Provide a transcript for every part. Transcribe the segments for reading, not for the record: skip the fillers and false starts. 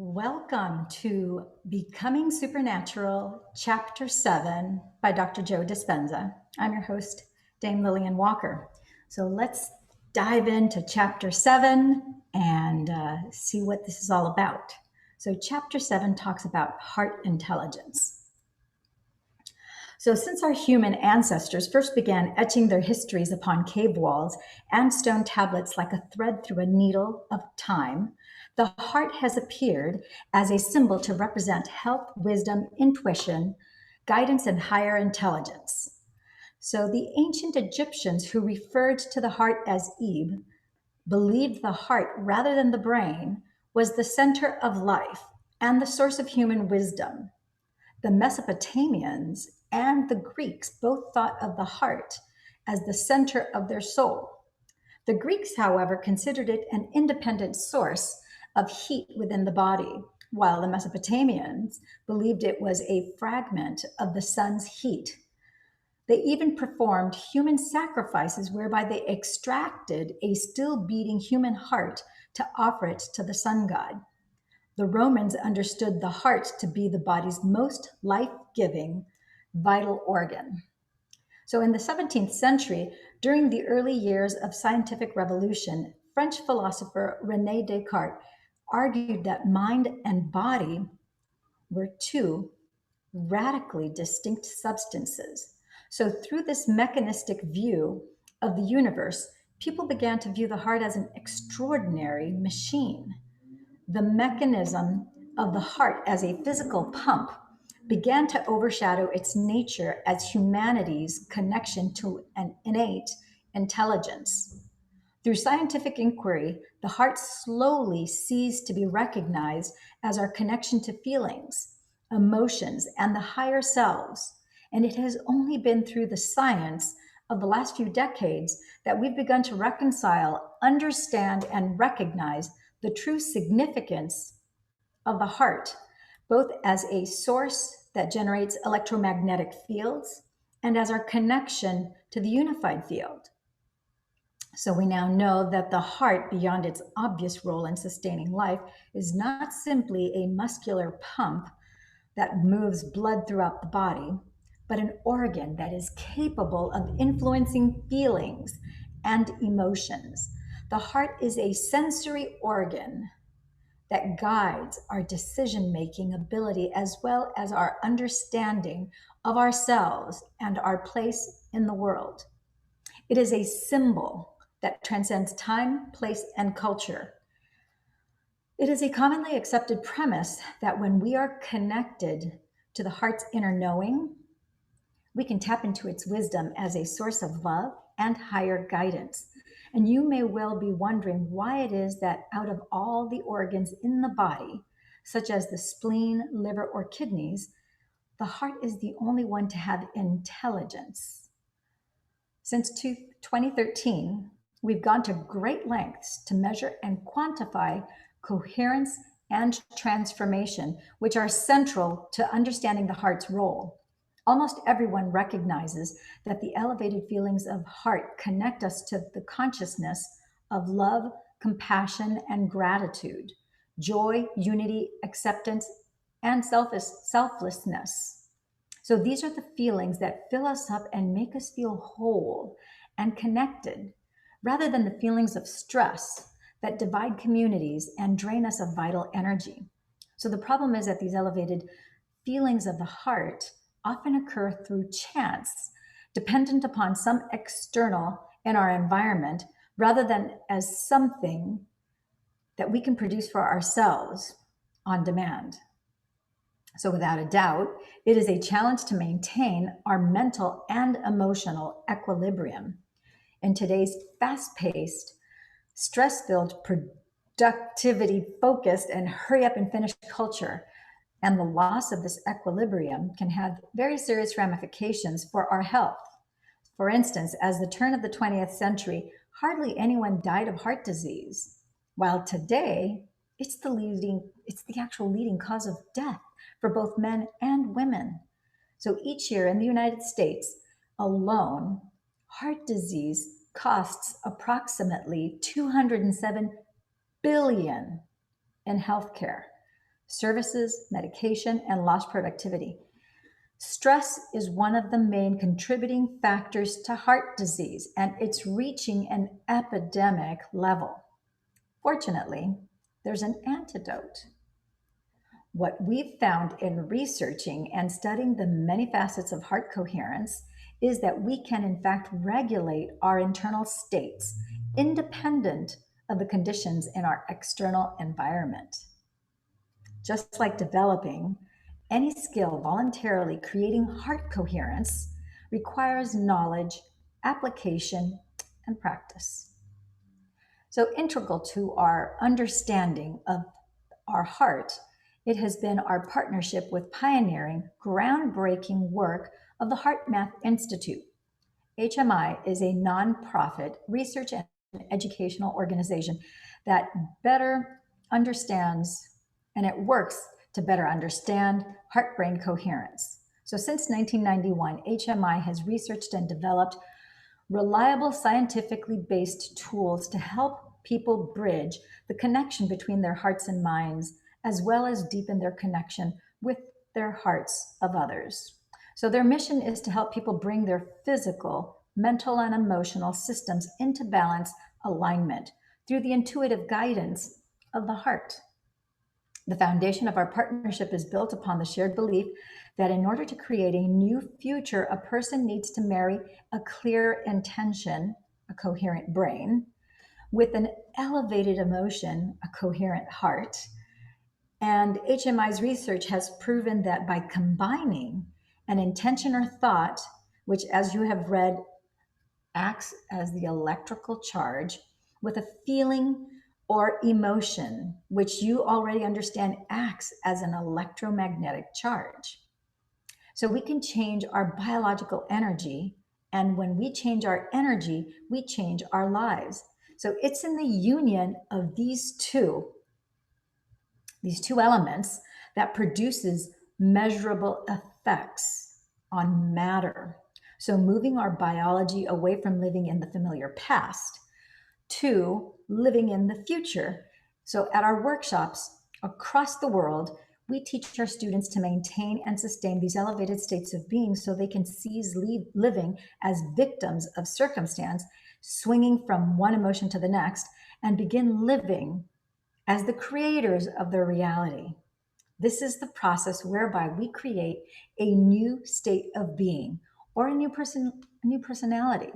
Welcome to Becoming Supernatural, Chapter 7 by Dr. Joe Dispenza. I'm your host, Dame Lillian Walker. So let's dive into Chapter 7 and see what this is all about. So, Chapter 7 talks about heart intelligence. So, since our human ancestors first began etching their histories upon cave walls and stone tablets like a thread through a needle of time, the heart has appeared as a symbol to represent health, wisdom, intuition, guidance, and higher intelligence. So, the ancient Egyptians, who referred to the heart as Eb, believed the heart, rather than the brain, was the center of life and the source of human wisdom. The Mesopotamians and the Greeks both thought of the heart as the center of their soul. The Greeks, however, considered it an independent source of heat within the body, while the Mesopotamians believed it was a fragment of the sun's heat. They even performed human sacrifices whereby they extracted a still beating human heart to offer it to the sun god. The Romans understood the heart to be the body's most life giving, vital organ. So, in the 17th century, during the early years of scientific revolution, French philosopher Rene Descartes argued that mind and body were two radically distinct substances. So, through this mechanistic view of the universe, people began to view the heart as an extraordinary machine. The mechanism of the heart as a physical pump began to overshadow its nature as humanity's connection to an innate intelligence. Through scientific inquiry, the heart slowly ceased to be recognized as our connection to feelings, emotions, and the higher selves. And it has only been through the science of the last few decades that we've begun to reconcile, understand, and recognize the true significance of the heart, both as a source that generates electromagnetic fields and as our connection to the unified field. So we now know that the heart, beyond its obvious role in sustaining life, is not simply a muscular pump that moves blood throughout the body, but an organ that is capable of influencing feelings and emotions. The heart is a sensory organ that guides our decision making ability as well as our understanding of ourselves and our place in the world. It is a symbol that transcends time, place, and culture. It is a commonly accepted premise that when we are connected to the heart's inner knowing, we can tap into its wisdom as a source of love and higher guidance. And you may well be wondering why it is that out of all the organs in the body, such as the spleen, liver, or kidneys, the heart is the only one to have intelligence. Since 2013, we've gone to great lengths to measure and quantify coherence and transformation, which are central to understanding the heart's role. Almost everyone recognizes that the elevated feelings of heart connect us to the consciousness of love, compassion, and gratitude, joy, unity, acceptance, and selflessness. So these are the feelings that fill us up and make us feel whole and connected, rather than the feelings of stress that divide communities and drain us of vital energy. So the problem is that these elevated feelings of the heart often occur through chance, dependent upon some external in our environment, rather than as something that we can produce for ourselves on demand. So, without a doubt, it is a challenge to maintain our mental and emotional equilibrium. In today's fast paced, stress filled, productivity focused, and hurry up and finish culture, and the loss of this equilibrium can have very serious ramifications for our health. For instance, as the turn of the 20th century, hardly anyone died of heart disease, while today it's the actual leading cause of death for both men and women. So each year in the United States alone, heart disease costs approximately $207 billion in healthcare. services, medication, and lost productivity. Stress is one of the main contributing factors to heart disease, and it's reaching an epidemic level. Fortunately, there's an antidote. What we've found in researching and studying the many facets of heart coherence is that we can, in fact, regulate our internal states independent of the conditions in our external environment. Just like developing any skill voluntarily, creating heart coherence requires knowledge, application, and practice. So, integral to our understanding of our heart, it has been our partnership with pioneering, groundbreaking work of the Heart Math Institute. HMI is a nonprofit research and educational organization that better understands and it works to better understand heart brain coherence. So, since 1991, HMI has researched and developed reliable, scientifically based tools to help people bridge the connection between their hearts and minds, as well as deepen their connection with their hearts of others. So, their mission is to help people bring their physical, mental, and emotional systems into balance alignment through the intuitive guidance of the heart. The foundation of our partnership is built upon the shared belief that in order to create a new future, a person needs to marry a clear intention, a coherent brain, with an elevated emotion, a coherent heart. And HMI's research has proven that by combining an intention or thought, which, as you have read, acts as the electrical charge, with a feeling or emotion, which you already understand acts as an electromagnetic charge. So we can change our biological energy. And when we change our energy, we change our lives. So it's in the union of these two elements that produces measurable effects on matter. So moving our biology away from living in the familiar past to living in the future. So at our workshops across the world, we teach our students to maintain and sustain these elevated states of being so they can cease living as victims of circumstance, swinging from one emotion to the next, and begin living as the creators of their reality. This is the process whereby we create a new state of being or a new personality.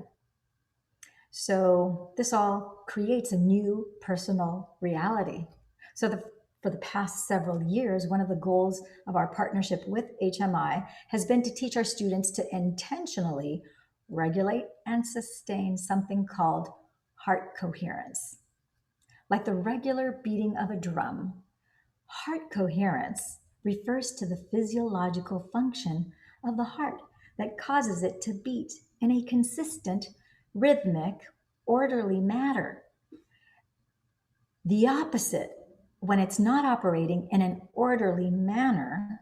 So this all creates a new personal reality. So for the past several years, one of the goals of our partnership with HMI has been to teach our students to intentionally regulate and sustain something called heart coherence. Like the regular beating of a drum, heart coherence refers to the physiological function of the heart that causes it to beat in a consistent, rhythmic, orderly manner. The opposite, when it's not operating in an orderly manner,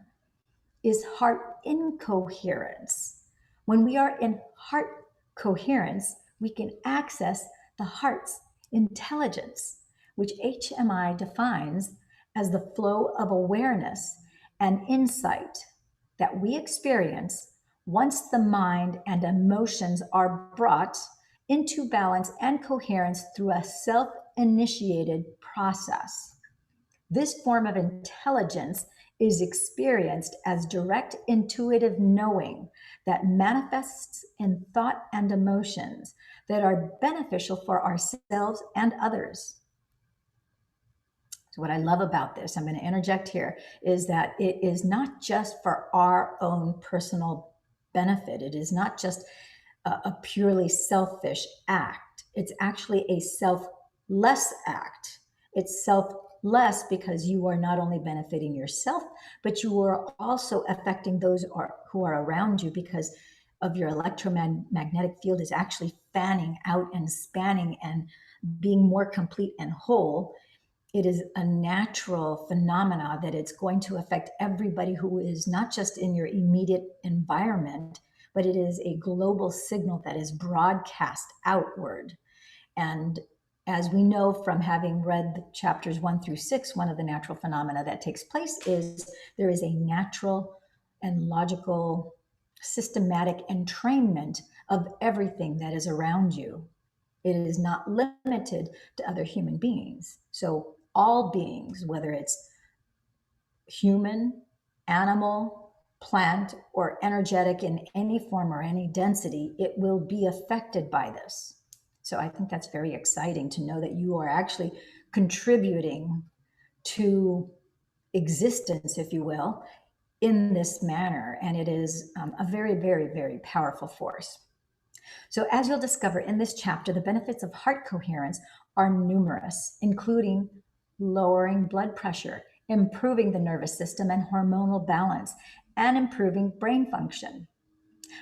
is heart incoherence. When we are in heart coherence, we can access the heart's intelligence, which HMI defines as the flow of awareness and insight that we experience once the mind and emotions are brought into balance and coherence through a self-initiated process. This form of intelligence is experienced as direct intuitive knowing that manifests in thought and emotions that are beneficial for ourselves and others. So what I love about this, I'm going to interject here, is that it is not just for our own personal benefit. It is not just a purely selfish act. It's actually a selfless act. It's selfless because you are not only benefiting yourself, but you are also affecting those who are around you because of your electromagnetic field is actually fanning out and spanning and being more complete and whole. It is a natural phenomena that it's going to affect everybody who is not just in your immediate environment, but it is a global signal that is broadcast outward. And as we know from having read the chapters 1 through 6, one of the natural phenomena that takes place is there is a natural and logical, systematic entrainment of everything that is around you. It is not limited to other human beings. So, all beings, whether it's human, animal, plant, or energetic in any form or any density, it will be affected by this. So I think that's very exciting to know that you are actually contributing to existence, if you will, in this manner. And it is a very, very, very powerful force. So, as you'll discover in this chapter, the benefits of heart coherence are numerous, including lowering blood pressure, improving the nervous system and hormonal balance, and improving brain function.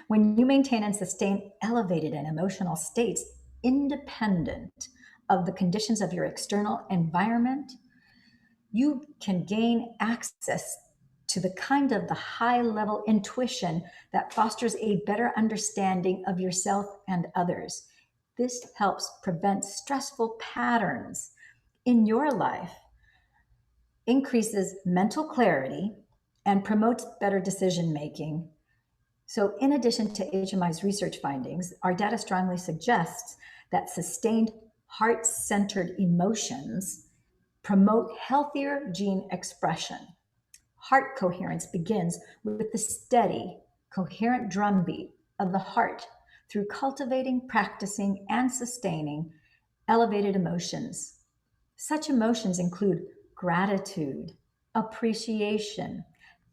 When you maintain and sustain elevated and emotional states independent of the conditions of your external environment, you can gain access to the kind of the high level intuition that fosters a better understanding of yourself and others. This helps prevent stressful patterns in your life, increases mental clarity, and promotes better decision making. So, in addition to HMI's research findings, our data strongly suggests that sustained heart centered emotions promote healthier gene expression. Heart coherence begins with the steady, coherent drumbeat of the heart through cultivating, practicing, and sustaining elevated emotions. Such emotions include gratitude, appreciation,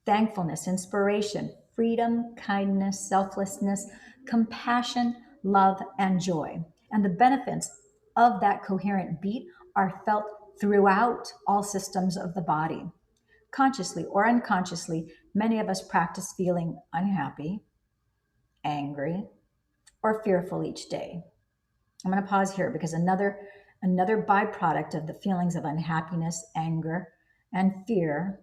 thankfulness, inspiration, freedom, kindness, selflessness, compassion, love, and joy. And the benefits of that coherent beat are felt throughout all systems of the body. Consciously or unconsciously, many of us practice feeling unhappy, angry, or fearful each day. I'm going to pause here because another byproduct of the feelings of unhappiness, anger, and fear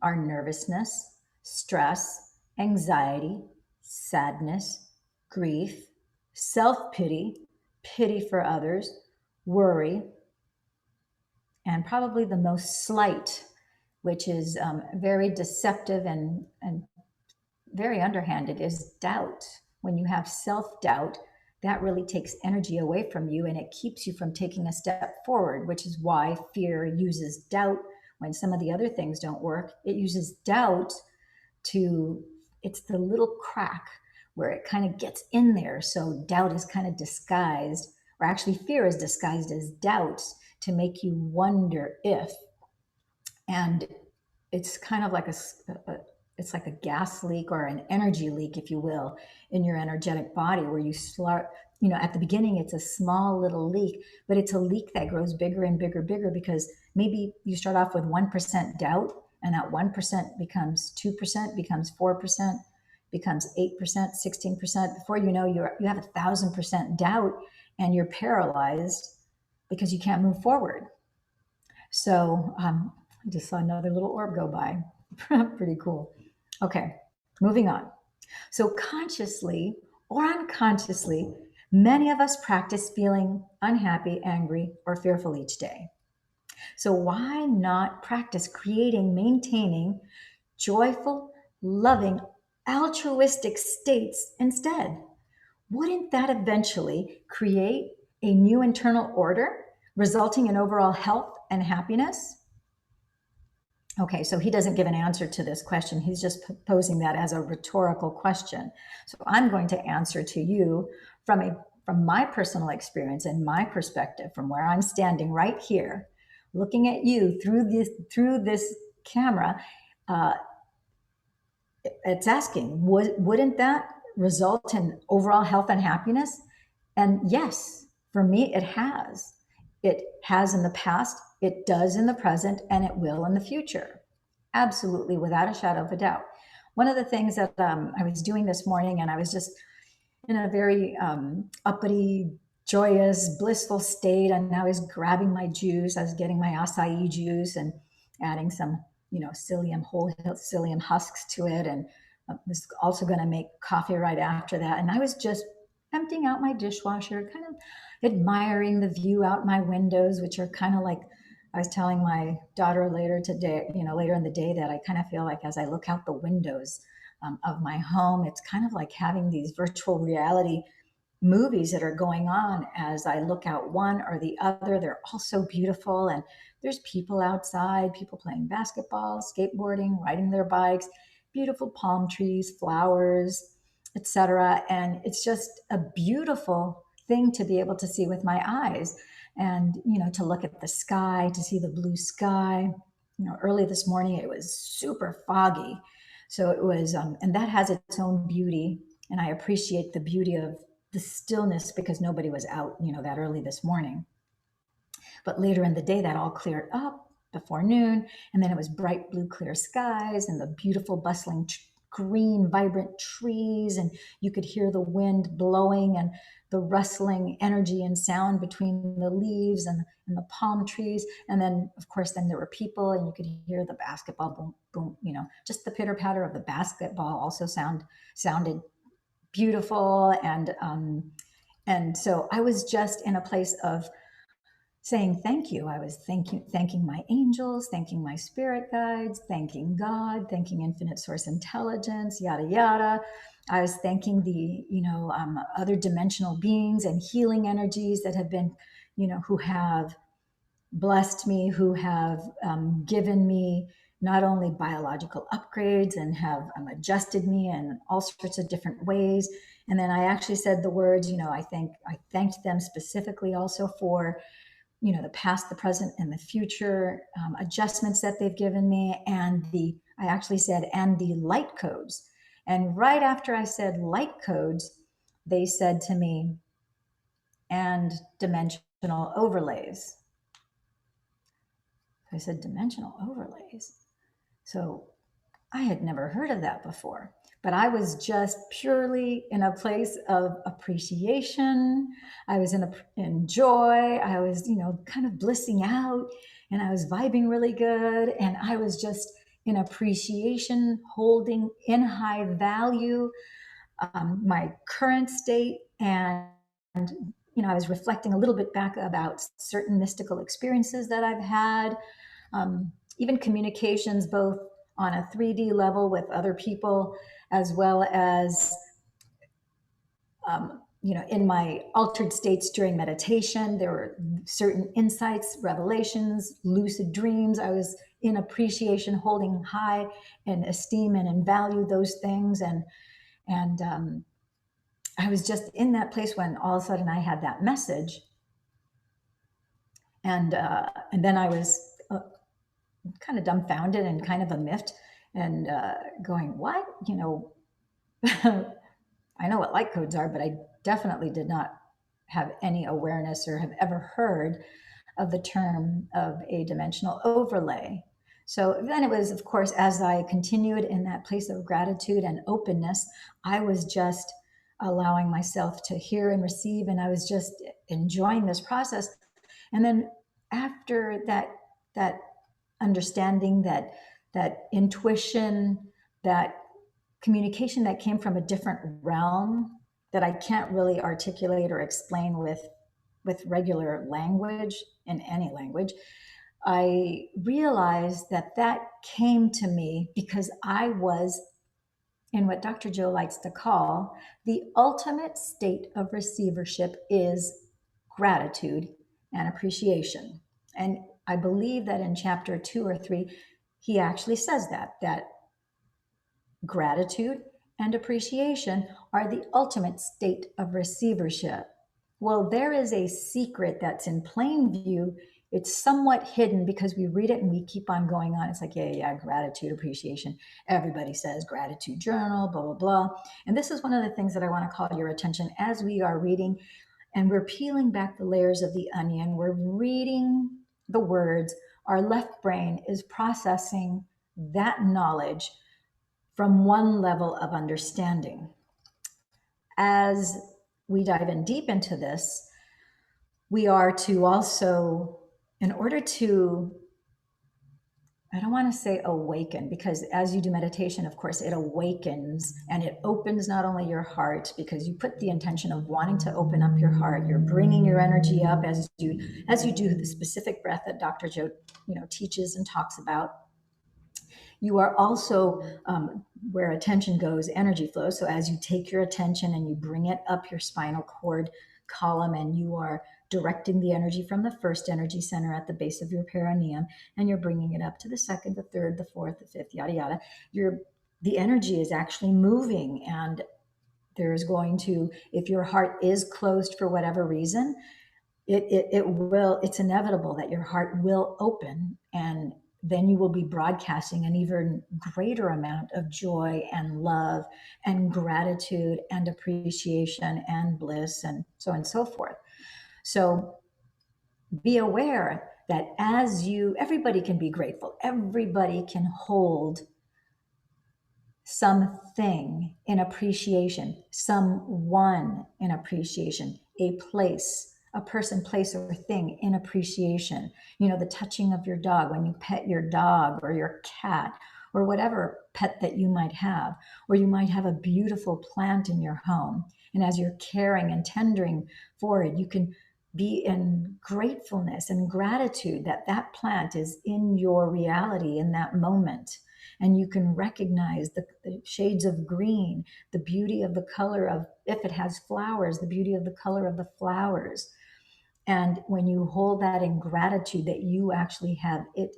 are nervousness, stress, anxiety, sadness, grief, self-pity, pity for others, worry, and probably the most slight, which is very deceptive and very underhanded, is doubt. When you have self doubt, that really takes energy away from you and it keeps you from taking a step forward, which is why fear uses doubt when some of the other things don't work. It uses doubt to, it's the little crack where it kind of gets in there. So doubt is kind of disguised, or actually fear is disguised as doubt to make you wonder if. And it's kind of like it's like a gas leak or an energy leak, if you will, in your energetic body where you start, at the beginning, it's a small little leak, but it's a leak that grows bigger and bigger, bigger, because maybe you start off with 1% doubt and that 1% becomes 2%, becomes 4%, becomes 8%, 16%. Before you know, you have 1,000% doubt and you're paralyzed because you can't move forward. So I just saw another little orb go by. Pretty cool. Okay, moving on. So consciously or unconsciously, many of us practice feeling unhappy, angry, or fearful each day. So why not practice creating, maintaining joyful, loving, altruistic states instead? Wouldn't that eventually create a new internal order, resulting in overall health and happiness? Okay, so he doesn't give an answer to this question. He's just posing that as a rhetorical question. So I'm going to answer to you from my personal experience and my perspective, from where I'm standing right here, looking at you through this camera. It's asking, wouldn't that result in overall health and happiness? And yes, for me, it has. It has in the past, it does in the present, and it will in the future. Absolutely, without a shadow of a doubt. One of the things that I was doing this morning, and I was just in a very uppity, joyous, blissful state, and I was grabbing my juice. I was getting my acai juice and adding some, whole psyllium husks to it, and was also going to make coffee right after that. And I was just emptying out my dishwasher, kind of admiring the view out my windows, which are kind of like, I was telling my daughter later today, later in the day, that I kind of feel like as I look out the windows of my home, it's kind of like having these virtual reality movies that are going on as I look out one or the other. They're all so beautiful. And there's people outside, people playing basketball, skateboarding, riding their bikes, beautiful palm trees, flowers, etc. And it's just a beautiful thing to be able to see with my eyes. And, to look at the sky, to see the blue sky. Early this morning, it was super foggy. So it was, and that has its own beauty. And I appreciate the beauty of the stillness because nobody was out, that early this morning. But later in the day, that all cleared up before noon. And then it was bright blue, clear skies and the beautiful, bustling green, vibrant trees. And you could hear the wind blowing and the rustling energy and sound between the leaves and the palm trees. And then, of course, then there were people and you could hear the basketball boom, boom, just the pitter patter of the basketball also sounded beautiful. And so I was just in a place of saying thank you. I was thanking my angels, thanking my spirit guides, thanking God, thanking infinite source intelligence, yada yada. I was thanking the other dimensional beings and healing energies that have been, who have blessed me, who have given me not only biological upgrades and have adjusted me in all sorts of different ways. And then I actually said the words, I thanked them specifically also for, the past, the present, and the future adjustments that they've given me. And I actually said, and the light codes. And right after I said light codes, they said to me, and dimensional overlays. I said, dimensional overlays. So I had never heard of that before, but I was just purely in a place of appreciation. I was in joy. I was, kind of blissing out, and I was vibing really good. And I was just in appreciation, holding in high value my current state. And I was reflecting a little bit back about certain mystical experiences that I've had, even communications, both on a 3D level with other people, as well as, in my altered states during meditation. There were certain insights, revelations, lucid dreams. I was in appreciation, holding high in esteem and in value those things. And I was just in that place when all of a sudden I had that message. And then I was kind of dumbfounded and kind of a miffed and going, what? I know what light codes are, but I definitely did not have any awareness or have ever heard of the term of a dimensional overlay. So then it was, of course, as I continued in that place of gratitude and openness, I was just allowing myself to hear and receive, and I was just enjoying this process. And then after that understanding, that intuition, that communication that came from a different realm that I can't really articulate or explain with regular language, in any language, I realized that came to me because I was in what Dr. Joe likes to call the ultimate state of receivership is gratitude and appreciation. And I believe that in chapter 2 or 3, he actually says that gratitude and appreciation are the ultimate state of receivership. Well, there is a secret that's in plain view. It's somewhat hidden because we read it and we keep on going on. It's like, yeah, gratitude, appreciation. Everybody says gratitude journal, blah, blah, blah. And this is one of the things that I want to call your attention as we are reading and we're peeling back the layers of the onion. We're reading the words. Our left brain is processing that knowledge from one level of understanding. As we dive in deep into this, we are to also, in order to I don't want to say awaken, because as you do meditation, of course, it awakens and it opens not only your heart, because you put the intention of wanting to open up your heart. You're bringing your energy up as you do the specific breath that Dr. Joe, teaches and talks about. You are also, where attention goes, energy flows. So as you take your attention and you bring it up your spinal cord column, and you are directing the energy from the first energy center at the base of your perineum, and you're bringing it up to the second, the third, the fourth, the fifth, yada yada. The energy is actually moving, and there's going to, if your heart is closed for whatever reason, it's inevitable that your heart will open, and then you will be broadcasting an even greater amount of joy and love and gratitude and appreciation and bliss and so on and so forth. So be aware that everybody can be grateful. Everybody can hold something in appreciation, someone in appreciation, a place, a person, place, or thing in appreciation. The touching of your dog when you pet your dog or your cat or whatever pet that you might have, or you might have a beautiful plant in your home. And as you're caring and tendering for it, you can be in gratefulness and gratitude that that plant is in your reality in that moment. And you can recognize the shades of green, the beauty of the color of, if it has flowers, the beauty of the color of the flowers. And when you hold that in gratitude that you actually have it,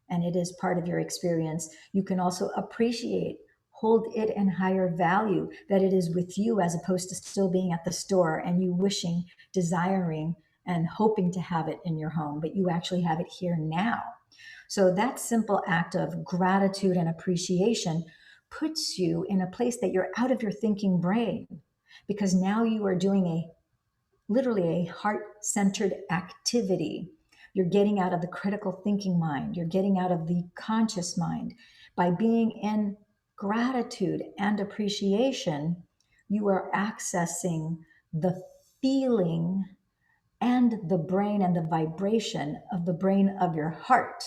and it is part of your experience, you can also hold it in higher value, that it is with you, as opposed to still being at the store and you wishing, desiring, and hoping to have it in your home, but you actually have it here now. So that simple act of gratitude and appreciation puts you in a place that you're out of your thinking brain, because now you are doing literally a heart-centered activity. You're getting out of the critical thinking mind. You're getting out of the conscious mind. By being in gratitude and appreciation, you are accessing the feeling and the brain and the vibration of the brain of your heart.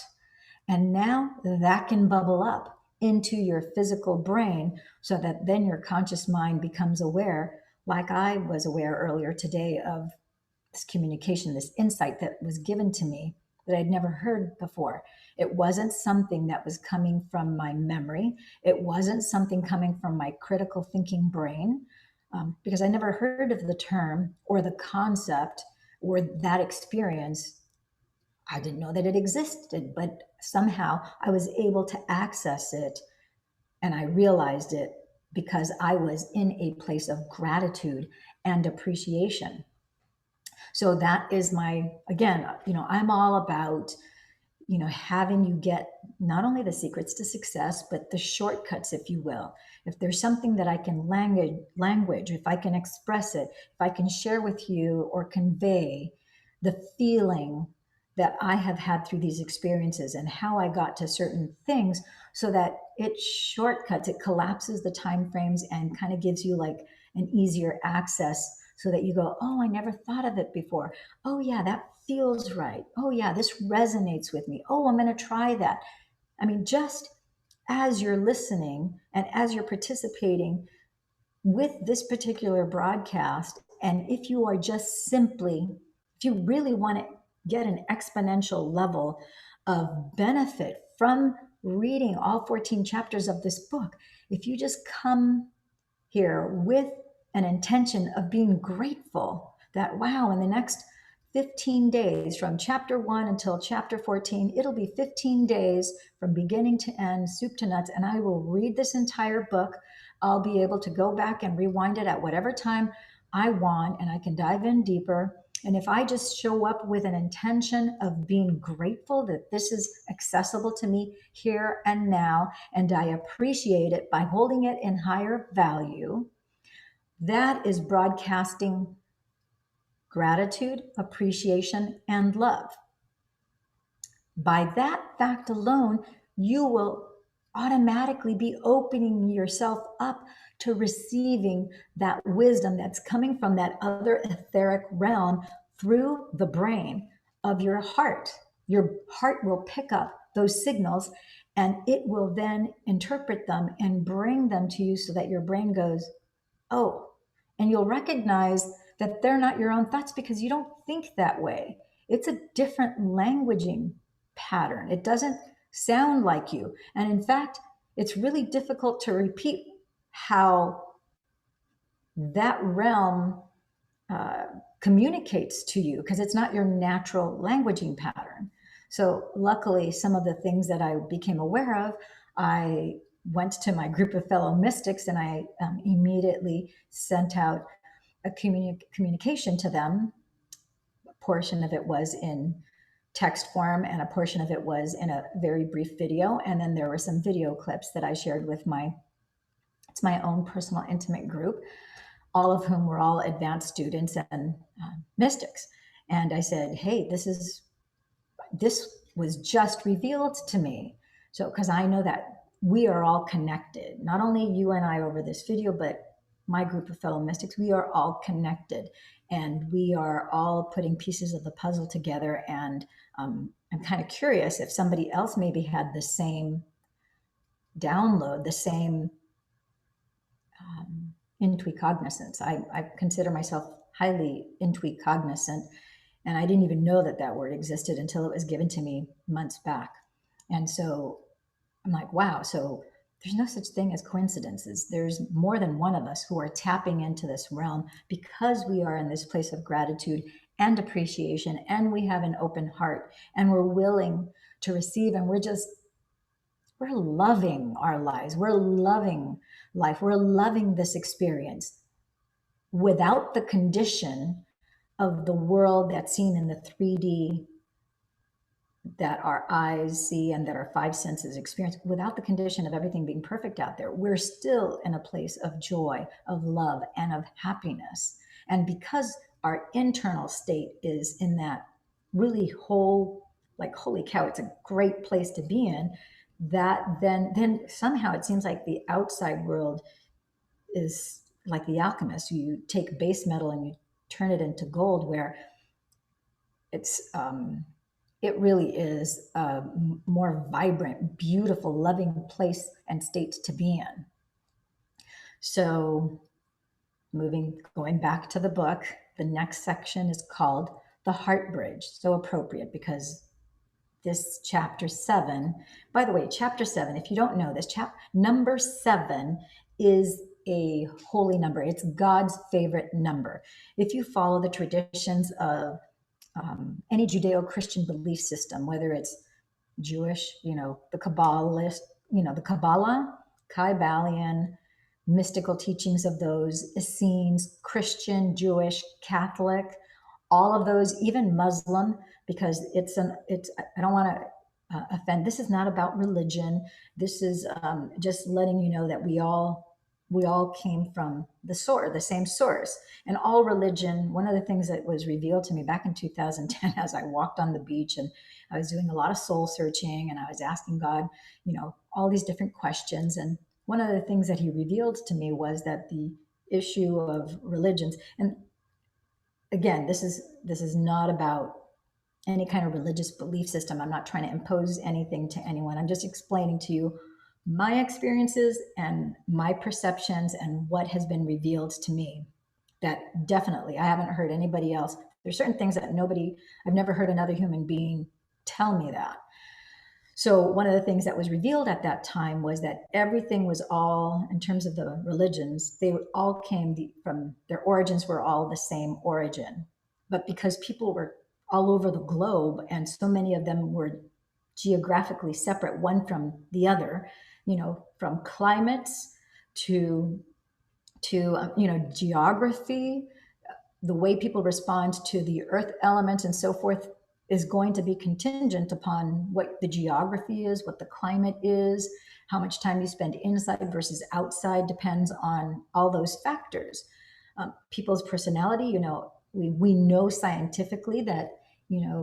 And now that can bubble up into your physical brain, so that then your conscious mind becomes aware, like I was aware earlier today of this communication, this insight that was given to me that I'd never heard before. It wasn't something that was coming from my memory. It wasn't something coming from my critical thinking brain, because I never heard of the term or the concept or that experience. I didn't know that it existed, but somehow I was able to access it, and I realized it because I was in a place of gratitude and appreciation. So that is again, I'm all about, having you get not only the secrets to success, but the shortcuts, if you will. If there's something that I can language, if I can express it, if I can share with you or convey the feeling that I have had through these experiences and how I got to certain things, so that it shortcuts, it collapses the time frames and kind of gives you like an easier access, so that you go, oh, I never thought of it before. Oh yeah, that feels right. Oh yeah, this resonates with me. Oh, I'm going to try that. I mean, just as you're listening and as you're participating with this particular broadcast, and if you are just simply, if you really want to get an exponential level of benefit from reading all 14 chapters of this book, if you just come here with an intention of being grateful that, wow, in the next 15 days from chapter 1 until chapter 14, it'll be 15 days from beginning to end, soup to nuts, and I will read this entire book. I'll be able to go back and rewind it at whatever time I want, and I can dive in deeper. And if I just show up with an intention of being grateful that this is accessible to me here and now, and I appreciate it by holding it in higher value, that is broadcasting gratitude, appreciation, and love. By that fact alone, you will automatically be opening yourself up to receiving that wisdom that's coming from that other etheric realm through the brain of your heart. Your heart will pick up those signals, and it will then interpret them and bring them to you so that your brain goes, oh, and you'll recognize that they're not your own thoughts because you don't think that way. It's a different languaging pattern. It doesn't sound like you. And in fact, it's really difficult to repeat how that realm communicates to you because it's not your natural languaging pattern. So, luckily, some of the things that I became aware of, I went to my group of fellow mystics and I immediately sent out a communication to them. A portion of it was in text form and a portion of it was in a very brief video. And then there were some video clips that I shared with it's my own personal intimate group, all of whom were all advanced students and mystics. And I said, hey, this was just revealed to me. So, because I know that we are all connected, not only you and I over this video, but my group of fellow mystics, we are all connected and we are all putting pieces of the puzzle together. And I'm kind of curious if somebody else maybe had the same download, the same intuit cognizance. I consider myself highly intuit cognizant, and I didn't even know that that word existed until it was given to me months back. And so I'm like, wow, so there's no such thing as coincidences. There's more than one of us who are tapping into this realm because we are in this place of gratitude and appreciation, and we have an open heart, and we're willing to receive, and we're loving our lives. We're loving life. We're loving this experience without the condition of the world that's seen in the 3D that our eyes see and that our five senses experience, without the condition of everything being perfect out there. We're still in a place of joy, of love, and of happiness. And because our internal state is in that really whole, like, holy cow, it's a great place to be in, that then somehow it seems like the outside world is like the alchemist. You take base metal and you turn it into gold, where it really is a more vibrant, beautiful, loving place and state to be in. So going back to the book, the next section is called The Heart Bridge. So appropriate because this chapter 7, by the way, chapter 7, if you don't know this, number 7 is a holy number. It's God's favorite number. If you follow the traditions of any Judeo-Christian belief system, whether it's Jewish, the Kabbalist, the Kabbalah, Kybalion, mystical teachings of those, Essenes, Christian, Jewish, Catholic, all of those, even Muslim, because I don't want to offend. This is not about religion. This is just letting you know that we all came from the same source. And all religion, one of the things that was revealed to me back in 2010, as I walked on the beach and I was doing a lot of soul searching and I was asking God, all these different questions. And one of the things that he revealed to me was that the issue of religions, and again, this is not about any kind of religious belief system. I'm not trying to impose anything to anyone. I'm just explaining to you my experiences and my perceptions and what has been revealed to me. That definitely, I haven't heard anybody else. There's certain things that I've never heard another human being tell me that. So one of the things that was revealed at that time was that everything was all, in terms of the religions, they all came from, their origins were all the same origin. But because people were all over the globe and so many of them were geographically separate one from the other, from climates to geography, the way people respond to the earth elements and so forth is going to be contingent upon what the geography is, what the climate is, how much time you spend inside versus outside depends on all those factors. People's personality, we know scientifically that,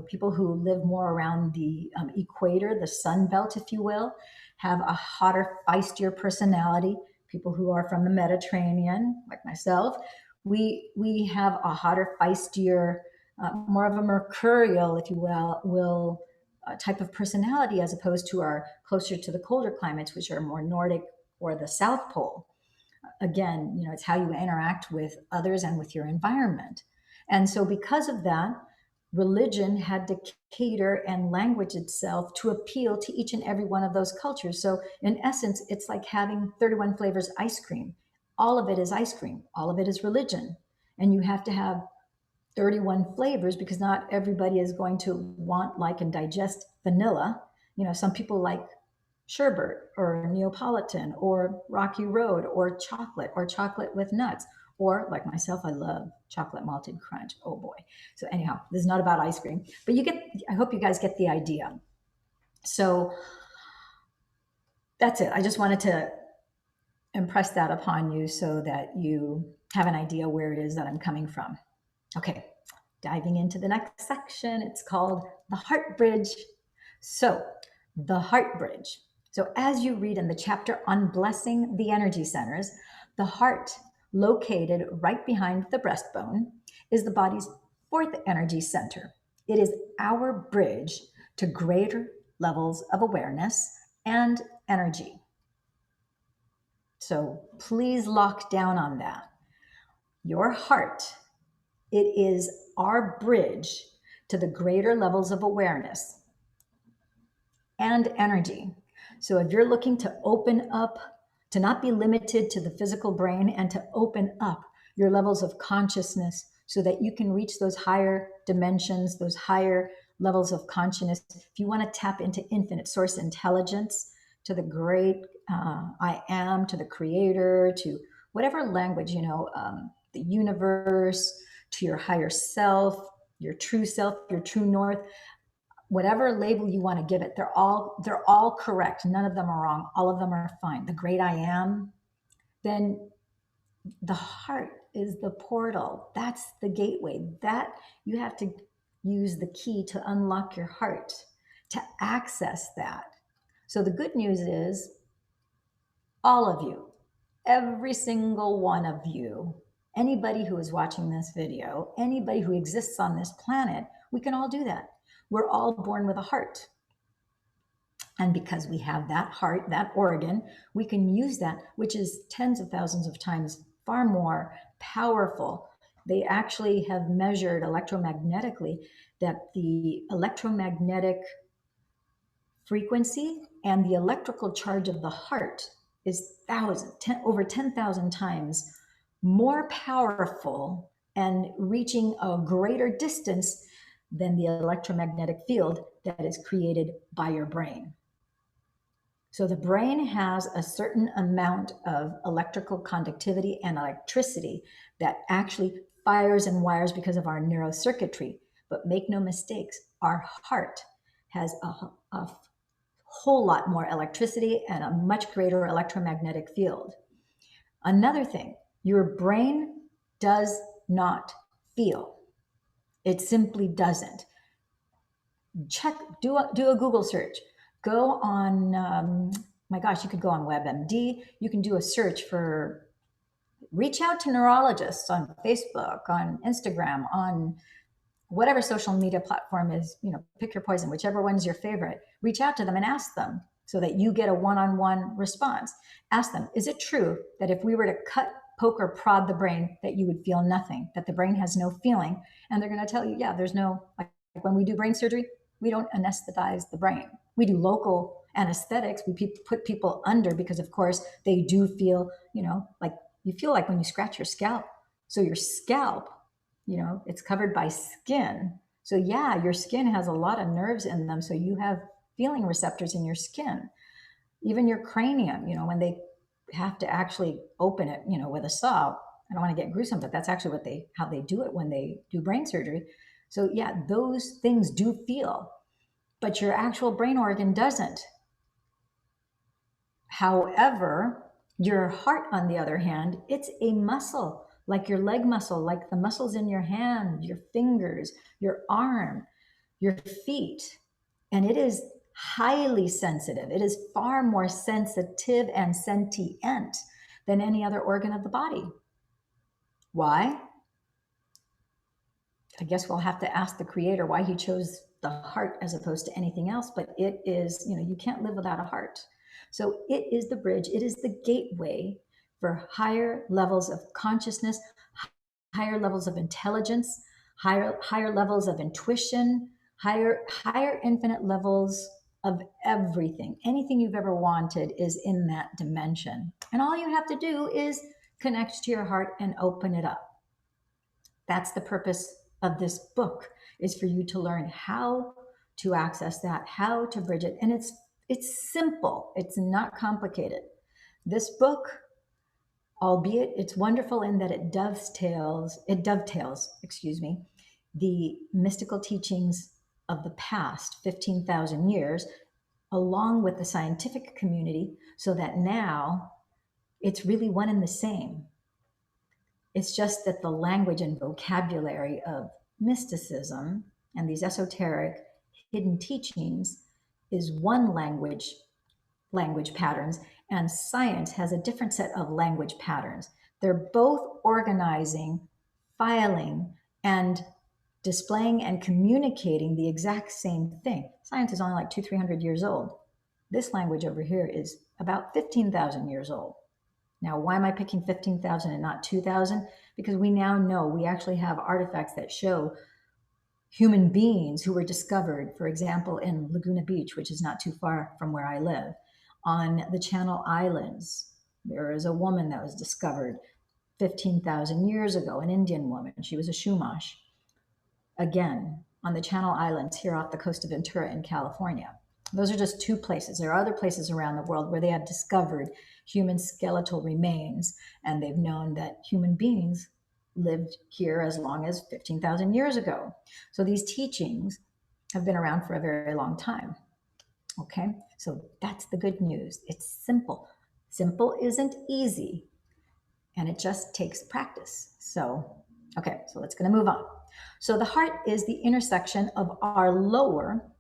people who live more around the equator, the sun belt, if you will, have a hotter, feistier personality. People who are from the Mediterranean, like myself, we have a hotter, feistier, more of a mercurial, if you will type of personality, as opposed to our closer to the colder climates, which are more Nordic or the South Pole. Again, it's how you interact with others and with your environment. And so because of that, religion had to cater and language itself to appeal to each and every one of those cultures. So in essence, it's like having 31 flavors ice cream. All of it is ice cream. All of it is religion. And you have to have 31 flavors because not everybody is going to want, like, and digest vanilla. Some people like sherbet or Neapolitan or Rocky Road or chocolate with nuts. Or like myself, I love chocolate malted crunch. Oh boy. So anyhow, this is not about ice cream, but I hope you guys get the idea. So that's it. I just wanted to impress that upon you so that you have an idea where it is that I'm coming from. Okay, diving into the next section. It's called the heart bridge. So the heart bridge. So as you read in the chapter on blessing the energy centers, the heart, located right behind the breastbone, is the body's fourth energy center. It is our bridge to greater levels of awareness and energy. So please lock down on that. Your heart, it is our bridge to the greater levels of awareness and energy. So if you're looking to open up, to not be limited to the physical brain, and to open up your levels of consciousness so that you can reach those higher dimensions, those higher levels of consciousness, if you want to tap into infinite source intelligence, to the great I am, to the creator, to whatever language, the universe, to your higher self, your true north, whatever label you want to give it, they're all correct. None of them are wrong. All of them are fine. The great I am, then the heart is the portal. That's the gateway. That you have to use the key to unlock your heart, to access that. So the good news is all of you, every single one of you, anybody who is watching this video, anybody who exists on this planet, we can all do that. We're all born with a heart. And because we have that heart, that organ, we can use that, which is tens of thousands of times far more powerful. They actually have measured electromagnetically that the electromagnetic frequency and the electrical charge of the heart is over 10,000 times more powerful and reaching a greater distance than the electromagnetic field that is created by your brain. So the brain has a certain amount of electrical conductivity and electricity that actually fires and wires because of our neurocircuitry. But make no mistakes, our heart has a whole lot more electricity and a much greater electromagnetic field. Another thing, your brain does not feel. It simply doesn't. Do a Google search. Go on, my gosh, you could go on WebMD. You can do a search for, reach out to neurologists on Facebook, on Instagram, on whatever social media platform is, pick your poison, whichever one's your favorite. Reach out to them and ask them so that you get a one-on-one response. Ask them, is it true that if we were to cut, poke, or prod the brain, that you would feel nothing, that the brain has no feeling? And they're going to tell you, yeah, there's no, like when we do brain surgery, we don't anesthetize the brain. We do local anesthetics. We put people under because, of course, they do feel, like you feel like when you scratch your scalp. So your scalp, it's covered by skin. So yeah, your skin has a lot of nerves in them. So you have feeling receptors in your skin. Even your cranium, when they have to actually open it, with a saw. I don't want to get gruesome, but that's actually how they do it when they do brain surgery. So yeah, those things do feel, but your actual brain organ doesn't. However, your heart, on the other hand, it's a muscle, like your leg muscle, like the muscles in your hand, your fingers, your arm, your feet. And it is highly sensitive. It is far more sensitive and sentient than any other organ of the body. Why? I guess we'll have to ask the creator why he chose the heart as opposed to anything else, but it is, you can't live without a heart. So it is the bridge, it is the gateway for higher levels of consciousness, higher levels of intelligence, higher levels of intuition, higher infinite levels of everything. Anything you've ever wanted is in that dimension. And all you have to do is connect to your heart and open it up. That's the purpose of this book, is for you to learn how to access that, how to bridge it. And it's simple. It's not complicated. This book, albeit it's wonderful in that it dovetails, the mystical teachings of the past 15,000 years, along with the scientific community, so that now it's really one and the same. It's just that the language and vocabulary of mysticism and these esoteric hidden teachings is one language patterns, and science has a different set of language patterns. They're both organizing, filing, and displaying and communicating the exact same thing. Science is only like 200-300 years old. This language over here is about 15,000 years old. Now, why am I picking 15,000 and not 2,000? Because we now know, we actually have artifacts that show human beings who were discovered, for example, in Laguna Beach, which is not too far from where I live. On the Channel Islands, there is a woman that was discovered 15,000 years ago, an Indian woman. She was a Chumash. Again, on the Channel Islands here off the coast of Ventura in California. Those are just two places. There are other places around the world where they have discovered human skeletal remains, and they've known that human beings lived here as long as 15,000 years ago. So these teachings have been around for a very long time. Okay, so that's the good news. It's simple. Simple isn't easy, and it just takes practice. So, okay, so let's gonna move on. So the heart is the intersection of our lower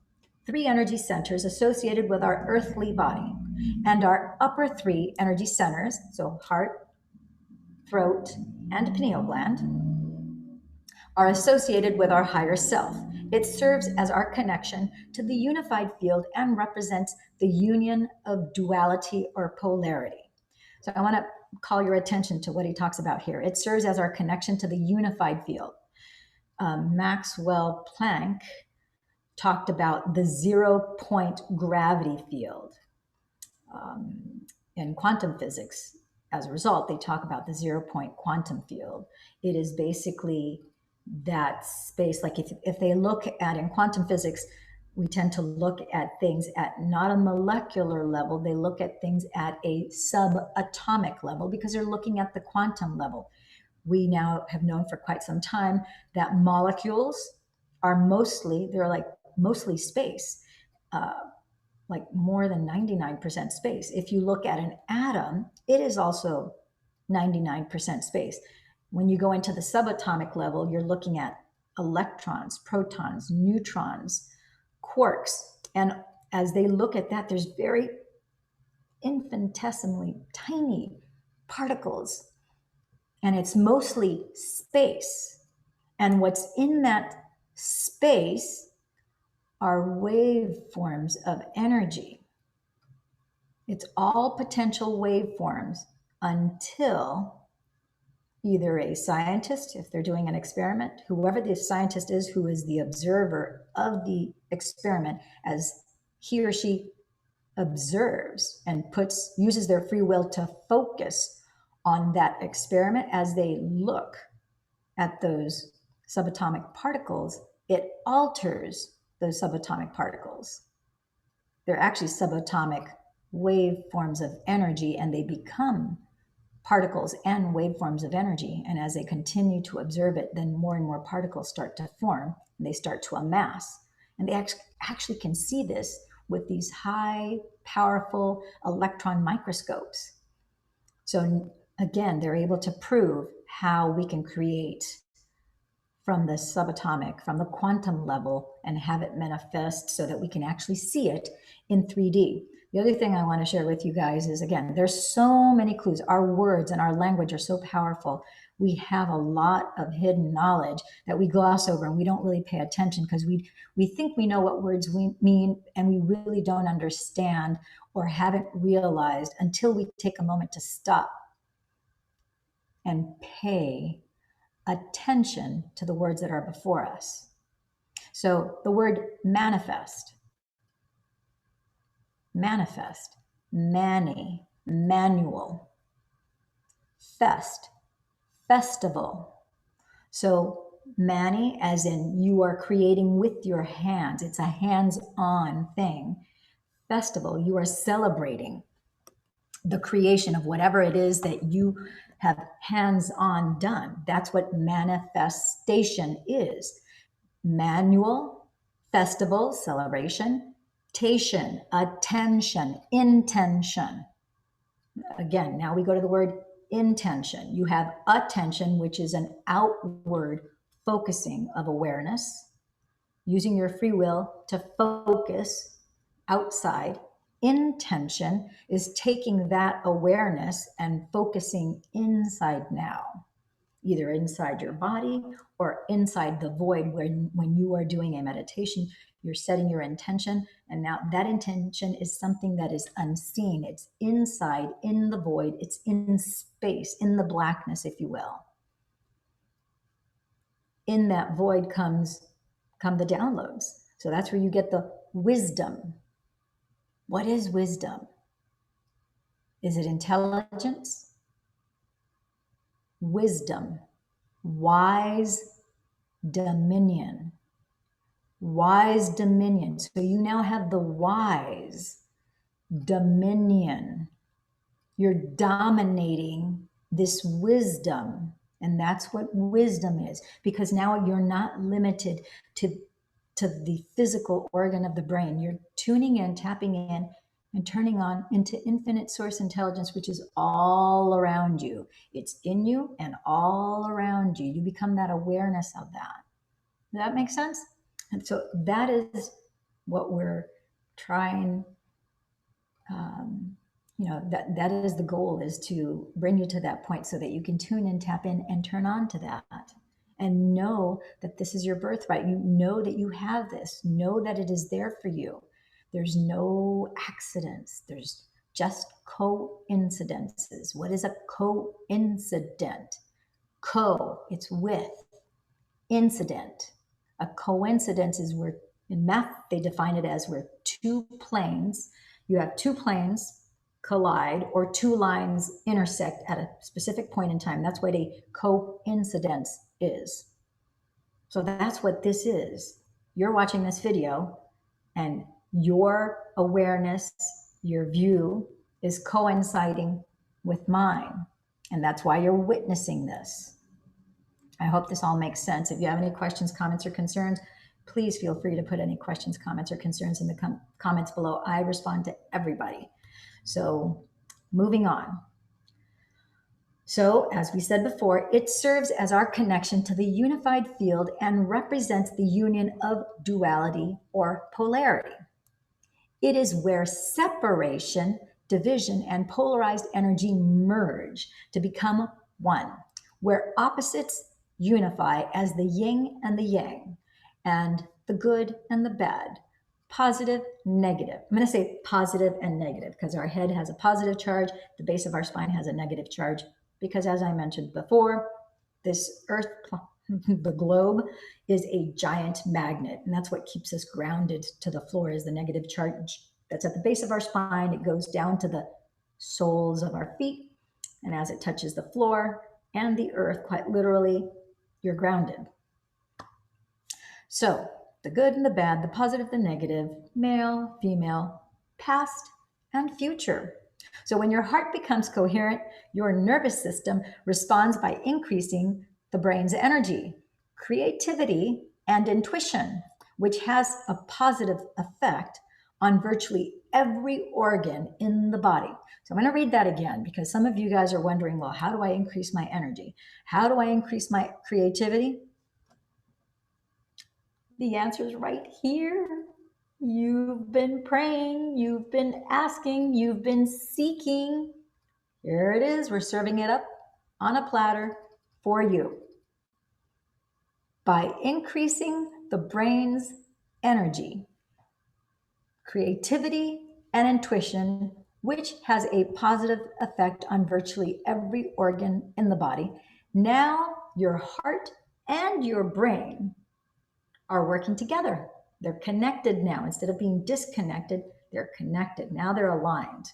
3 energy centers associated with our earthly body, and our upper 3 energy centers, so heart, throat, and pineal gland, are associated with our higher self. It serves as our connection to the unified field and represents the union of duality or polarity. So I want to call your attention to what he talks about here. It serves as our connection to the unified field. Maxwell Planck talked about the 0-point gravity field. In quantum physics, as a result, they talk about the 0-point quantum field. It is basically that space, like if they look at, in quantum physics, we tend to look at things at not a molecular level, they look at things at a subatomic level because they're looking at the quantum level. We now have known for quite some time that molecules are mostly space, like more than 99% space. If you look at an atom, it is also 99% space. When you go into the subatomic level, you're looking at electrons, protons, neutrons, quarks. And as they look at that, there's very infinitesimally tiny particles. And it's mostly space. And what's in that space are waveforms of energy. It's all potential waveforms until either a scientist, if they're doing an experiment, whoever the scientist is who is the observer of the experiment, as he or she observes and uses their free will to focus on that experiment, as they look at those subatomic particles, it alters those subatomic particles. They're actually subatomic waveforms of energy, and they become particles and waveforms of energy. And as they continue to observe it, then more and more particles start to form, and they start to amass. And they actually can see this with these high, powerful electron microscopes. So again, they're able to prove how we can create from the subatomic, from the quantum level, and have it manifest so that we can actually see it in 3D. The other thing I want to share with you guys is, again, there's so many clues. Our words and our language are so powerful. We have a lot of hidden knowledge that we gloss over and we don't really pay attention because we think we know what words we mean and we really don't understand or haven't realized until we take a moment to stop and pay attention to the words that are before us. So the word manifest, manny, manual, fest, festival. So mani, as in you are creating with your hands. It's a hands-on thing. Festival, you are celebrating the creation of whatever it is that you have hands-on done. That's what manifestation is. Manual, festival, celebration, tation, attention, intention. Again, now we go to the word intention. You have attention, which is an outward focusing of awareness, using your free will to focus outside. Intention is taking that awareness and focusing inside now, either inside your body or inside the void. When you are doing a meditation, you're setting your intention, and now that intention is something that is unseen. It's inside, in the void, it's in space, in the blackness, if you will. In that void come the downloads. So that's where you get the wisdom. What is wisdom? Is it intelligence? Wisdom, wise dominion. Wise dominion. So you now have the wise dominion. You're dominating this wisdom. And that's what wisdom is, because now you're not limited to the physical organ of the brain. You're tuning in, tapping in, and turning on into infinite source intelligence, which is all around you. It's in you and all around you. You become that awareness of that. Does that make sense? And so that is what we're trying, that is the goal, is to bring you to that point so that you can tune in, tap in, and turn on to that. And know that this is your birthright. You know that you have this. Know that it is there for you. There's no accidents. There's just coincidences. What is a coincident? It's with. Incident. A coincidence is where, in math, they define it as where two planes, you have two planes collide or two lines intersect at a specific point in time. That's what a coincidence is. So that's what this is. You're watching this video and your awareness, your view is coinciding with mine. And that's why you're witnessing this. I hope this all makes sense. If you have any questions, comments, or concerns, please feel free to put any questions, comments, or concerns in the comments below. I respond to everybody. So moving on. So as we said before, it serves as our connection to the unified field and represents the union of duality or polarity. It is where separation, division, and polarized energy merge to become one, where opposites unify as the yin and the yang, and the good and the bad, positive, negative. I'm going to say positive and negative because our head has a positive charge, the base of our spine has a negative charge, because as I mentioned before, this earth, the globe, is a giant magnet, and that's what keeps us grounded to the floor, is the negative charge that's at the base of our spine. It goes down to the soles of our feet, and as it touches the floor and the earth, quite literally, you're grounded. So the good and the bad, the positive, the negative, male, female, past, and future. So when your heart becomes coherent, your nervous system responds by increasing the brain's energy, creativity, and intuition, which has a positive effect on virtually every organ in the body. So I'm going to read that again, because some of you guys are wondering, well, how do I increase my energy? How do I increase my creativity? The answer is right here. You've been praying, you've been asking, you've been seeking. Here it is. We're serving it up on a platter. for you by increasing the brain's energy, creativity, and intuition, which has a positive effect on virtually every organ in the body. Now your heart and your brain are working together. They're connected now. Instead of being disconnected, they're connected. Now they're aligned.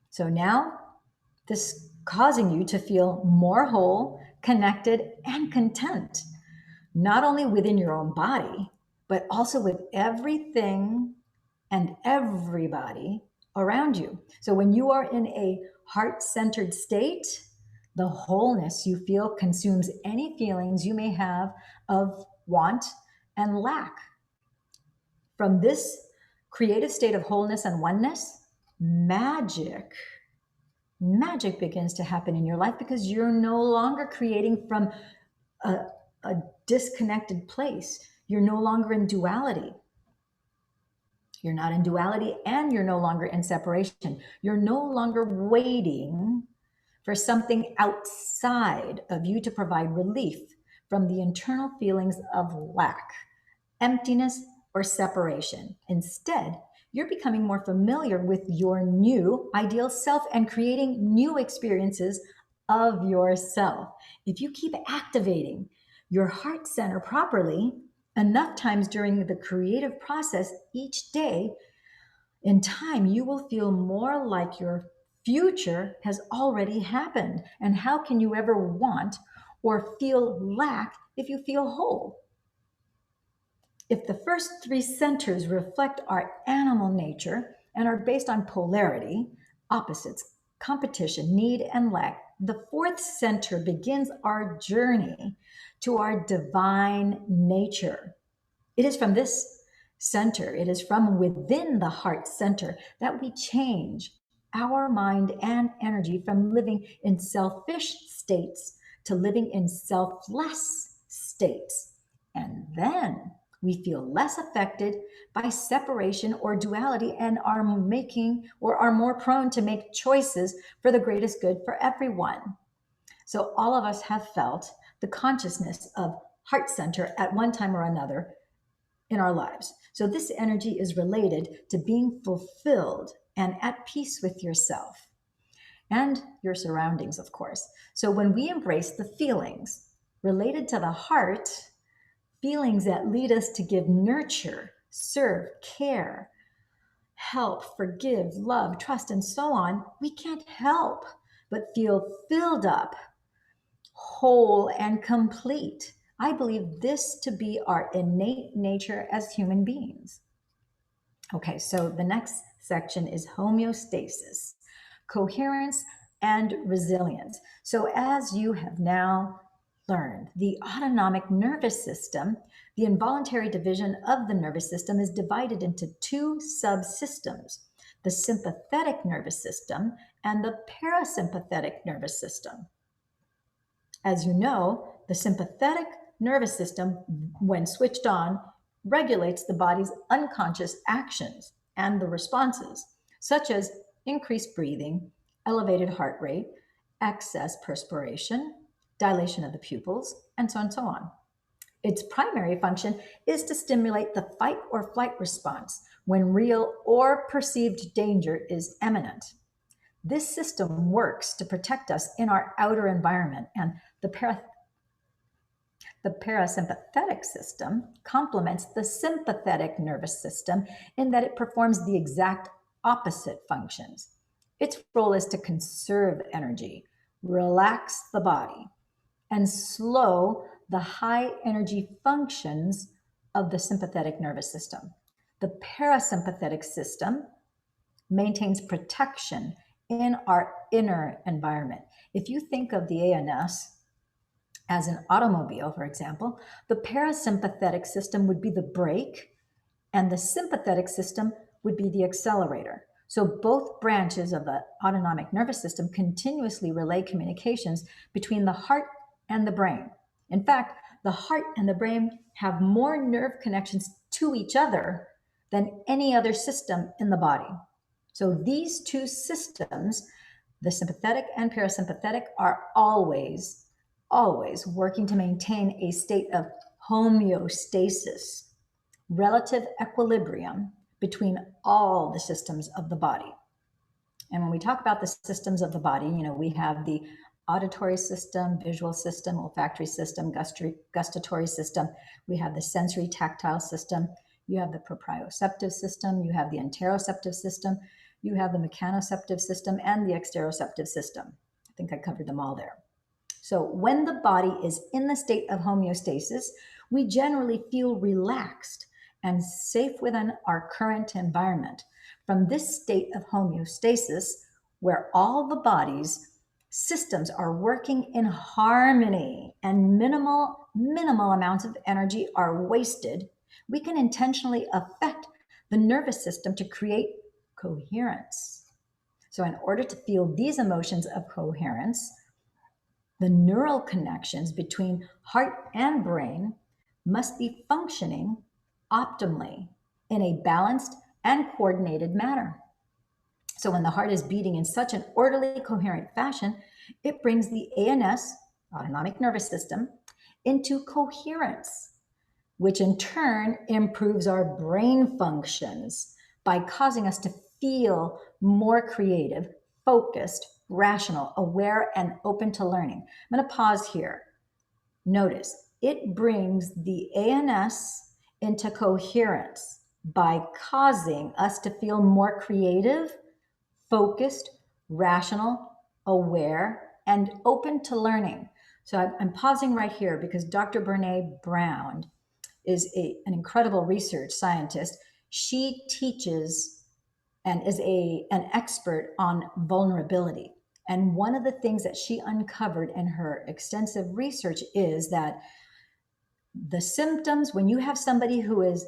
So now this causing you to feel more whole, connected, and content, not only within your own body, but also with everything and everybody around you. So when you are in a heart-centered state, the wholeness you feel consumes any feelings you may have of want and lack. From this creative state of wholeness and oneness, magic begins to happen in your life because you're no longer creating from a, a disconnected place. You're no longer in duality. You're not in duality and you're no longer in separation. You're no longer waiting for something outside of you to provide relief from the internal feelings of lack, emptiness, or separation. Instead, you're becoming more familiar with your new ideal self and creating new experiences of yourself. If you keep activating your heart center properly enough times during the creative process each day, in time, you will feel more like your future has already happened. And how can you ever want or feel lack if you feel whole? If the first three centers reflect our animal nature and are based on polarity, opposites, competition, need, and lack, the fourth center begins our journey to our divine nature. It is from this center, it is from within the heart center that we change our mind and energy from living in selfish states to living in selfless states. And then we feel less affected by separation or duality and are making or are more prone to make choices for the greatest good for everyone. So all of us have felt the consciousness of heart center at one time or another in our lives. So this energy is related to being fulfilled and at peace with yourself and your surroundings, of course. So when we embrace the feelings related to the heart, feelings that lead us to give nurture, serve, care, help, forgive, love, trust, and so on, we can't help but feel filled up, whole, and complete. I believe this to be our innate nature as human beings. Okay, so the next section is homeostasis, coherence, and resilience. So as you have now learned, the autonomic nervous system, the involuntary division of the nervous system, is divided into two subsystems, the sympathetic nervous system and the parasympathetic nervous system. As you know, the sympathetic nervous system, when switched on, regulates the body's unconscious actions and the responses, such as increased breathing, elevated heart rate, excess perspiration, dilation of the pupils, and so on and so on. Its primary function is to stimulate the fight or flight response when real or perceived danger is imminent. This system works to protect us in our outer environment, and the parasympathetic system complements the sympathetic nervous system in that it performs the exact opposite functions. Its role is to conserve energy, relax the body, and slow the high energy functions of the sympathetic nervous system. The parasympathetic system maintains protection in our inner environment. If you think of the ANS as an automobile, for example, the parasympathetic system would be the brake and the sympathetic system would be the accelerator. So both branches of the autonomic nervous system continuously relay communications between the heart and the brain. In fact, the heart and the brain have more nerve connections to each other than any other system in the body. So these two systems, the sympathetic and parasympathetic, are always always working to maintain a state of homeostasis, relative equilibrium between all the systems of the body. And when we talk about the systems of the body, we have the auditory system, visual system, olfactory system, gustatory system. We have the sensory tactile system. You have the proprioceptive system. You have the interoceptive system. You have the mechanoceptive system and the exteroceptive system. I think I covered them all there. So when the body is in the state of homeostasis, we generally feel relaxed and safe within our current environment. From this state of homeostasis, where all the body's systems are working in harmony and minimal amounts of energy are wasted, we can intentionally affect the nervous system to create coherence. So in order to feel these emotions of coherence, the neural connections between heart and brain must be functioning optimally in a balanced and coordinated manner. So when the heart is beating in such an orderly, coherent fashion, it brings the ANS, autonomic nervous system, into coherence, which in turn improves our brain functions by causing us to feel more creative, focused, rational, aware, and open to learning. I'm going to pause here. Notice it brings the ANS into coherence by causing us to feel more creative, focused, rational, aware, and open to learning. So I'm pausing right here because Dr. Brene Brown is an incredible research scientist. She teaches and is an expert on vulnerability. And one of the things that she uncovered in her extensive research is that the symptoms, when you have somebody who is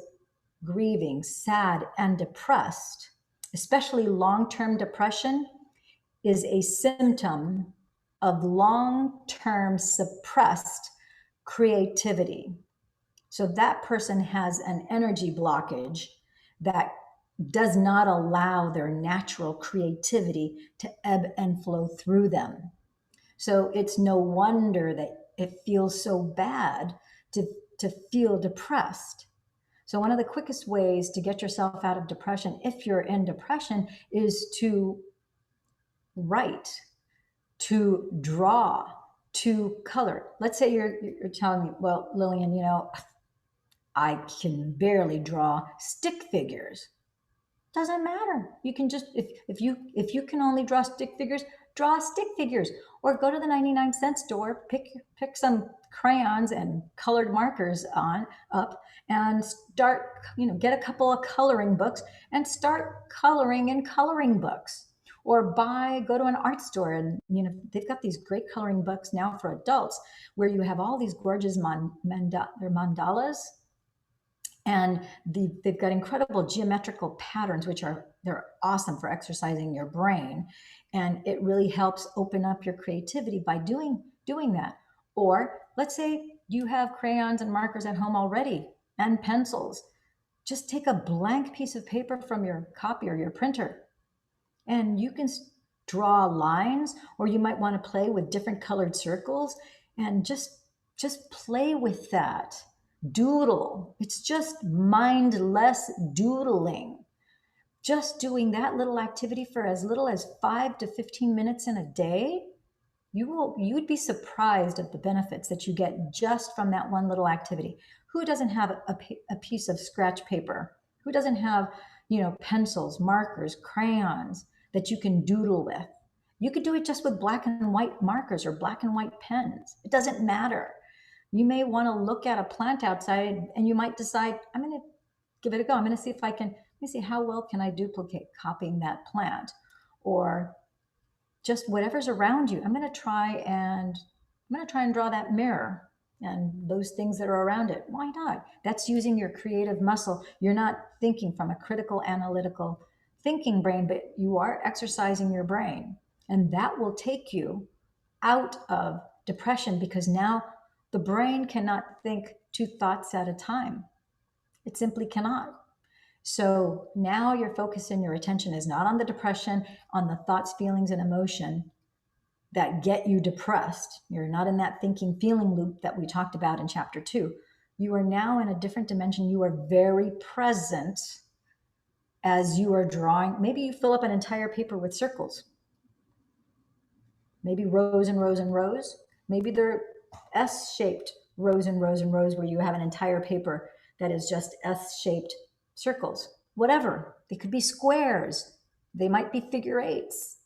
grieving, sad, and depressed, especially long-term depression, is a symptom of long-term suppressed creativity. So that person has an energy blockage that does not allow their natural creativity to ebb and flow through them. So it's no wonder that it feels so bad to feel depressed. So one of the quickest ways to get yourself out of depression, if you're in depression, is to write, to draw, to color. Let's say you're telling me, well, Lillian, I can barely draw stick figures. Doesn't matter. You can just, if you can only draw stick figures, draw stick figures, or go to the 99-cent store, pick some crayons and colored markers up and start, get a couple of coloring books and start coloring in coloring books. Or go to an art store and, they've got these great coloring books now for adults where you have all these gorgeous mandalas. And they've got incredible geometrical patterns, they're awesome for exercising your brain. And it really helps open up your creativity by doing that. Or let's say you have crayons and markers at home already and pencils. Just take a blank piece of paper from your copy or your printer and you can draw lines, or you might want to play with different colored circles and just play with that. Doodle. It's just mindless doodling. Just doing that little activity for as little as 5 to 15 minutes in a day, you'd be surprised at the benefits that you get just from that one little activity. Who doesn't have a piece of scratch paper? Who doesn't have, pencils, markers, crayons that you can doodle with? You could do it just with black and white markers or black and white pens. It doesn't matter. You may want to look at a plant outside and you might decide, I'm going to give it a go. I'm going to see if let me see how well can I duplicate copying that plant, or just whatever's around you. I'm going to try and draw that mirror and those things that are around it. Why not? That's using your creative muscle. You're not thinking from a critical, analytical thinking brain, but you are exercising your brain. And that will take you out of depression, because now the brain cannot think 2 thoughts at a time. It simply cannot. So now your focus and your attention is not on the depression, on the thoughts, feelings, and emotion, that get you depressed. You're not in that thinking feeling loop that we talked about in chapter 2. You are now in a different dimension. You are very present as you are drawing. Maybe you fill up an entire paper with circles, maybe rows and rows and rows. Maybe they're S-shaped rows and rows and rows where you have an entire paper that is just S-shaped circles. Whatever. They could be squares. They might be figure eights.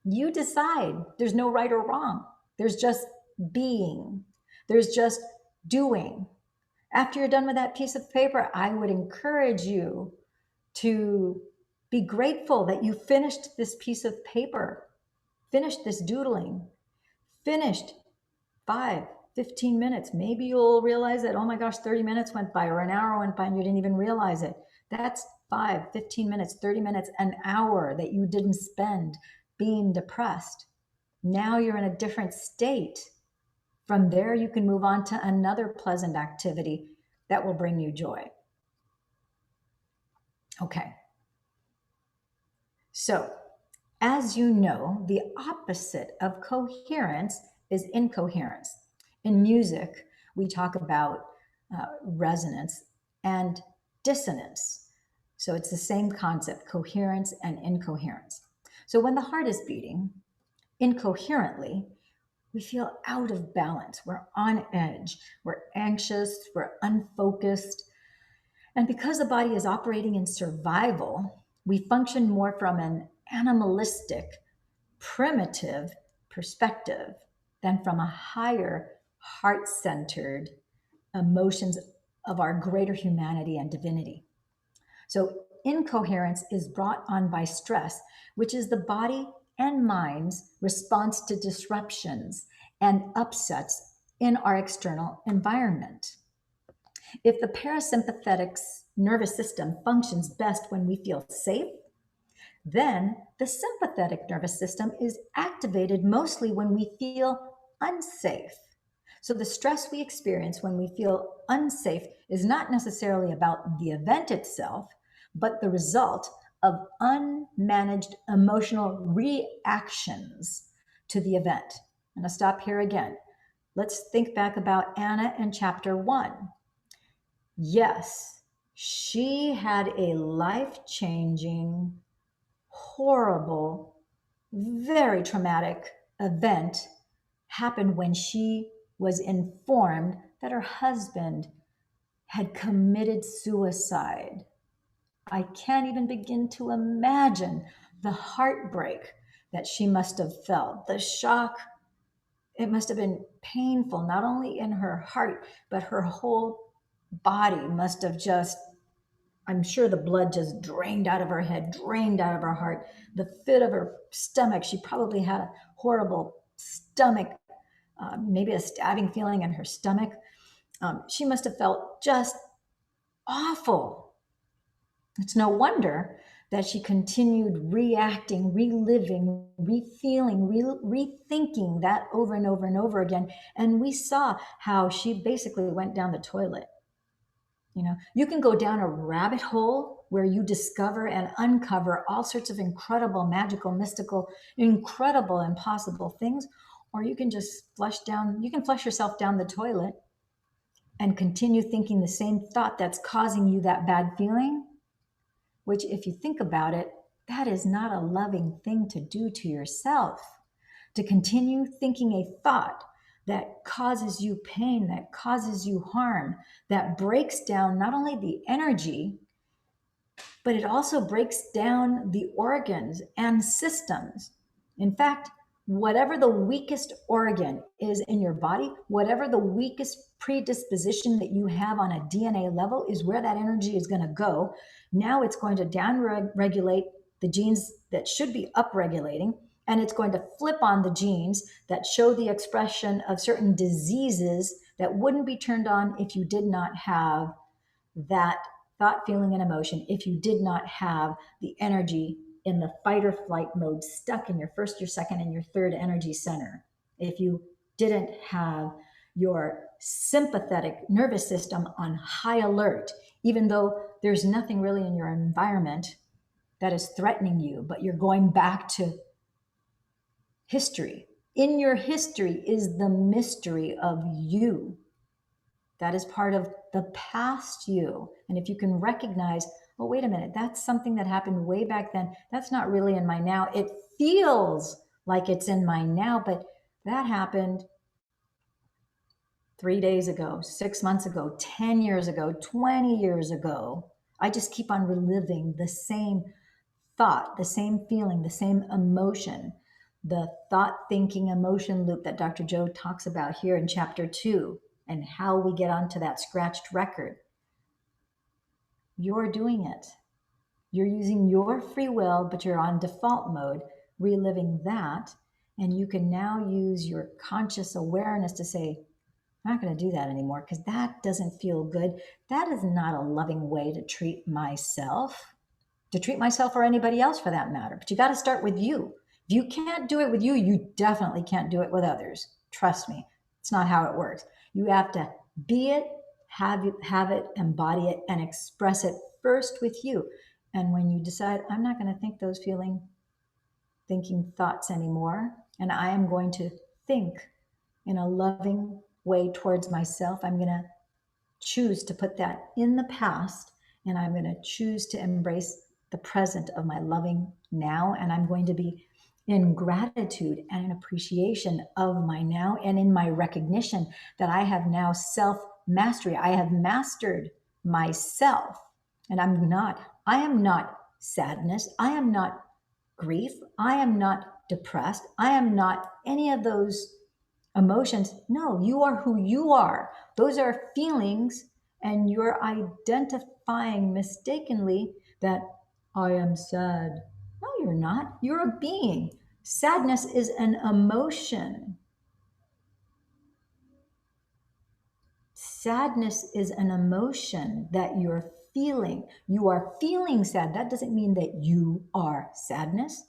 You decide. There's no right or wrong. There's just being. There's just doing. After you're done with that piece of paper, I would encourage you to be grateful that you finished this piece of paper, finished this doodling, finished 5, 15 minutes. Maybe you'll realize that, oh my gosh, 30 minutes went by or an hour went by and you didn't even realize it. That's 5, 15 minutes, 30 minutes, an hour that you didn't spend being depressed. Now you're in a different state. From there, you can move on to another pleasant activity that will bring you joy. Okay. So, as you know, the opposite of coherence is incoherence. In music, we talk about resonance and dissonance. So it's the same concept, coherence and incoherence. So when the heart is beating incoherently, we feel out of balance. We're on edge. We're anxious. We're unfocused. And because the body is operating in survival, we function more from an animalistic, primitive perspective than from a higher, heart-centered emotions of our greater humanity and divinity. So incoherence is brought on by stress, which is the body and mind's response to disruptions and upsets in our external environment. If the parasympathetic nervous system functions best when we feel safe, then the sympathetic nervous system is activated mostly when we feel unsafe. So the stress we experience when we feel unsafe is not necessarily about the event itself, but the result of unmanaged emotional reactions to the event. I'm going to stop here again. Let's think back about Anna in chapter 1. Yes, she had a life-changing, horrible, very traumatic event happen when she was informed that her husband had committed suicide. I can't even begin to imagine the heartbreak that she must have felt, the shock. It must have been painful, not only in her heart, but her whole body must have just, I'm sure the blood just drained out of her head, drained out of her heart, the fit of her stomach. She probably had a horrible stomach, maybe a stabbing feeling in her stomach. She must have felt just awful. It's no wonder that she continued reacting, reliving, refeeling, rethinking that over and over and over again. And we saw how she basically went down the toilet. You know, you can go down a rabbit hole where you discover and uncover all sorts of incredible, magical, mystical, incredible, impossible things, or you can just flush yourself down the toilet and continue thinking the same thought that's causing you that bad feeling, which, if you think about it, that is not a loving thing to do to yourself. To continue thinking a thought that causes you pain, that causes you harm, that breaks down not only the energy, but it also breaks down the organs and systems. In fact, whatever the weakest organ is in your body, whatever the weakest predisposition that you have on a DNA level is where that energy is going to go. Now it's going to down-regulate the genes that should be upregulating, and it's going to flip on the genes that show the expression of certain diseases that wouldn't be turned on if you did not have that thought, feeling, and emotion, if you did not have the energy in the fight or flight mode stuck in your first, your second, and your third energy center. If you didn't have your sympathetic nervous system on high alert, even though there's nothing really in your environment that is threatening you, but you're going back to history. In your history is the mystery of you. That is part of the past you. And if you can recognize, oh, wait a minute, that's something that happened way back then. That's not really in my now. It feels like it's in my now, but that happened 3 days ago, 6 months ago, 10 years ago, 20 years ago. I just keep on reliving the same thought, the same feeling, the same emotion, the thought, thinking, emotion loop that Dr. Joe talks about here in chapter 2, and how we get onto that scratched record. You're doing it. You're using your free will, but you're on default mode, reliving that. And you can now use your conscious awareness to say, I'm not going to do that anymore because that doesn't feel good. That is not a loving way to treat myself, or anybody else for that matter. But you got to start with you. If you can't do it with you, you definitely can't do it with others. Trust me, it's not how it works. You have to be it, have it, embody it, and express it first with you. And when you decide, I'm not going to think those thinking thoughts anymore, and I am going to think in a loving way towards myself, I'm going to choose to put that in the past, and I'm going to choose to embrace the present of my loving now. And I'm going to be in gratitude and in appreciation of my now, and in my recognition that I have now self mastery. I have mastered myself. And I am not sadness. I am not grief. I am not depressed. I am not any of those emotions. No, you are who you are. Those are feelings, and you're identifying mistakenly that I am sad. No, you're not. You're a being. Sadness is an emotion. Sadness is an emotion that you're feeling. You are feeling sad. That doesn't mean that you are sadness.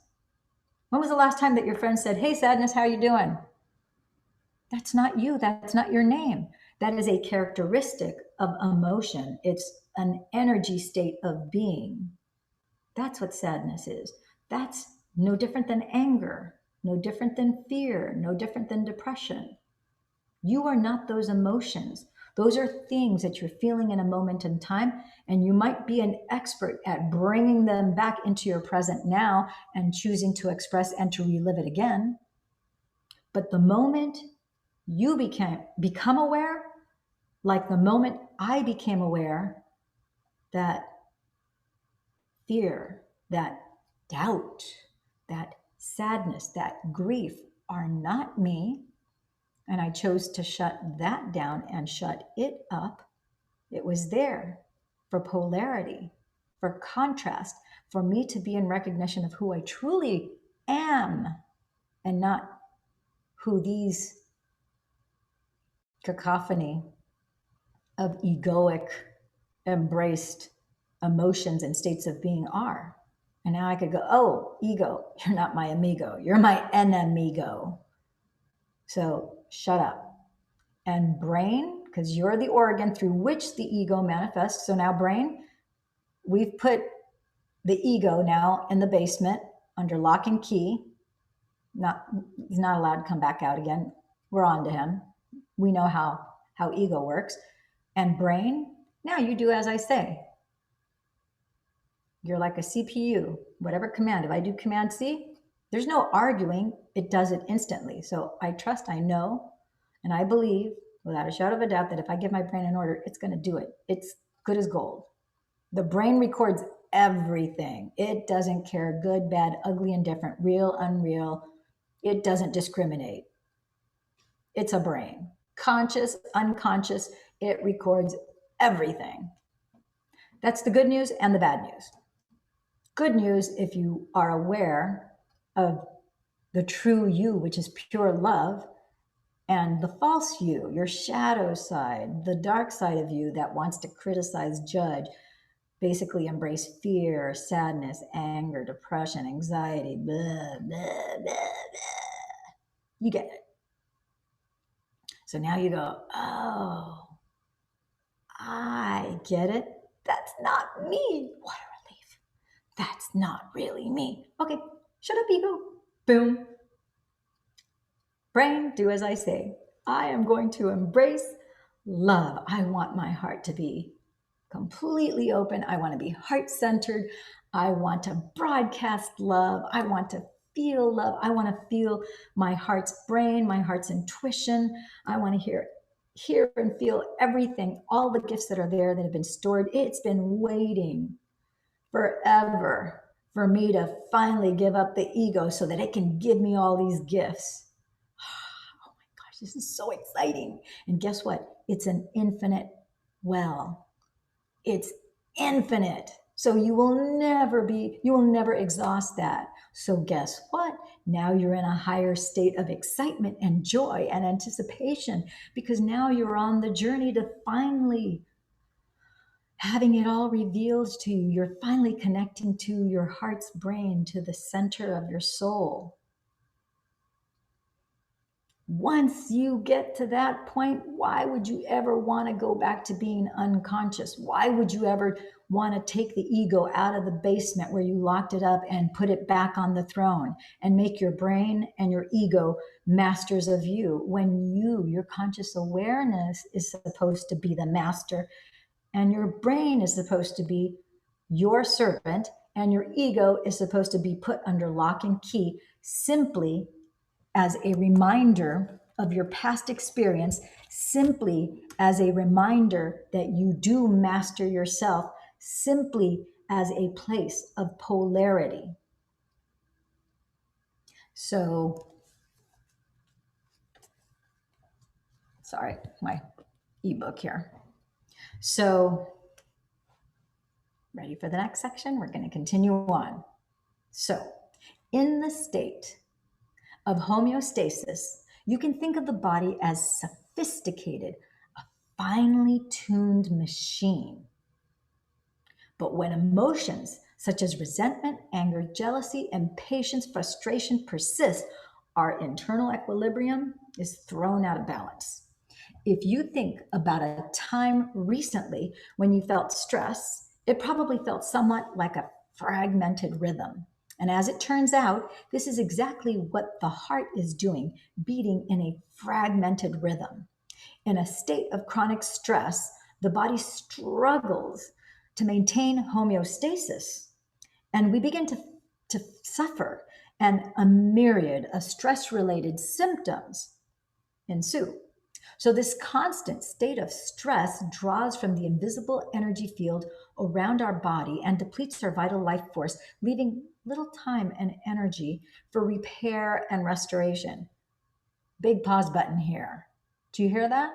When was the last time that your friend said, "Hey, sadness, how you doing?" That's not you. That's not your name. That is a characteristic of emotion. It's an energy state of being. That's what sadness is. That's no different than anger, no different than fear, no different than depression. You are not those emotions. Those are things that you're feeling in a moment in time, and you might be an expert at bringing them back into your present now and choosing to express and to relive it again. But the moment you become aware, like the moment I became aware that fear, that doubt, that sadness, that grief are not me, and I chose to shut that down and shut it up, it was there for polarity, for contrast, for me to be in recognition of who I truly am, and not who these cacophony of egoic, embraced emotions and states of being are. And now I could go, oh, ego, you're not my amigo. You're my enemigo. So shut up. And brain, because you're the organ through which the ego manifests. So now, brain, we've put the ego now in the basement under lock and key. He's not allowed to come back out again. We're on to him. We know how ego works. And brain, now you do as I say. You're like a CPU, whatever command. If I do command C, there's no arguing. It does it instantly. So I trust, I know, and I believe without a shadow of a doubt that if I give my brain an order, it's going to do it. It's good as gold. The brain records everything. It doesn't care good, bad, ugly, indifferent, real, unreal. It doesn't discriminate. It's a brain. Conscious, unconscious, it records everything. That's the good news and the bad news. Good news, if you are aware of the true you, which is pure love, and the false you, your shadow side, the dark side of you that wants to criticize, judge, basically embrace fear, sadness, anger, depression, anxiety, blah, blah, blah, blah. You get it. So now you go, oh, I get it. That's not me. What a relief. That's not really me. Okay, shut up, ego. Boom. Brain, do as I say. I am going to embrace love. I want my heart to be completely open. I want to be heart centered. I want to broadcast love. I want to feel love. I want to feel my heart's brain, my heart's intuition. I want to hear and feel everything, all the gifts that are there that have been stored. It's been waiting forever for me to finally give up the ego so that it can give me all these gifts. Oh my gosh, this is so exciting. And guess what? It's an infinite well. It's infinite. So you will never exhaust that. So guess what? Now you're in a higher state of excitement and joy and anticipation because now you're on the journey to finally having it all revealed to you. You're finally connecting to your heart's brain, to the center of your soul. Once you get to that point, why would you ever want to go back to being unconscious? Why would you ever want to take the ego out of the basement where you locked it up and put it back on the throne and make your brain and your ego masters of you when your conscious awareness is supposed to be the master and your brain is supposed to be your servant and your ego is supposed to be put under lock and key simply as a reminder of your past experience, simply as a reminder that you do master yourself, simply as a place of polarity. So, sorry, my ebook here. So, ready for the next section? We're going to continue on. So, in the state of homeostasis, you can think of the body as sophisticated, a finely tuned machine. But when emotions such as resentment, anger, jealousy, impatience, frustration persist, our internal equilibrium is thrown out of balance. If you think about a time recently when you felt stress, it probably felt somewhat like a fragmented rhythm. And as it turns out, this is exactly what the heart is doing, beating in a fragmented rhythm. In a state of chronic stress, the body struggles to maintain homeostasis, and we begin to suffer, and a myriad of stress related symptoms ensue. So, this constant state of stress draws from the invisible energy field around our body and depletes our vital life force, leaving little time and energy for repair and restoration. Big pause button here. Do you hear that?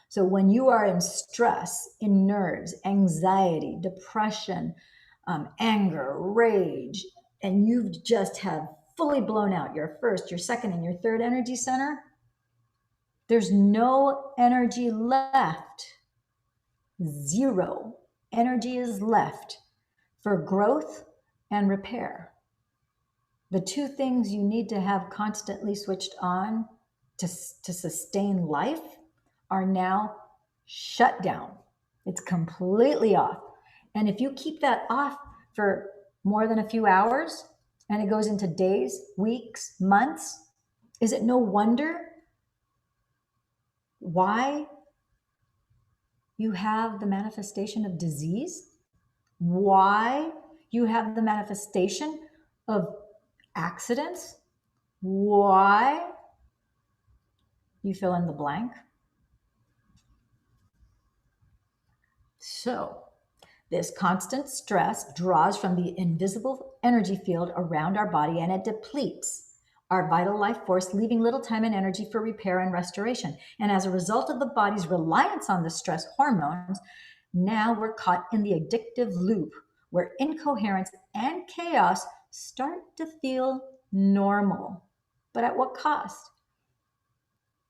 So, when you are in stress, in nerves, anxiety, depression, anger, rage, and you've just have fully blown out your first, your second, and your third energy center, there's no energy left. Zero energy is left for growth and repair. The two things you need to have constantly switched on to sustain life are now shut down. It's completely off. And if you keep that off for more than a few hours and it goes into days, weeks, months, is it no wonder why you have the manifestation of disease? Why you have the manifestation of accidents? Why you fill in the blank? So, this constant stress draws from the invisible energy field around our body and it depletes our vital life force, leaving little time and energy for repair and restoration. And as a result of the body's reliance on the stress hormones, now we're caught in the addictive loop where incoherence and chaos start to feel normal. But at what cost?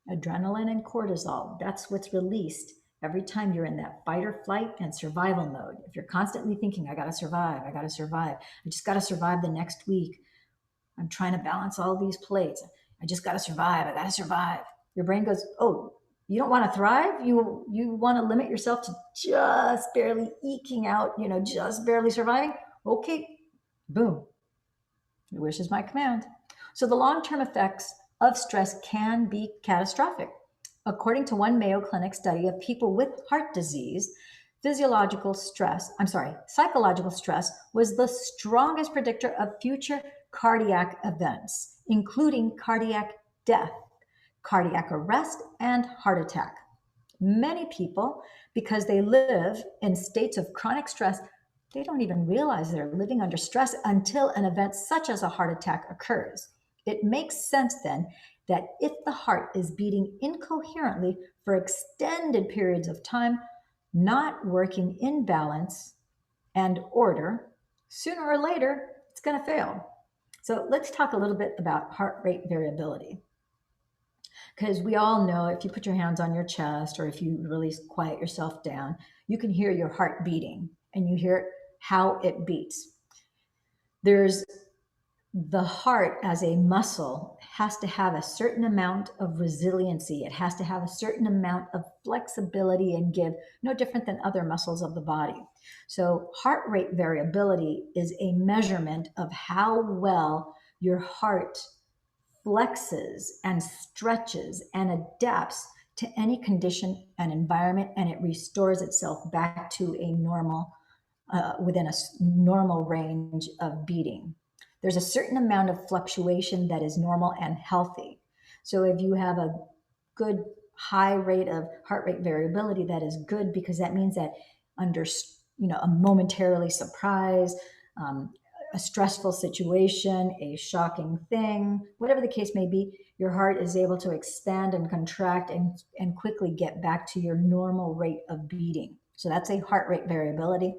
Adrenaline and cortisol, that's what's released every time you're in that fight or flight and survival mode. If you're constantly thinking, I gotta survive, I just gotta survive the next week. I'm trying to balance all these plates. I just gotta survive, I gotta survive. Your brain goes, oh, you don't wanna thrive? You wanna limit yourself to just barely eking out, just barely surviving? Okay, boom. Your wish is my command. So the long-term effects of stress can be catastrophic. According to one Mayo Clinic study of people with heart disease, psychological stress was the strongest predictor of future cardiac events, including cardiac death, cardiac arrest, and heart attack. Many people, because they live in states of chronic stress, they don't even realize they're living under stress until an event such as a heart attack occurs. It makes sense then that if the heart is beating incoherently for extended periods of time, not working in balance and order, sooner or later, it's going to fail. So let's talk a little bit about heart rate variability. Because we all know if you put your hands on your chest or if you really quiet yourself down, you can hear your heart beating and you hear how it beats. There's the heart as a muscle has to have a certain amount of resiliency. It has to have a certain amount of flexibility and give, no different than other muscles of the body. So heart rate variability is a measurement of how well your heart flexes and stretches and adapts to any condition and environment, and it restores itself back to a normal, within a normal range of beating. There's a certain amount of fluctuation that is normal and healthy. So if you have a good high rate of heart rate variability, that is good because that means that under a momentarily surprise, a stressful situation, a shocking thing, whatever the case may be, your heart is able to expand and contract and quickly get back to your normal rate of beating. So that's a heart rate variability.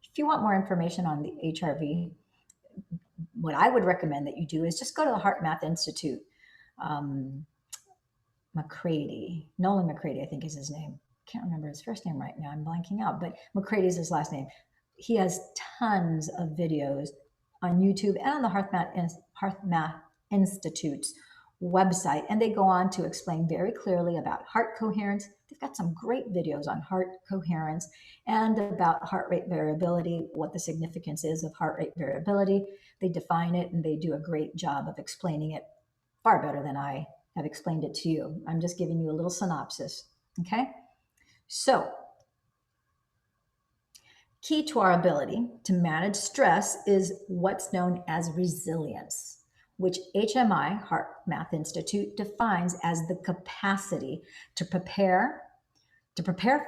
If you want more information on the HRV, what I would recommend that you do is just go to the Heart Math Institute. Nolan McCready, I think is his name. Can't remember his first name right now. I'm blanking out, but McCready is his last name. He has tons of videos on YouTube and on the Heart Math Institute's website, and they go on to explain very clearly about heart coherence. They've got some great videos on heart coherence and about heart rate variability, what the significance is of heart rate variability. They define it and they do a great job of explaining it far better than I have explained it to you. I'm just giving you a little synopsis, okay? So, key to our ability to manage stress is what's known as resilience, which HMI, Heart Math Institute, defines as the capacity to prepare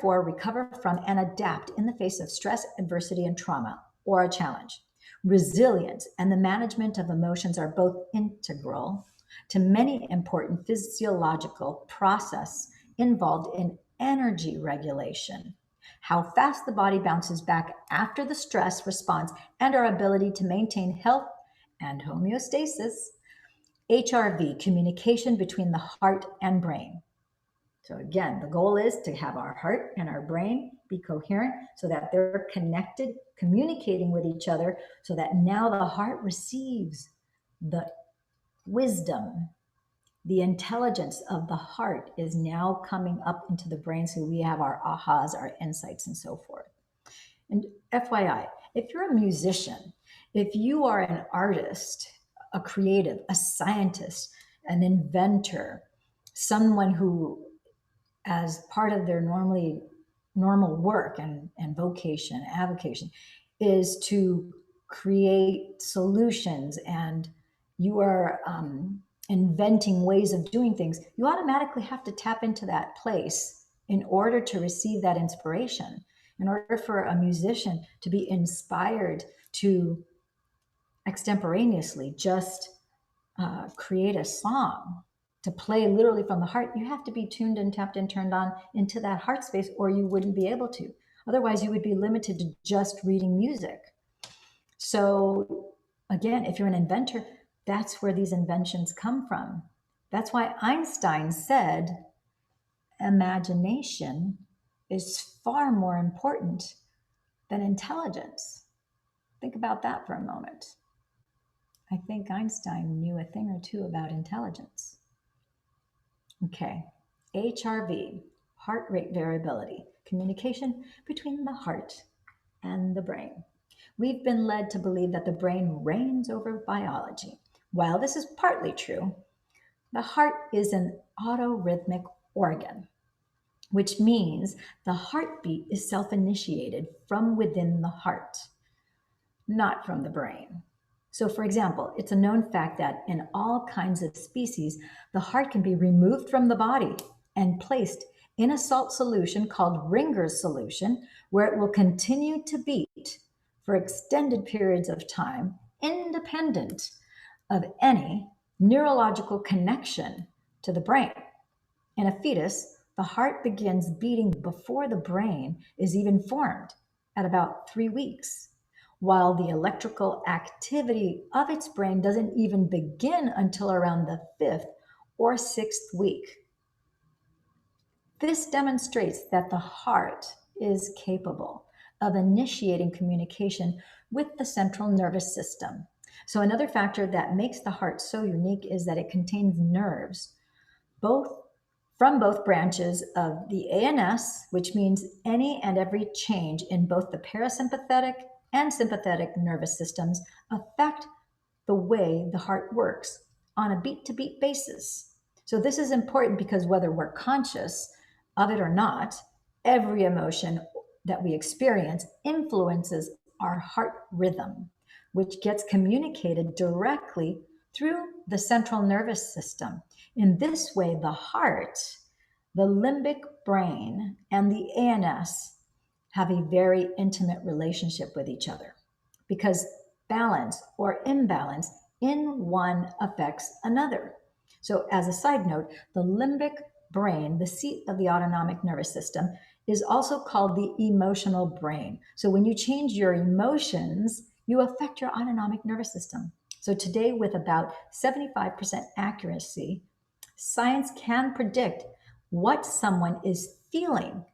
for, recover from, and adapt in the face of stress, adversity, and trauma, or a challenge. Resilience and the management of emotions are both integral to many important physiological processes involved in energy regulation, how fast the body bounces back after the stress response, and our ability to maintain health and homeostasis. HRV, communication between the heart and brain. So again, the goal is to have our heart and our brain be coherent so that they're connected, communicating with each other, so that now the heart receives the wisdom, the intelligence of the heart is now coming up into the brain. So we have our ahas, our insights, and so forth. And FYI, if you're a musician, if you are an artist, a creative, a scientist, an inventor, someone who, as part of their normal work and vocation, avocation, is to create solutions, and you are inventing ways of doing things, you automatically have to tap into that place in order to receive that inspiration. In order for a musician to be inspired to extemporaneously just create a song, to play literally from the heart, you have to be tuned and tapped and turned on into that heart space, or you wouldn't be able to. Otherwise, you would be limited to just reading music. So again, if you're an inventor, that's where these inventions come from. That's why Einstein said imagination is far more important than intelligence. Think about that for a moment. I think Einstein knew a thing or two about intelligence. Okay, HRV, heart rate variability, communication between the heart and the brain. We've been led to believe that the brain reigns over biology. While this is partly true, The heart is an autorhythmic organ, which means the heartbeat is self initiated from within the heart, not from the brain. So, for example, it's a known fact that in all kinds of species, the heart can be removed from the body and placed in a salt solution called Ringer's solution, where it will continue to beat for extended periods of time, independent of any neurological connection to the brain. In a fetus, the heart begins beating before the brain is even formed at about 3 weeks, while the electrical activity of its brain doesn't even begin until around the fifth or sixth week. This demonstrates that the heart is capable of initiating communication with the central nervous system. So, another factor that makes the heart so unique is that it contains nerves both from both branches of the ANS, which means any and every change in both the parasympathetic and sympathetic nervous systems affect the way the heart works on a beat to beat basis. So, this is important because whether we're conscious of it or not, every emotion that we experience influences our heart rhythm, which gets communicated directly through the central nervous system. In this way, the heart, the limbic brain, and the ANS have a very intimate relationship with each other because balance or imbalance in one affects another. So, as a side note, the limbic brain, the seat of the autonomic nervous system, is also called the emotional brain. So, when you change your emotions, you affect your autonomic nervous system. So, today, with about 75% accuracy, science can predict what someone is feeling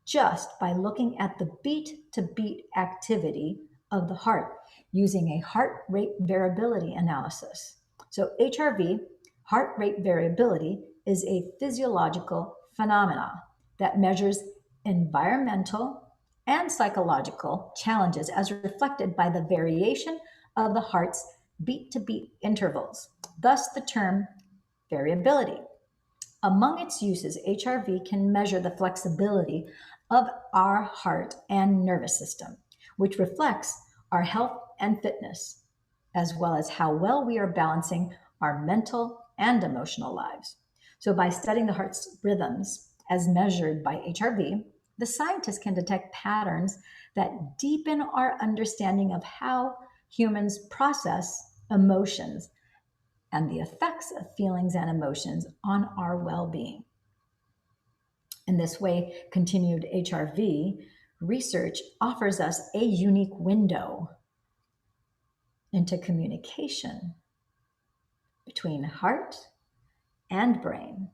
just by looking at the beat to beat activity of the heart using a heart rate variability analysis. So, HRV, heart rate variability, is a physiological phenomena that measures environmental and psychological challenges as reflected by the variation of the heart's beat to beat intervals, thus, the term variability. Among its uses, HRV can measure the flexibility of our heart and nervous system, which reflects our health and fitness, as well as how well we are balancing our mental and emotional lives. So, by studying the heart's rhythms as measured by HRV, the scientists can detect patterns that deepen our understanding of how humans process emotions and the effects of feelings and emotions on our well being. In this way, continued HRV research offers us a unique window into communication between heart and brain,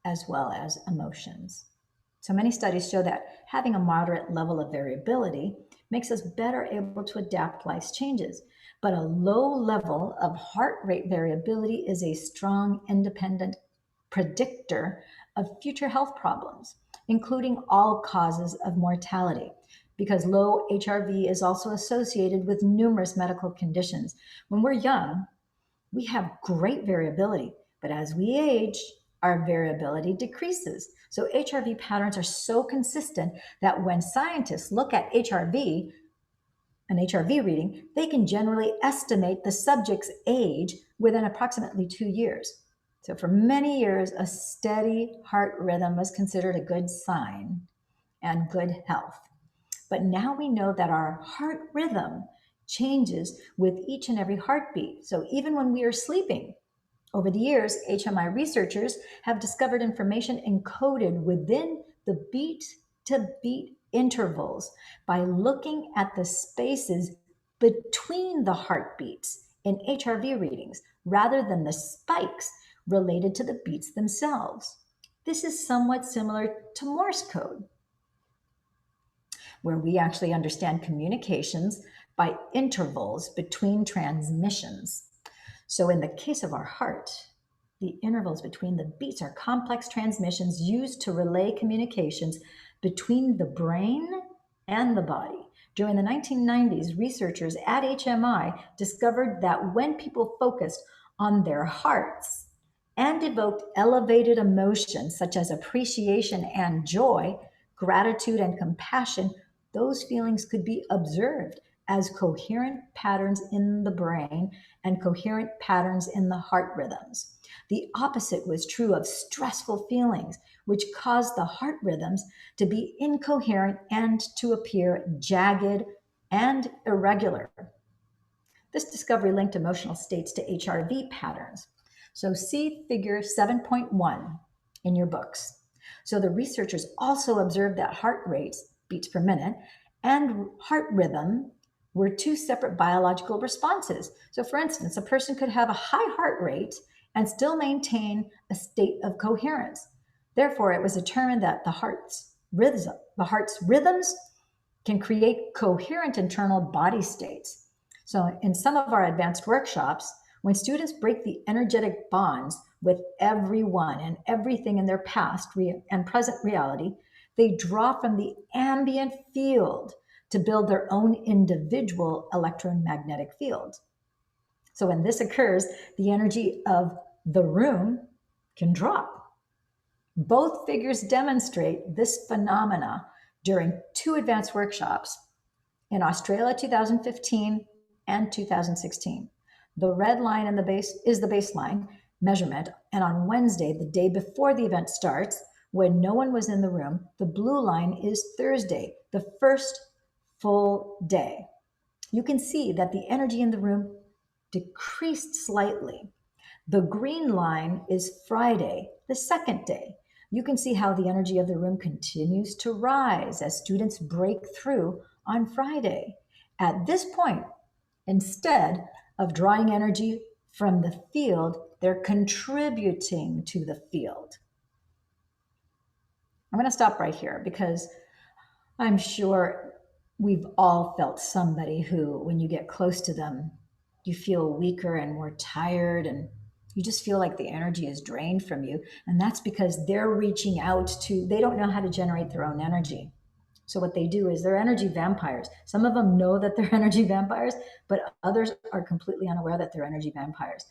as well as emotions. So many studies show that having a moderate level of variability makes us better able to adapt life's changes. But a low level of heart rate variability is a strong, independent predictor of future health problems, including all causes of mortality, because low HRV is also associated with numerous medical conditions. When we're young, we have great variability, but as we age, our variability decreases. So HRV patterns are so consistent that when scientists look at an HRV reading, they can generally estimate the subject's age within approximately 2 years. So for many years, a steady heart rhythm was considered a good sign and good health. But now we know that our heart rhythm changes with each and every heartbeat. So even when we are sleeping, over the years, HMI researchers have discovered information encoded within the beat to beat intervals by looking at the spaces between the heartbeats in HRV readings rather than the spikes related to the beats themselves. This is somewhat similar to Morse code, where we actually understand communications by intervals between transmissions. So, in the case of our heart, the intervals between the beats are complex transmissions used to relay communications between the brain and the body. During the 1990s, researchers at HMI discovered that when people focused on their hearts, and evoked elevated emotions such as appreciation and joy, gratitude and compassion, those feelings could be observed as coherent patterns in the brain and coherent patterns in the heart rhythms. The opposite was true of stressful feelings, which caused the heart rhythms to be incoherent and to appear jagged and irregular. This discovery linked emotional states to HRV patterns. So see figure 7.1 in your books. So the researchers also observed that heart rates, beats per minute, and heart rhythm were two separate biological responses. So for instance, a person could have a high heart rate and still maintain a state of coherence. Therefore, it was determined that the heart's rhythms can create coherent internal body states. So, in some of our advanced workshops, when students break the energetic bonds with everyone and everything in their past and present reality, they draw from the ambient field to build their own individual electromagnetic field. So, when this occurs, the energy of the room can drop. Both figures demonstrate this phenomena during two advanced workshops in Australia 2015 and 2016. The red line in the base is the baseline measurement, and on Wednesday, the day before the event starts, when no one was in the room, the blue line is Thursday, the first full day. You can see that the energy in the room decreased slightly. The green line is Friday, the second day. You can see how the energy of the room continues to rise as students break through on Friday. At this point, instead of drawing energy from the field, they're contributing to the field. I'm going to stop right here because I'm sure we've all felt somebody who, when you get close to them, you feel weaker and more tired, and you just feel like the energy is drained from you. And that's because they're reaching out to, they don't know how to generate their own energy. So what they do is they're energy vampires. Some of them know that they're energy vampires, but others are completely unaware that they're energy vampires.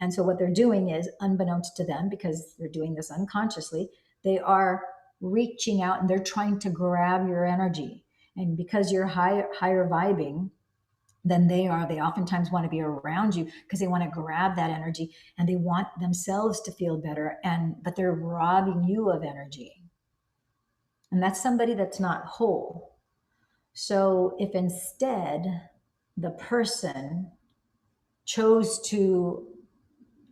And so what they're doing is, unbeknownst to them, because they're doing this unconsciously, they are reaching out and they're trying to grab your energy. And because you're higher vibing than they are, they oftentimes want to be around you because they want to grab that energy and they want themselves to feel better. But they're robbing you of energy. And that's somebody that's not whole. So if instead the person chose to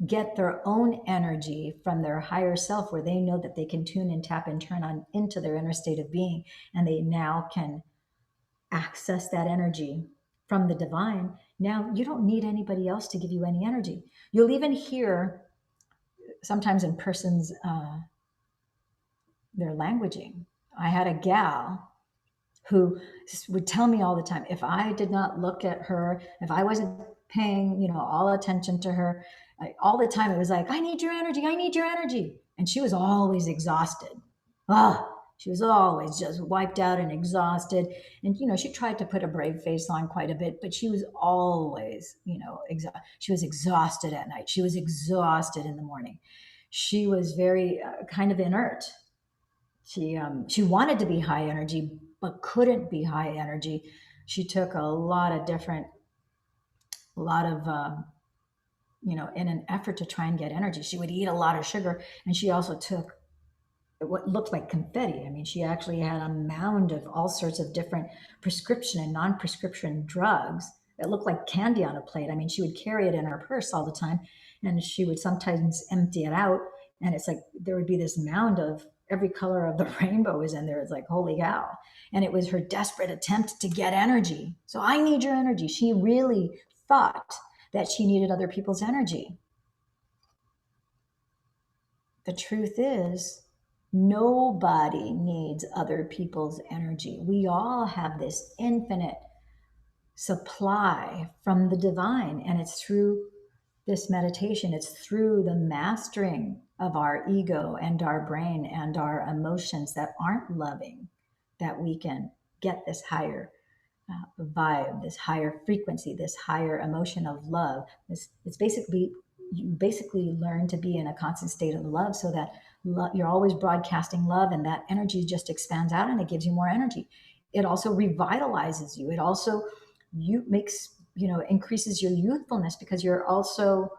get their own energy from their higher self, where they know that they can tune and tap and turn on into their inner state of being, and they now can access that energy from the divine, now you don't need anybody else to give you any energy. You'll even hear sometimes in persons their languaging. I had a gal who would tell me all the time, if I did not look at her, if I wasn't paying, all attention to her, all the time it was like, I need your energy, I need your energy. And she was always exhausted. She was always just wiped out and exhausted. And, she tried to put a brave face on quite a bit, but she was always, she was exhausted at night. She was exhausted in the morning. She was very kind of inert. She wanted to be high energy, but couldn't be high energy. She took a lot of in an effort to try and get energy. She would eat a lot of sugar, and she also took what looked like confetti. I mean, she actually had a mound of all sorts of different prescription and non-prescription drugs that looked like candy on a plate. I mean, she would carry it in her purse all the time, and she would sometimes empty it out, and it's like there would be this mound of every color of the rainbow is in there. It's like, holy cow. And it was her desperate attempt to get energy. So I need your energy. She really thought that she needed other people's energy. The truth is, nobody needs other people's energy. We all have this infinite supply from the divine, and it's through this meditation, it's through the mastering of our ego and our brain and our emotions that aren't loving, that we can get this higher vibe, this higher frequency, this higher emotion of love. It's basically you basically learn to be in a constant state of love, so that you're always broadcasting love, and that energy just expands out and it gives you more energy. It also revitalizes you. It also you makes increases your youthfulness, because you're also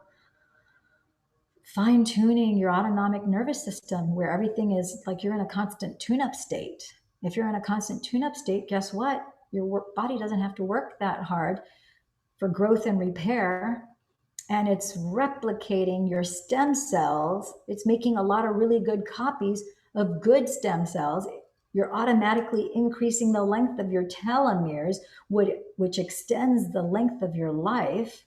fine tuning your autonomic nervous system, where everything is like you're in a constant tune up state. If you're in a constant tune up state, guess what? Your body doesn't have to work that hard for growth and repair. And it's replicating your stem cells. It's making a lot of really good copies of good stem cells. You're automatically increasing the length of your telomeres, which extends the length of your life.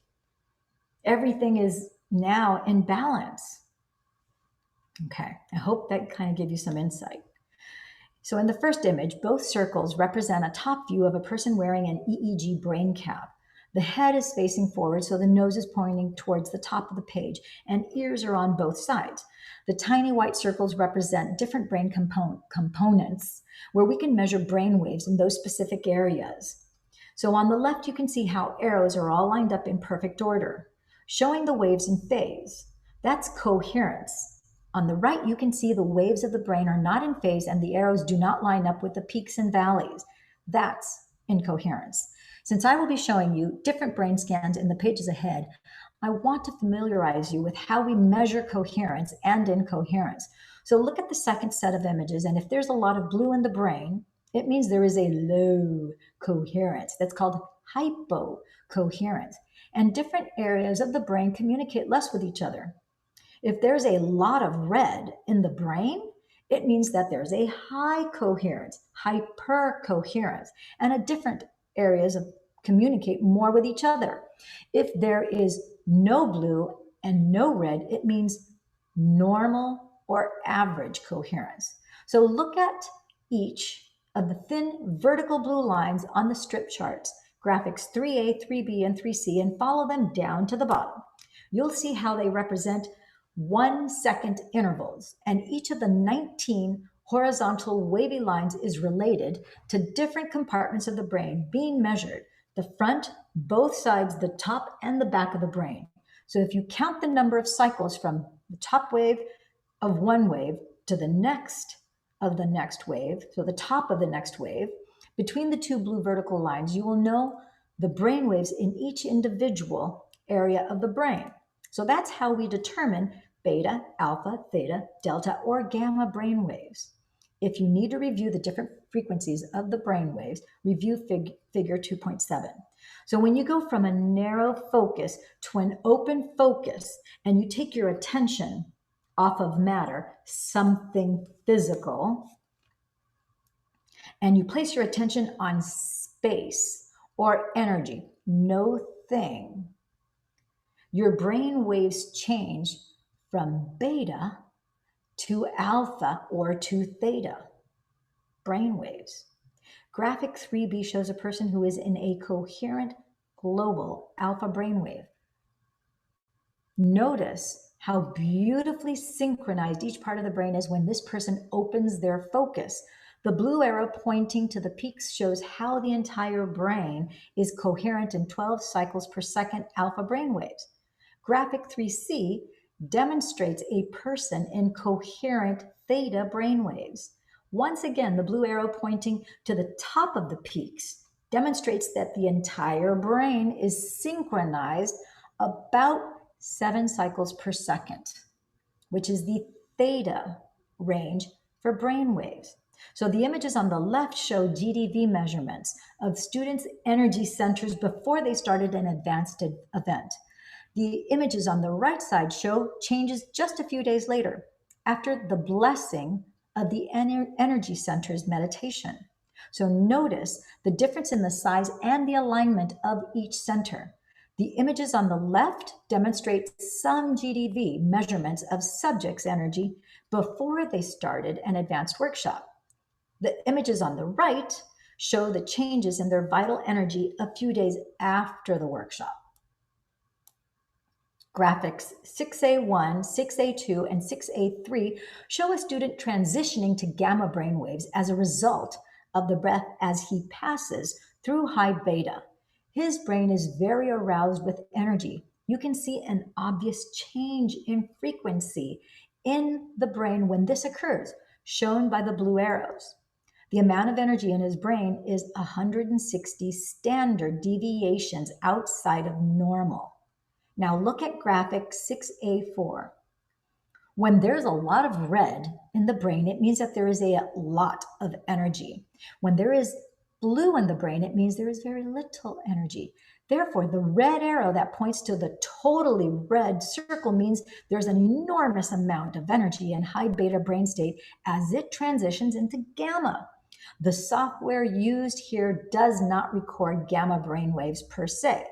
Everything is now in balance. Okay, I hope that kind of gives you some insight. So in the first image, both circles represent a top view of a person wearing an EEG brain cap. The head is facing forward, so the nose is pointing towards the top of the page, and ears are on both sides. The tiny white circles represent different brain components, where we can measure brain waves in those specific areas. So on the left, you can see how arrows are all lined up in perfect order, showing the waves in phase. That's coherence. On the right, you can see the waves of the brain are not in phase, and the arrows do not line up with the peaks and valleys. That's incoherence. Since I will be showing you different brain scans in the pages ahead, I want to familiarize you with how we measure coherence and incoherence. So look at the second set of images, and if there's a lot of blue in the brain, it means there is a low coherence. That's called hypocoherence. And different areas of the brain communicate less with each other. If there's a lot of red in the brain, it means that there's a high coherence, hypercoherence, and a different areas of communicate more with each other. If there is no blue and no red, it means normal or average coherence. So look at each of the thin vertical blue lines on the strip charts, graphics 3A, 3B, and 3C, and follow them down to the bottom. You'll see how they represent 1 second intervals, and each of the 19 horizontal wavy lines is related to different compartments of the brain being measured: the front, both sides, the top, and the back of the brain. So if you count the number of cycles from the top wave of one wave to the next of the next wave, so the top of the next wave, between the two blue vertical lines, you will know the brain waves in each individual area of the brain. So that's how we determine beta, alpha, theta, delta, or gamma brain waves. If you need to review the different frequencies of the brain waves, review figure 2.7. So when you go from a narrow focus to an open focus, and you take your attention off of matter, something physical, and you place your attention on space or energy, no thing, your brain waves change from beta to alpha or to theta brain waves. Graphic 3B shows a person who is in a coherent global alpha brainwave. Notice how beautifully synchronized each part of the brain is when this person opens their focus. The blue arrow pointing to the peaks shows how the entire brain is coherent in 12 cycles per second alpha brainwaves. Graphic 3C demonstrates a person in coherent theta brainwaves. Once again, the blue arrow pointing to the top of the peaks demonstrates that the entire brain is synchronized about 7 cycles per second, which is the theta range for brain waves. So the images on the left show GDV measurements of students' energy centers before they started an advanced event. The images on the right side show changes just a few days later, after the blessing of the energy center's meditation. So notice the difference in the size and the alignment of each center. The images on the left demonstrate some GDV measurements of subjects' energy before they started an advanced workshop. The images on the right show the changes in their vital energy a few days after the workshop. Graphics 6A1, 6A2, and 6A3 show a student transitioning to gamma brainwaves as a result of the breath as he passes through high beta. His brain is very aroused with energy, you can see an obvious change in frequency in the brain when this occurs, shown by the blue arrows. The amount of energy in his brain is 160 standard deviations outside of normal. Now look at graphic 6A4. When there's a lot of red in the brain, it means that there is a lot of energy. When there is blue in the brain, it means there is very little energy. Therefore, the red arrow that points to the totally red circle means there's an enormous amount of energy in high beta brain state as it transitions into gamma. The software used here does not record gamma brain waves per se,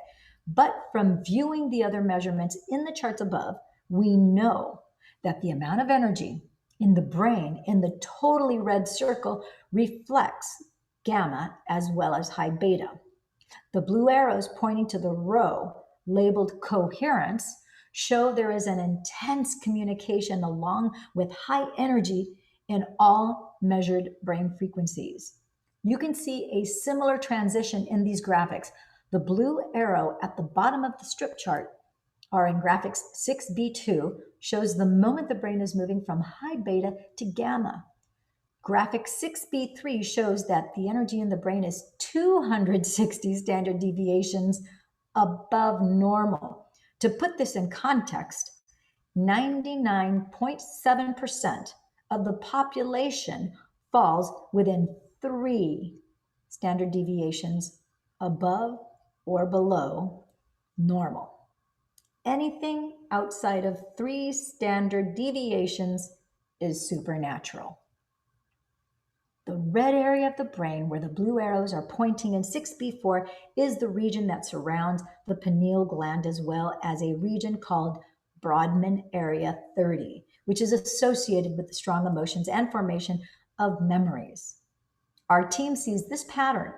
but from viewing the other measurements in the charts above, we know that the amount of energy in the brain in the totally red circle reflects gamma as well as high beta. The blue arrows pointing to the row labeled coherence show there is an intense communication along with high energy in all measured brain frequencies. You can see a similar transition in these graphics. The blue arrow at the bottom of the strip chart or in graphics 6B2 shows the moment the brain is moving from high beta to gamma. Graphic 6B3 shows that the energy in the brain is 260 standard deviations above normal. To put this in context, 99.7% of the population falls within 3 standard deviations above or below normal. Anything outside of 3 standard deviations is supernatural. The red area of the brain where the blue arrows are pointing in 6B4 is the region that surrounds the pineal gland as well as a region called Brodmann Area 30, which is associated with the strong emotions and formation of memories. Our team sees this pattern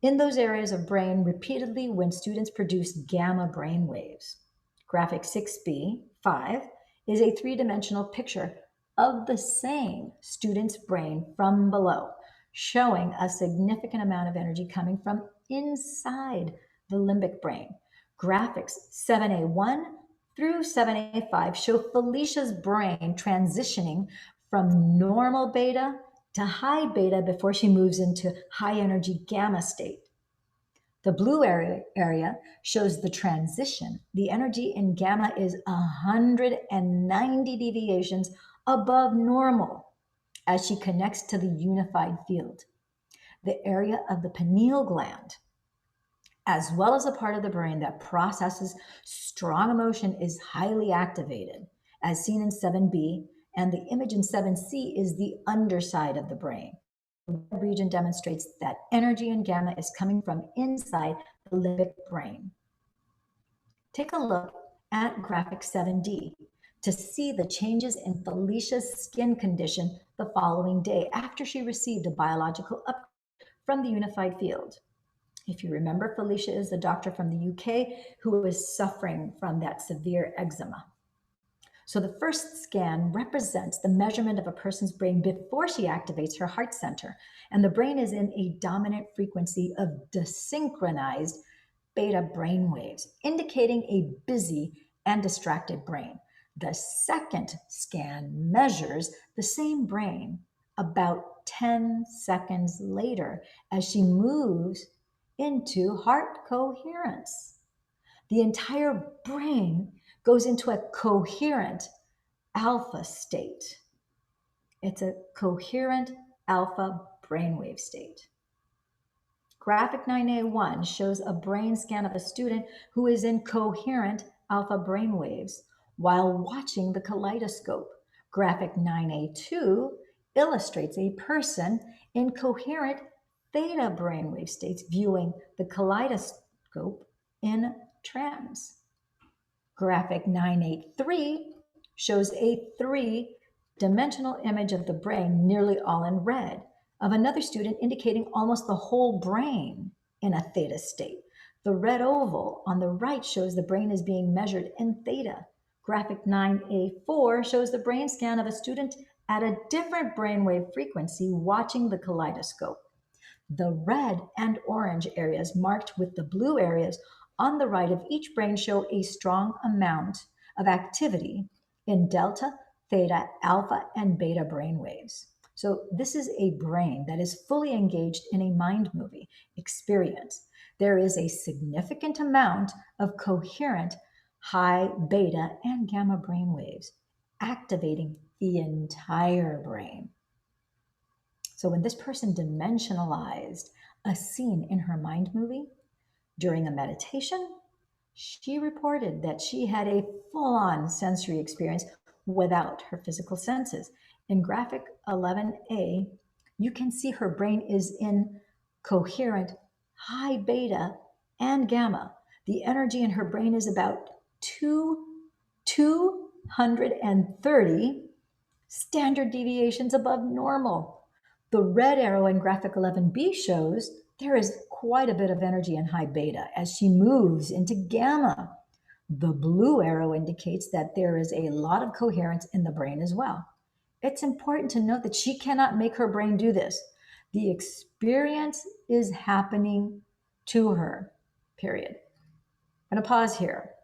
in those areas of brain repeatedly when students produce gamma brain waves. Graphic 6B5 is a 3-dimensional picture of the same student's brain from below, showing a significant amount of energy coming from inside the limbic brain. Graphics 7A1 through 7A5 show Felicia's brain transitioning from normal beta to high beta before she moves into high energy gamma state. The blue area shows the transition. The energy in gamma is 190 deviations above normal as she connects to the unified field. The area of the pineal gland, as well as a part of the brain that processes strong emotion, is highly activated, as seen in 7B, and the image in 7C is the underside of the brain. The red region demonstrates that energy in gamma is coming from inside the limbic brain. Take a look at graphic 7D to see the changes in Felicia's skin condition the following day after she received a biological upgrade from the unified field. If you remember, Felicia is the doctor from the UK who is suffering from that severe eczema. So the first scan represents the measurement of a person's brain before she activates her heart center. And the brain is in a dominant frequency of desynchronized beta brain waves, indicating a busy and distracted brain. The second scan measures the same brain about 10 seconds later as she moves into heart coherence. The entire brain goes into a coherent alpha state. It's a coherent alpha brainwave state. Graphic 9A1 shows a brain scan of a student who is in coherent alpha brainwaves while watching the kaleidoscope. Graphic 9A2 illustrates a person in coherent theta brainwave states viewing the kaleidoscope in trance. Graphic 983 shows a 3-dimensional image of the brain, nearly all in red, of another student indicating almost the whole brain in a theta state. The red oval on the right shows the brain is being measured in theta. Graphic 9A4 shows the brain scan of a student at a different brainwave frequency watching the kaleidoscope. The red and orange areas marked with the blue areas on the right of each brain show a strong amount of activity in delta, theta, alpha, and beta brain waves. So, this is a brain that is fully engaged in a mind movie experience. There is a significant amount of coherent high beta and gamma brain waves activating the entire brain. So, when this person dimensionalized a scene in her mind movie during a meditation, she reported that she had a full on sensory experience without her physical senses. In graphic 11A, you can see her brain is in coherent high beta and gamma. The energy in her brain is about 230 standard deviations above normal. The red arrow in graphic 11B shows there is quite a bit of energy in high beta as she moves into gamma. The blue arrow indicates that there is a lot of coherence in the brain as well. It's important to note that she cannot make her brain do this. The experience is happening to her, period. I'm going to pause here.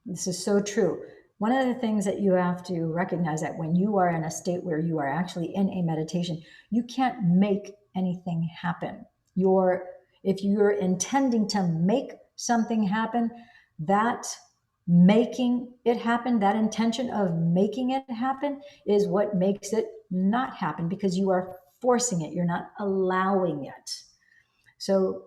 This is so true. One of the things that you have to recognize that when you are in a state where you are actually in a meditation, you can't make anything happen. If you're intending to make something happen, that making it happen, that intention of making it happen is what makes it not happen because you are forcing it. You're not allowing it. So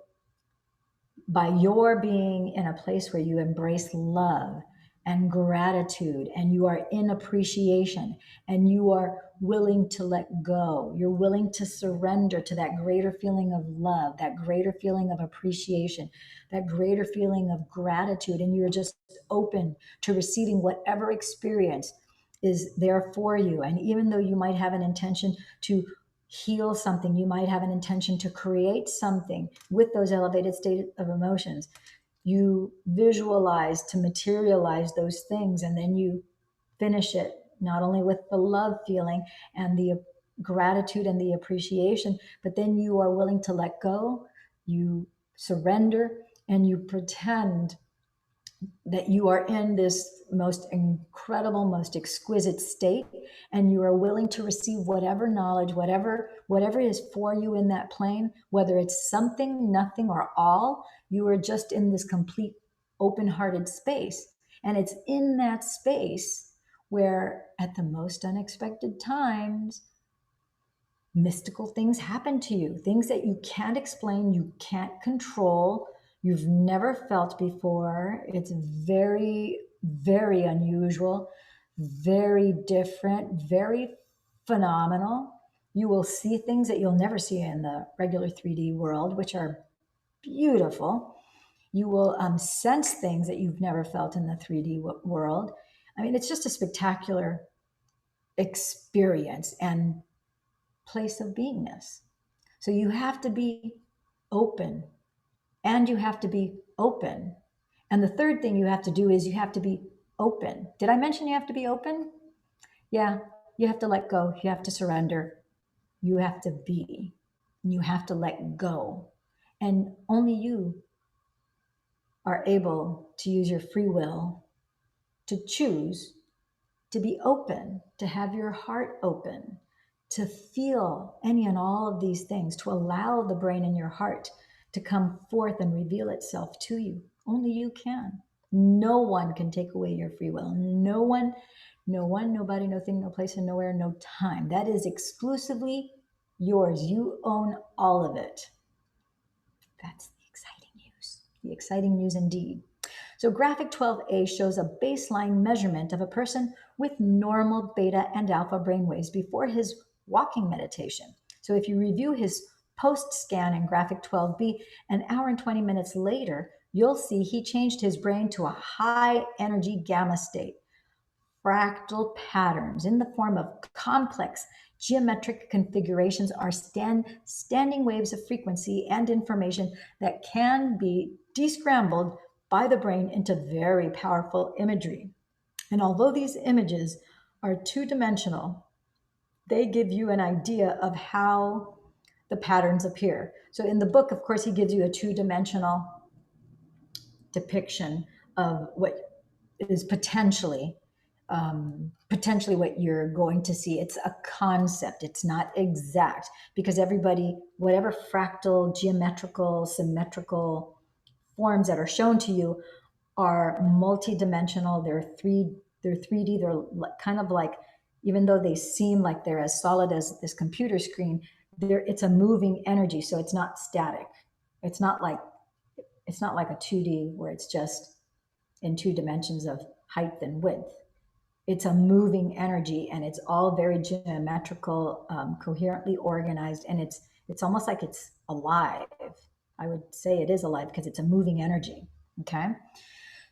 by your being in a place where you embrace love and gratitude and you are in appreciation and you are willing to let go, you're willing to surrender to that greater feeling of love, that greater feeling of appreciation, that greater feeling of gratitude, and you're just open to receiving whatever experience is there for you. And even though you might have an intention to heal something, you might have an intention to create something with those elevated states of emotions, you visualize to materialize those things, and then you finish it not only with the love feeling and the gratitude and the appreciation, but then you are willing to let go, you surrender, and you pretend that you are in this most incredible, most exquisite state, and you are willing to receive whatever knowledge, whatever is for you in that plane, whether it's something, nothing, or all. You are just in this complete open-hearted space. And it's in that space where at the most unexpected times, mystical things happen to you, things that you can't explain, you can't control, you've never felt before. It's very, very unusual, very different, very phenomenal. You will see things that you'll never see in the regular 3D world, which are beautiful. You will sense things that you've never felt in the 3D world. I mean, it's just a spectacular experience and place of beingness. So you have to be open, and you have to be open. And the third thing you have to do is you have to be open. Did I mention you have to be open? Yeah, you have to let go. You have to surrender. You have to be. You have to let go. And only you are able to use your free will to choose to be open, to have your heart open, to feel any and all of these things, to allow the brain in your heart to come forth and reveal itself to you. Only you can. No one can take away your free will. No one, nobody, no thing, no place, and nowhere, no time. That is exclusively yours. You own all of it. That's the exciting news. The exciting news indeed. So graphic 12A shows a baseline measurement of a person with normal beta and alpha brainwaves before his walking meditation. So if you review his post scan in graphic 12B, an hour and 20 minutes later, you'll see he changed his brain to a high energy gamma state. Fractal patterns in the form of complex geometric configurations are standing waves of frequency and information that can be descrambled by the brain into very powerful imagery. And although these images are two-dimensional, they give you an idea of how the patterns appear. So in the book, of course, he gives you a two-dimensional depiction of what is potentially what you're going to see. It's a concept. It's not exact, because everybody, whatever fractal, geometrical, symmetrical forms that are shown to you are multidimensional. They're 3D. They're kind of like, even though they seem like they're as solid as this computer screen, it's a moving energy. So it's not static. It's not like a 2D where it's just in two dimensions of height and width. It's a moving energy, and it's all very geometrical, coherently organized, and it's almost like it's alive. I would say it is alive because it's a moving energy. Okay,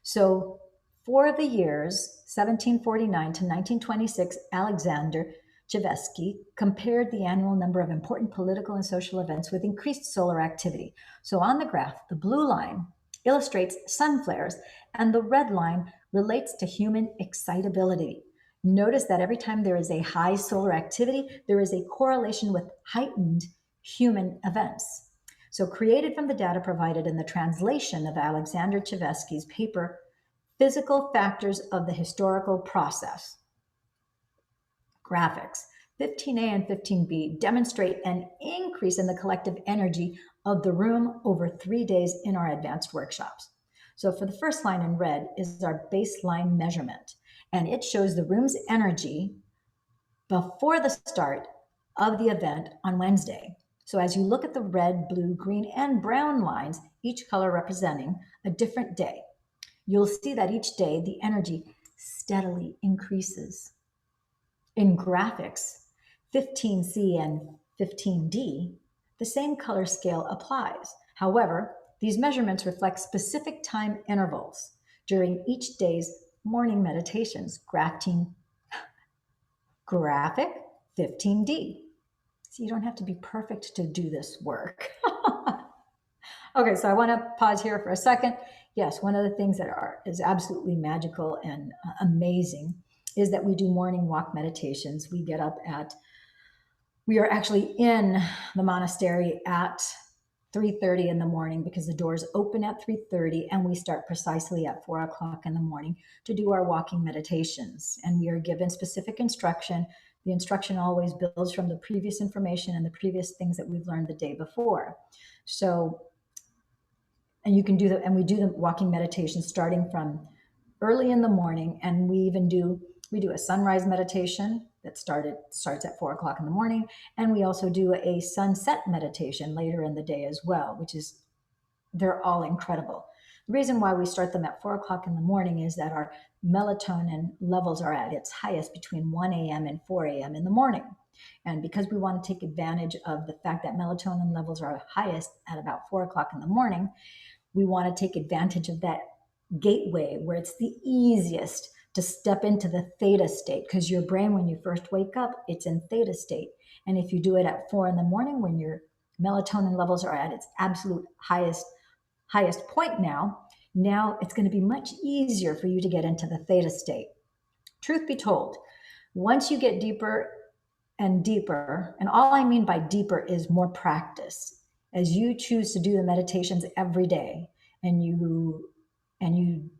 so for the years 1749 to 1926, Alexander Chevesky compared the annual number of important political and social events with increased solar activity. So on the graph, the blue line illustrates sun flares, and the red line relates to human excitability. Notice that every time there is a high solar activity, there is a correlation with heightened human events. So created from the data provided in the translation of Alexander Chevesky's paper, Physical Factors of the Historical Process. Graphics 15A and 15B demonstrate an increase in the collective energy of the room over 3 days in our advanced workshops. So for the first line in red is our baseline measurement, and it shows the room's energy before the start of the event on Wednesday. So as you look at the red, blue, green, and brown lines, each color representing a different day, you'll see that each day the energy steadily increases. In graphics 15C and 15D, the same color scale applies. However, these measurements reflect specific time intervals during each day's morning meditations. Graphic 15D. So you don't have to be perfect to do this work. Okay, so I want to pause here for a second. Yes, one of the things that is absolutely magical and amazing is that we do morning walk meditations. We are actually in the monastery at 3:30 in the morning, because the doors open at 3:30 and we start precisely at 4 o'clock in the morning to do our walking meditations. And we are given specific instruction. The instruction always builds from the previous information and the previous things that we've learned the day before. So, and you can do and we do the walking meditation starting from early in the morning, and we do a sunrise meditation that starts at 4 o'clock in the morning, and we also do a sunset meditation later in the day as well, they're all incredible. The reason why we start them at 4 o'clock in the morning is that our melatonin levels are at its highest between 1 a.m. and 4 a.m. in the morning. And because we want to take advantage of the fact that melatonin levels are highest at about 4 o'clock in the morning, we want to take advantage of that gateway where it's the easiest to step into the theta state, because your brain, when you first wake up, it's in theta state. And if you do it at 4 in the morning, when your melatonin levels are at its absolute highest point now it's going to be much easier for you to get into the theta state. Truth be told, once you get deeper and deeper, and all I mean by deeper is more practice, as you choose to do the meditations every day, and you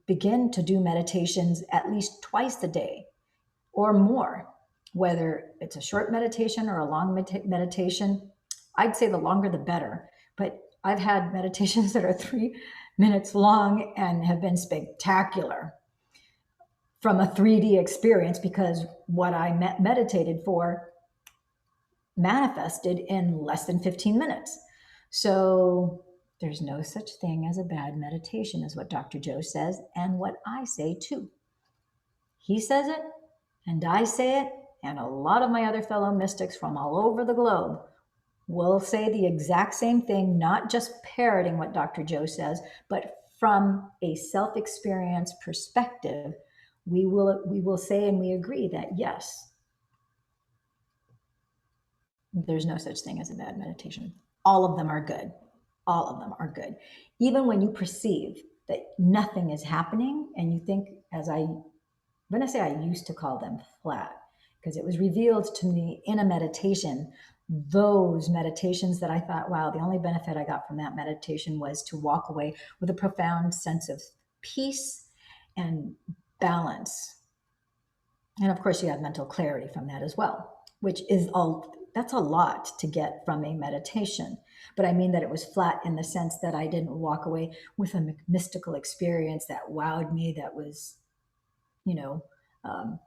begin to do meditations at least twice a day or more, whether it's a short meditation or a long meditation. I'd say the longer the better, but I've had meditations that are 3 minutes long and have been spectacular from a 3D experience, because what I meditated for manifested in less than 15 minutes. So there's no such thing as a bad meditation, is what Dr. Joe says, and what I say too. He says it, and I say it, and a lot of my other fellow mystics from all over the globe will say the exact same thing, not just parroting what Dr. Joe says, but from a self-experience perspective. We will say, and we agree that yes, there's no such thing as a bad meditation. All of them are good. All of them are good. Even when you perceive that nothing is happening and you think, when I say I used to call them flat, because it was revealed to me in a meditation those meditations that I thought, wow, the only benefit I got from that meditation was to walk away with a profound sense of peace and balance. And of course, you have mental clarity from that as well, which is that's a lot to get from a meditation. But I mean that it was flat in the sense that I didn't walk away with a mystical experience that wowed me, that was, you know, um,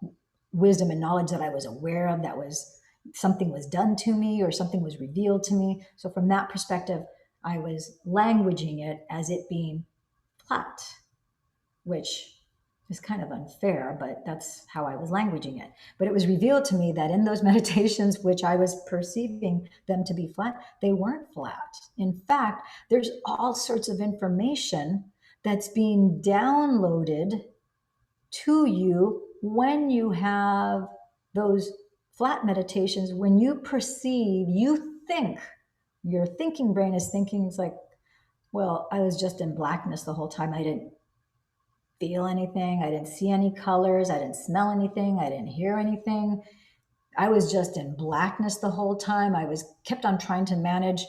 wisdom and knowledge that I was aware of, that was something was done to me or something was revealed to me. So from that perspective, I was languaging it as it being flat, which is kind of unfair, but that's how I was languaging it. But it was revealed to me that in those meditations, which I was perceiving them to be flat, they weren't flat. In fact, there's all sorts of information that's being downloaded to you when you have those flat meditations. When you perceive, you think, your thinking brain is thinking, it's like, well, I was just in blackness the whole time. I didn't feel anything. I didn't see any colors. I didn't smell anything. I didn't hear anything. I was just in blackness the whole time. I was kept on trying to manage,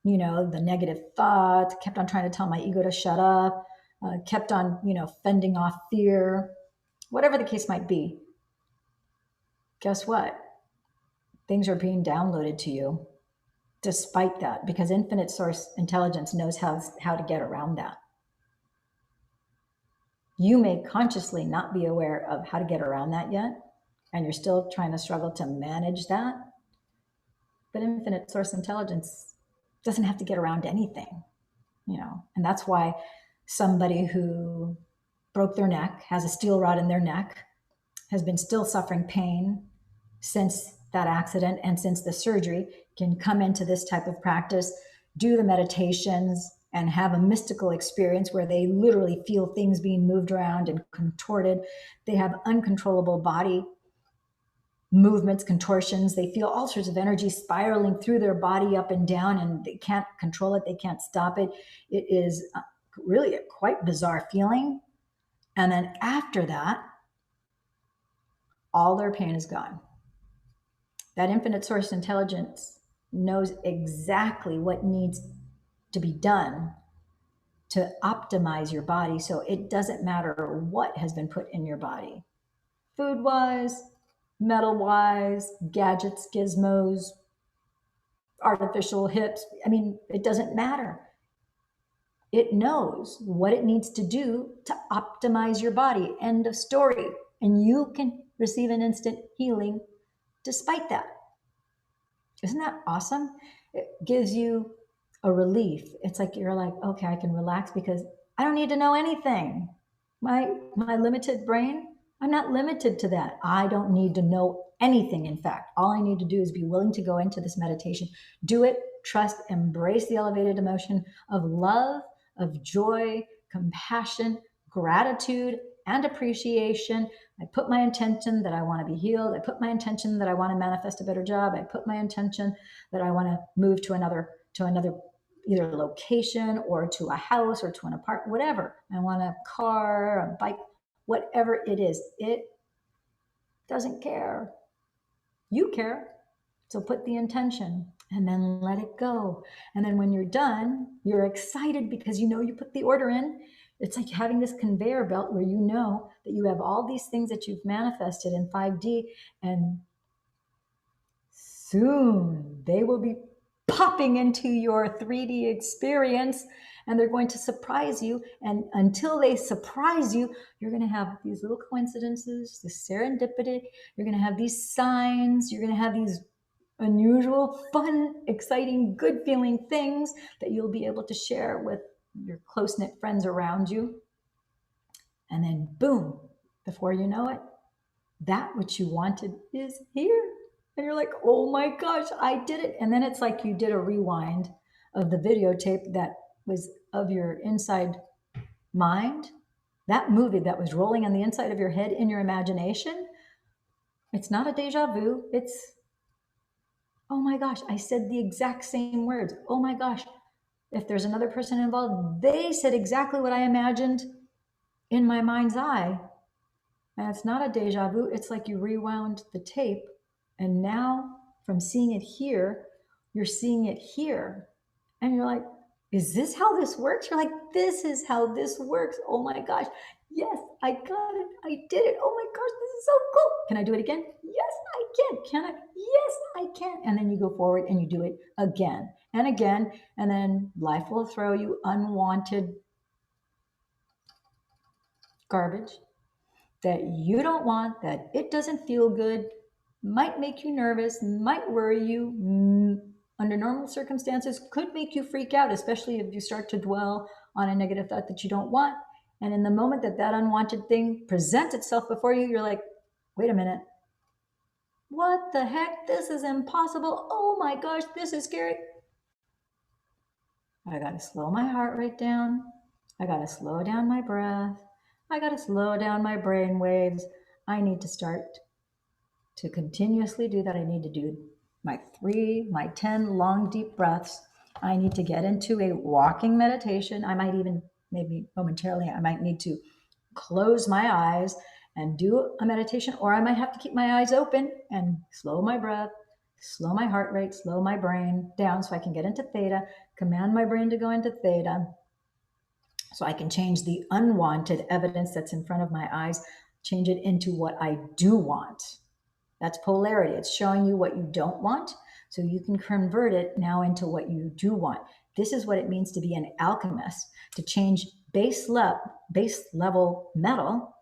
the negative thoughts, kept on trying to tell my ego to shut up, kept on, fending off fear, whatever the case might be. Guess what? Things are being downloaded to you despite that, because infinite source intelligence knows how to get around that. You may consciously not be aware of how to get around that yet, and you're still trying to struggle to manage that. But infinite source intelligence doesn't have to get around anything, and that's why somebody who broke their neck, has a steel rod in their neck, has been still suffering pain since that accident and since the surgery, can come into this type of practice, do the meditations, and have a mystical experience where they literally feel things being moved around and contorted. They have uncontrollable body movements, contortions. They feel all sorts of energy spiraling through their body up and down, and they can't control it. They can't stop it. It is really a quite bizarre feeling. And then after that, all their pain is gone. That infinite source intelligence knows exactly what needs to be done to optimize your body, so it doesn't matter what has been put in your body, food wise, metal wise, gadgets, gizmos, artificial hips. I mean, it doesn't matter. It knows what it needs to do to optimize your body. End of story. And you can receive an instant healing despite that. Isn't that awesome? It gives you a relief. It's like you're like, okay, I can relax because I don't need to know anything. My limited brain, I'm not limited to that. I don't need to know anything. In fact, all I need to do is be willing to go into this meditation, do it, trust, embrace the elevated emotion of love, of joy, compassion, gratitude, and appreciation. I put my intention that I want to be healed. I put my intention that I want to manifest a better job. I put my intention that I want to move to another either location or to a house or to an apartment, whatever. I want a car, a bike, whatever it is. It doesn't care. You care. So put the intention and then let it go. And then when you're done, you're excited because you put the order in. It's like having this conveyor belt where you know that you have all these things that you've manifested in 5D, and soon they will be popping into your 3D experience, and they're going to surprise you. And until they surprise you, you're going to have these little coincidences, this serendipity. You're going to have these signs. You're going to have these unusual, fun, exciting, good feeling things that you'll be able to share with your close-knit friends around you. And then boom, before you know it, that which you wanted is here. And you're like, oh my gosh, I did it. And then it's like you did a rewind of the videotape that was of your inside mind, that movie that was rolling on the inside of your head in your imagination. It's not a deja vu. It's, oh my gosh, I said the exact same words. Oh my gosh, if there's another person involved, they said exactly what I imagined in my mind's eye. And it's not a deja vu. It's like you rewound the tape, and now from seeing it here, you're seeing it here. And you're like, is this how this works? You're like, this is how this works. Oh my gosh. Yes, I got it. I did it. Oh my gosh, this is so cool. Can I do it again? Yes, I can. Can I? Yes, I can. And then you go forward and you do it again and again. And then life will throw you unwanted garbage that you don't want, that it doesn't feel good, might make you nervous, might worry you, under normal circumstances could make you freak out, especially if you start to dwell on a negative thought that you don't want. And in the moment that that unwanted thing presents itself before you, you're like, wait a minute. What the heck? This is impossible. Oh my gosh, this is scary. I got to slow my heart rate down. I got to slow down my breath. I got to slow down my brain waves. I need to start to continuously do that. I need to do my 10 long, deep breaths. I need to get into a walking meditation. I might even, maybe momentarily, I might need to close my eyes and do a meditation, or I might have to keep my eyes open and slow my breath, slow my heart rate, slow my brain down so I can get into theta, command my brain to go into theta so I can change the unwanted evidence that's in front of my eyes, change it into what I do want. That's polarity. It's showing you what you don't want so you can convert it now into what you do want. This is what it means to be an alchemist, to change base level metal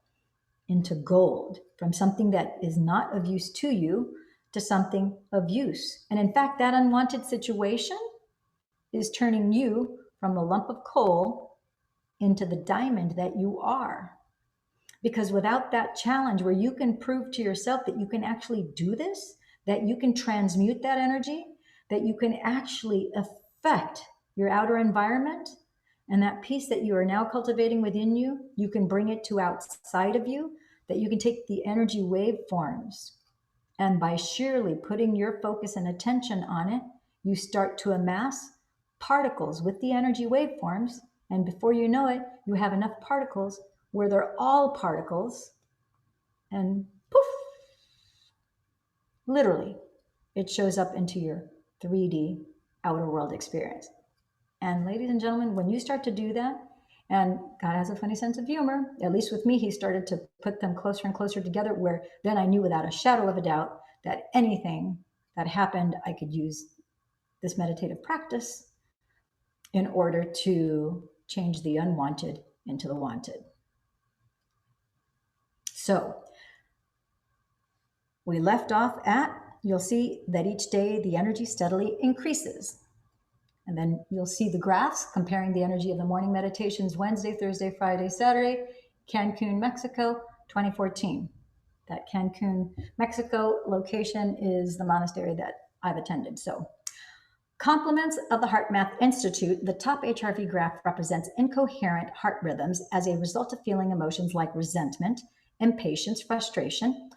into gold, from something that is not of use to you to something of use. And in fact, that unwanted situation is turning you from the lump of coal into the diamond that you are. Because without that challenge where you can prove to yourself that you can actually do this, that you can transmute that energy, that you can actually affect your outer environment, and that peace that you are now cultivating within you, you can bring it to outside of you, that you can take the energy waveforms. And by sheerly putting your focus and attention on it, you start to amass particles with the energy waveforms. And before you know it, you have enough particles where they're all particles, and poof, literally, it shows up into your 3D outer world experience. And ladies and gentlemen, when you start to do that, and God has a funny sense of humor, at least with me, he started to put them closer and closer together, where then I knew without a shadow of a doubt that anything that happened, I could use this meditative practice in order to change the unwanted into the wanted. So we left off at, you'll see that each day the energy steadily increases. And then you'll see the graphs comparing the energy of the morning meditations Wednesday, Thursday, Friday, Saturday, Cancun, Mexico, 2014. That Cancun, Mexico location is the monastery that I've attended. So, compliments of the HeartMath Institute, the top HRV graph represents incoherent heart rhythms as a result of feeling emotions like resentment, impatience, frustration.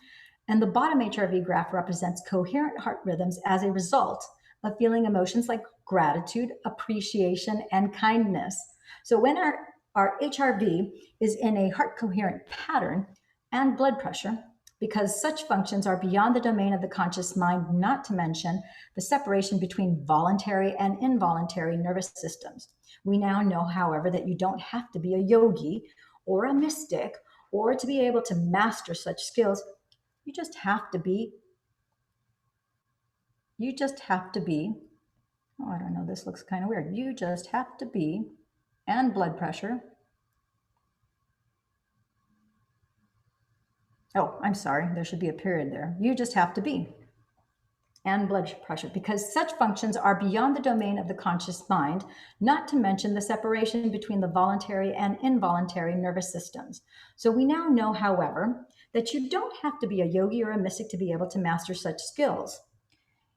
And the bottom HRV graph represents coherent heart rhythms as a result of feeling emotions like gratitude, appreciation, and kindness. So when our HRV is in a heart coherent pattern, and blood pressure, because such functions are beyond the domain of the conscious mind, not to mention the separation between voluntary and involuntary nervous systems. We now know, however, that you don't have to be a yogi or a mystic or to be able to master such skills. You just have to be, oh, I don't know, this looks kind of weird. You just have to be, and blood pressure. Oh, I'm sorry, there should be a period there. You just have to be, and blood pressure, because such functions are beyond the domain of the conscious mind, not to mention the separation between the voluntary and involuntary nervous systems. So we now know, however, that you don't have to be a yogi or a mystic to be able to master such skills.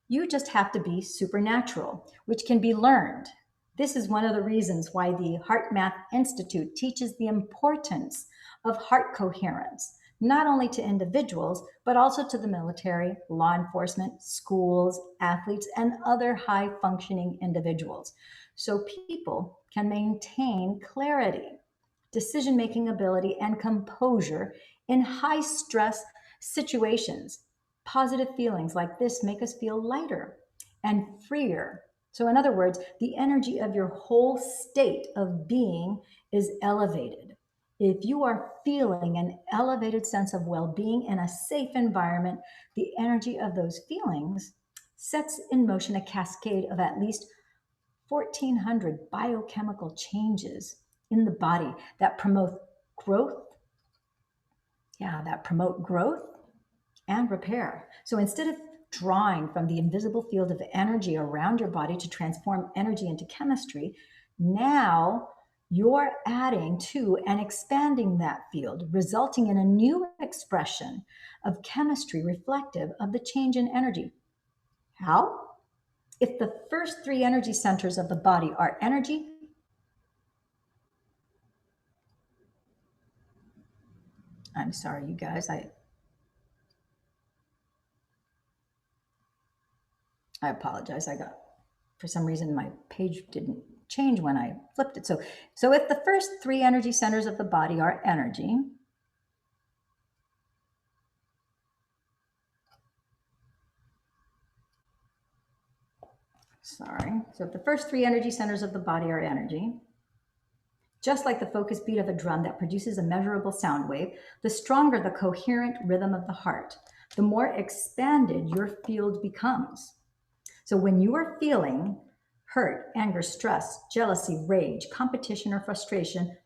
You just have to be supernatural, which can be learned. This is one of the reasons why the HeartMath Institute teaches the importance of heart coherence, not only to individuals, but also to the military, law enforcement, schools, athletes, and other high functioning individuals. So people can maintain clarity, decision making ability, and composure in high stress situations. Positive feelings like this make us feel lighter and freer. So, in other words, the energy of your whole state of being is elevated. If you are feeling an elevated sense of well being in a safe environment, the energy of those feelings sets in motion a cascade of at least 1,400 biochemical changes in the body that promote growth. Yeah, that promote growth and repair. So instead of drawing from the invisible field of energy around your body to transform energy into chemistry, now you're adding to and expanding that field, resulting in a new expression of chemistry reflective of the change in energy. How? If the first three energy centers of the body are energy, I'm sorry, you guys, I apologize. For some reason, my page didn't change when I flipped it. So if the first three energy centers of the body are energy, so if the first three energy centers of the body are energy, just like the focus beat of a drum that produces a measurable sound wave, the stronger the coherent rhythm of the heart, the more expanded your field becomes. So when you are feeling hurt, anger, stress, jealousy, rage, competition, or frustration,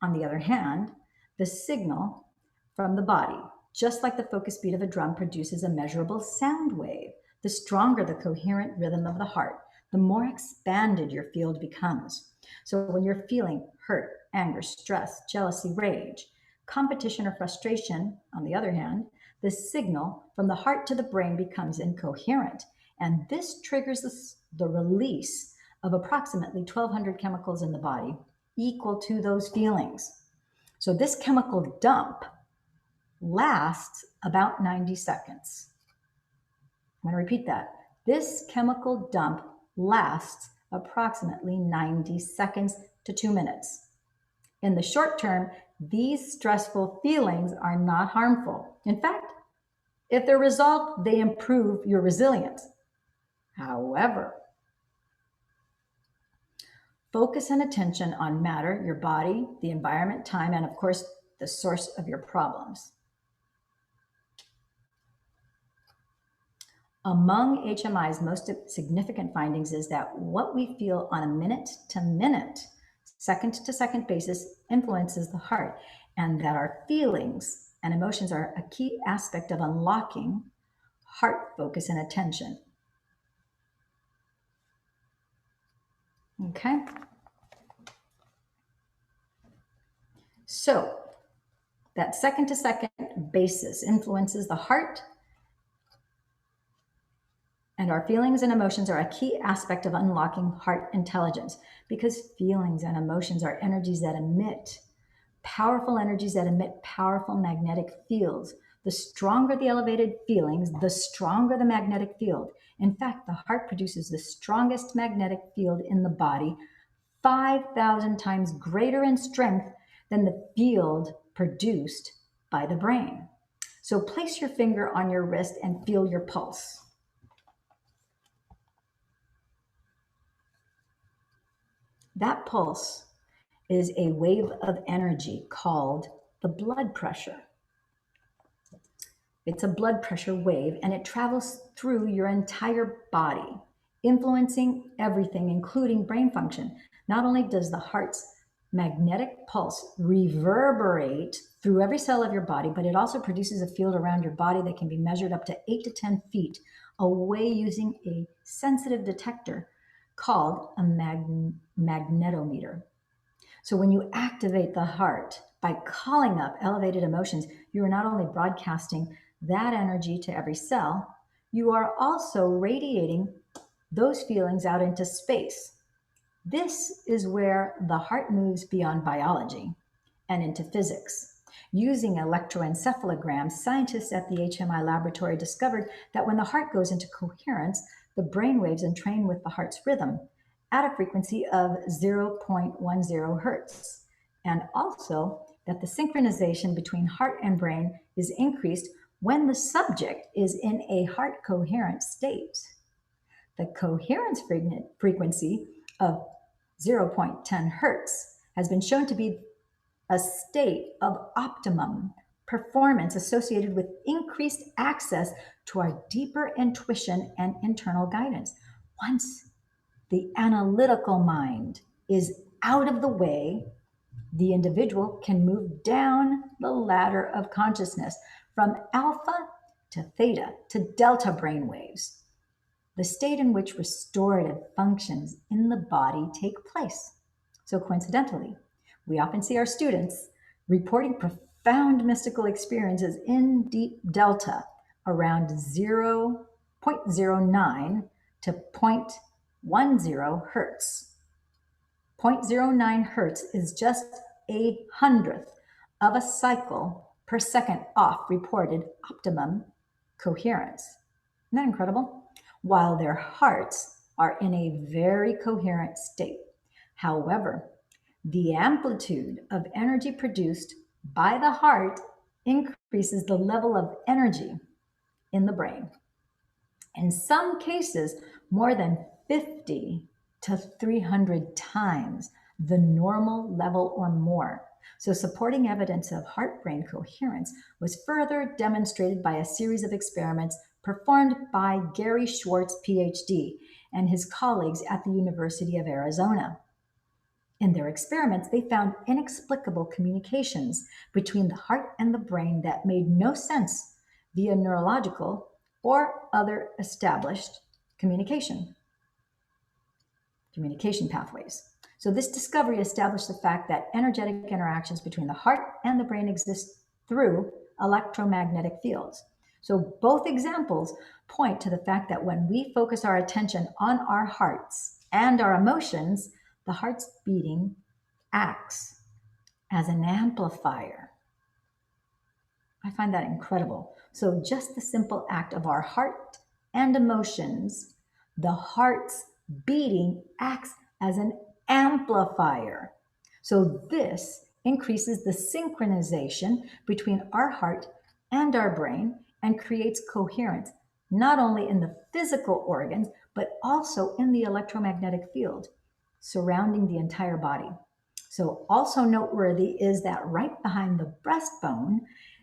on the other hand, the signal from the body, just like the focus beat of a drum, produces a measurable sound wave. The stronger the coherent rhythm of the heart, the more expanded your field becomes. So when you're feeling hurt, anger, stress, jealousy, rage, competition, or frustration, on the other hand, the signal from the heart to the brain becomes incoherent. And this triggers the release of approximately 1,200 chemicals in the body equal to those feelings. So this chemical dump lasts about 90 seconds. I'm going to repeat that. This chemical dump lasts approximately 90 seconds to 2 minutes. In the short term, these stressful feelings are not harmful. In fact, if they're resolved, they improve your resilience. However, focus and attention on matter, your body, the environment, time, and of course, the source of your problems. Among HMI's most significant findings is that what we feel on a minute-to-minute, second-to-second basis influences the heart, and that our feelings and emotions are a key aspect of unlocking heart focus and attention. Okay? So, that second-to-second basis influences the heart, and our feelings and emotions are a key aspect of unlocking heart intelligence, because feelings and emotions are energies that emit powerful magnetic fields. The stronger the elevated feelings, the stronger the magnetic field. In fact, the heart produces the strongest magnetic field in the body, 5,000 times greater in strength than the field produced by the brain. So place your finger on your wrist and feel your pulse. That pulse is a wave of energy called the blood pressure. It's a blood pressure wave, and it travels through your entire body, influencing everything, including brain function. Not only does the heart's magnetic pulse reverberate through every cell of your body, but it also produces a field around your body that can be measured up to 8 to 10 feet away using a sensitive detector called a magnetometer. So when you activate the heart by calling up elevated emotions, you are not only broadcasting that energy to every cell, you are also radiating those feelings out into space. This is where the heart moves beyond biology and into physics. Using electroencephalograms, scientists at the HMI laboratory discovered that when the heart goes into coherence, the brain waves entrain with the heart's rhythm at a frequency of 0.10 hertz, and also that the synchronization between heart and brain is increased when the subject is in a heart coherent state. The coherence frequency of 0.10 hertz has been shown to be a state of optimum performance associated with increased access to our deeper intuition and internal guidance. Once the analytical mind is out of the way, the individual can move down the ladder of consciousness from alpha to theta to delta brainwaves, the state in which restorative functions in the body take place. So, coincidentally, we often see our students reporting profound mystical experiences in deep delta around 0.09 to zero point 0.10 hertz. 0.09 hertz is just a hundredth of a cycle per second off reported optimum coherence. Isn't that incredible? While their hearts are in a very coherent state. However, the amplitude of energy produced by the heart increases the level of energy in the brain. In some cases, more than 50 to 300 times the normal level or more. So, supporting evidence of heart brain coherence was further demonstrated by a series of experiments performed by Gary Schwartz, PhD, and his colleagues at the University of Arizona. In their experiments, they found inexplicable communications between the heart and the brain that made no sense via neurological or other established communication pathways. So this discovery established the fact that energetic interactions between the heart and the brain exist through electromagnetic fields. So both examples point to the fact that when we focus our attention on our hearts and our emotions, the heart's beating acts as an amplifier. I find that incredible. So just the simple act of our heart and emotions, the heart's beating acts as an amplifier. So this increases the synchronization between our heart and our brain and creates coherence, not only in the physical organs, but also in the electromagnetic field surrounding the entire body. So also noteworthy is that right behind the breastbone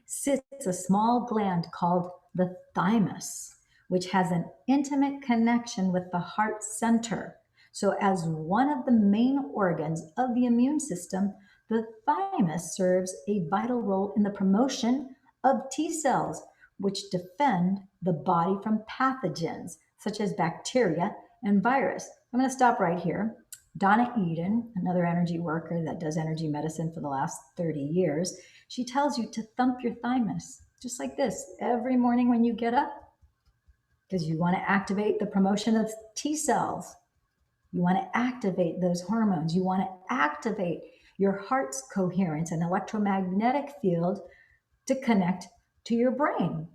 sits a small gland called the thymus, which has an intimate connection with the heart center. So, as one of the main organs of the immune system, the thymus serves a vital role in the promotion of T cells, which defend the body from pathogens such as bacteria and virus. I'm going to stop right here. Donna Eden, another energy worker that does energy medicine for the last 30 years, she tells you to thump your thymus, just like this, every morning when you get up, because you want to activate the promotion of T cells. You want to activate those hormones. You want to activate your heart's coherence and electromagnetic field to connect to your brain.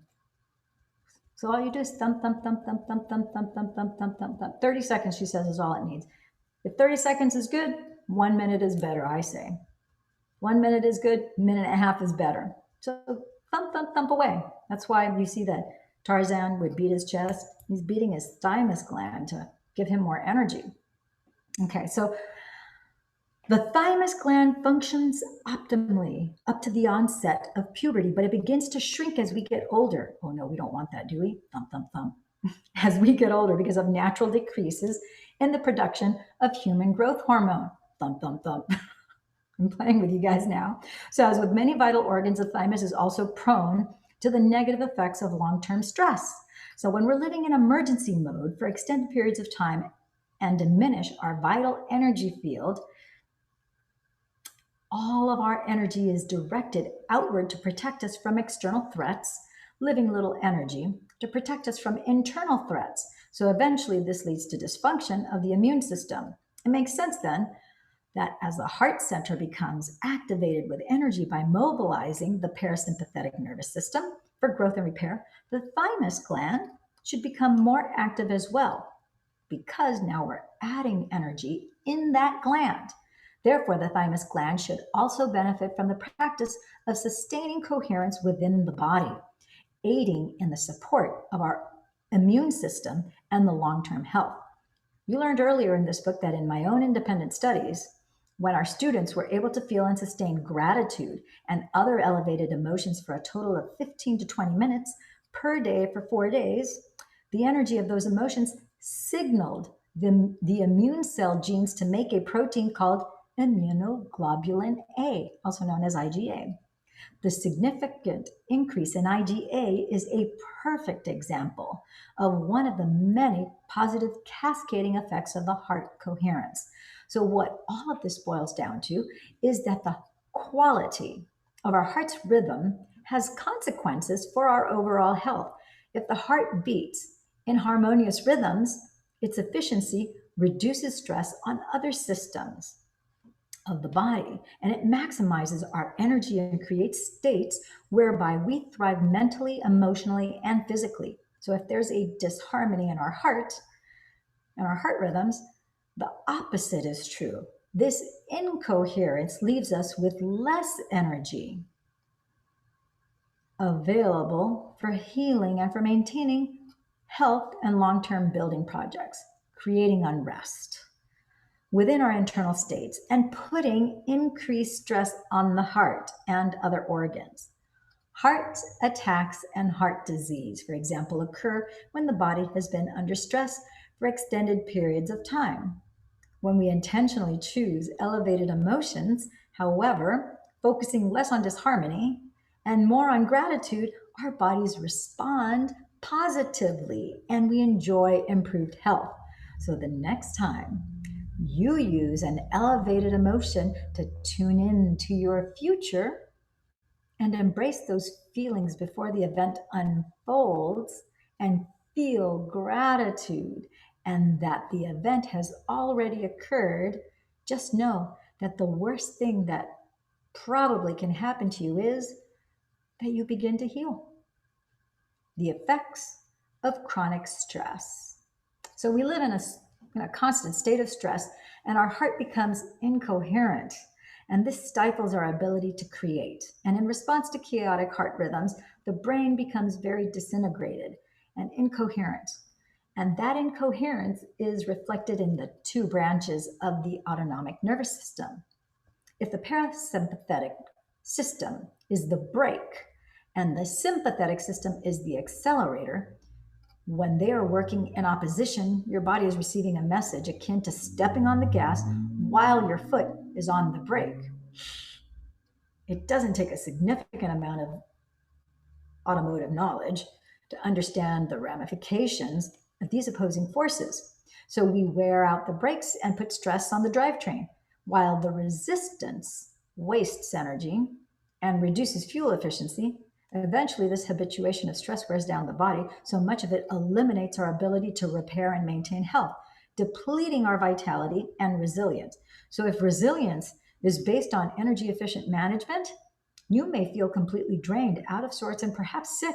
So all you do is thump, thump, thump, thump, thump, thump, thump, thump, thump, thump, thump, thump. 30 seconds, she says, is all it needs. If 30 seconds is good, 1 minute is better, I say. 1 minute is good, minute and a half is better. So thump, thump, thump away. That's why you see that Tarzan would beat his chest. He's beating his thymus gland to give him more energy. Okay, so the thymus gland functions optimally up to the onset of puberty, but it begins to shrink as we get older. Oh no, we don't want that, do we? Thump, thump, thump. As we get older because of natural decreases in the production of human growth hormone. Thump, thump, thump. I'm playing with you guys now. So as with many vital organs, the thymus is also prone to the negative effects of long-term stress. So when we're living in emergency mode for extended periods of time and diminish our vital energy field, all of our energy is directed outward to protect us from external threats, leaving little energy to protect us from internal threats. So eventually this leads to dysfunction of the immune system. It makes sense then that as the heart center becomes activated with energy by mobilizing the parasympathetic nervous system for growth and repair, the thymus gland should become more active as well, because now we're adding energy in that gland. Therefore, the thymus gland should also benefit from the practice of sustaining coherence within the body. aiding in the support of our immune system and the long-term health. You learned earlier in this book that in my own independent studies, when our students were able to feel and sustain gratitude and other elevated emotions for a total of 15 to 20 minutes per day for 4 days, the energy of those emotions signaled the immune cell genes to make a protein called immunoglobulin A, also known as IgA. The significant increase in IgA is a perfect example of one of the many positive cascading effects of the heart coherence. So, what all of this boils down to is that the quality of our heart's rhythm has consequences for our overall health. If the heart beats in harmonious rhythms, its efficiency reduces stress on other systems of the body, and it maximizes our energy and creates states whereby we thrive mentally, emotionally, and physically. So if there's a disharmony in our heart and our heart rhythms, the opposite is true. This incoherence leaves us with less energy available for healing and for maintaining health and long-term building projects, creating unrest within our internal states and putting increased stress on the heart and other organs. Heart attacks and heart disease, for example, occur when the body has been under stress for extended periods of time. When we intentionally choose elevated emotions, however, focusing less on disharmony and more on gratitude, our bodies respond positively and we enjoy improved health. So the next time you use an elevated emotion to tune in to your future and embrace those feelings before the event unfolds and feel gratitude and that the event has already occurred, just know that the worst thing that probably can happen to you is that you begin to heal the effects of chronic stress. So we live in a constant state of stress, and our heart becomes incoherent. And this stifles our ability to create. And in response to chaotic heart rhythms, the brain becomes very disintegrated and incoherent. And that incoherence is reflected in the two branches of the autonomic nervous system. If the parasympathetic system is the brake and the sympathetic system is the accelerator, when they are working in opposition, your body is receiving a message akin to stepping on the gas while your foot is on the brake. It doesn't take a significant amount of automotive knowledge to understand the ramifications of these opposing forces. So we wear out the brakes and put stress on the drivetrain, while the resistance wastes energy and reduces fuel efficiency. Eventually, this habituation of stress wears down the body, so much of it eliminates our ability to repair and maintain health, depleting our vitality and resilience. So, if resilience is based on energy efficient management, you may feel completely drained, out of sorts, and perhaps sick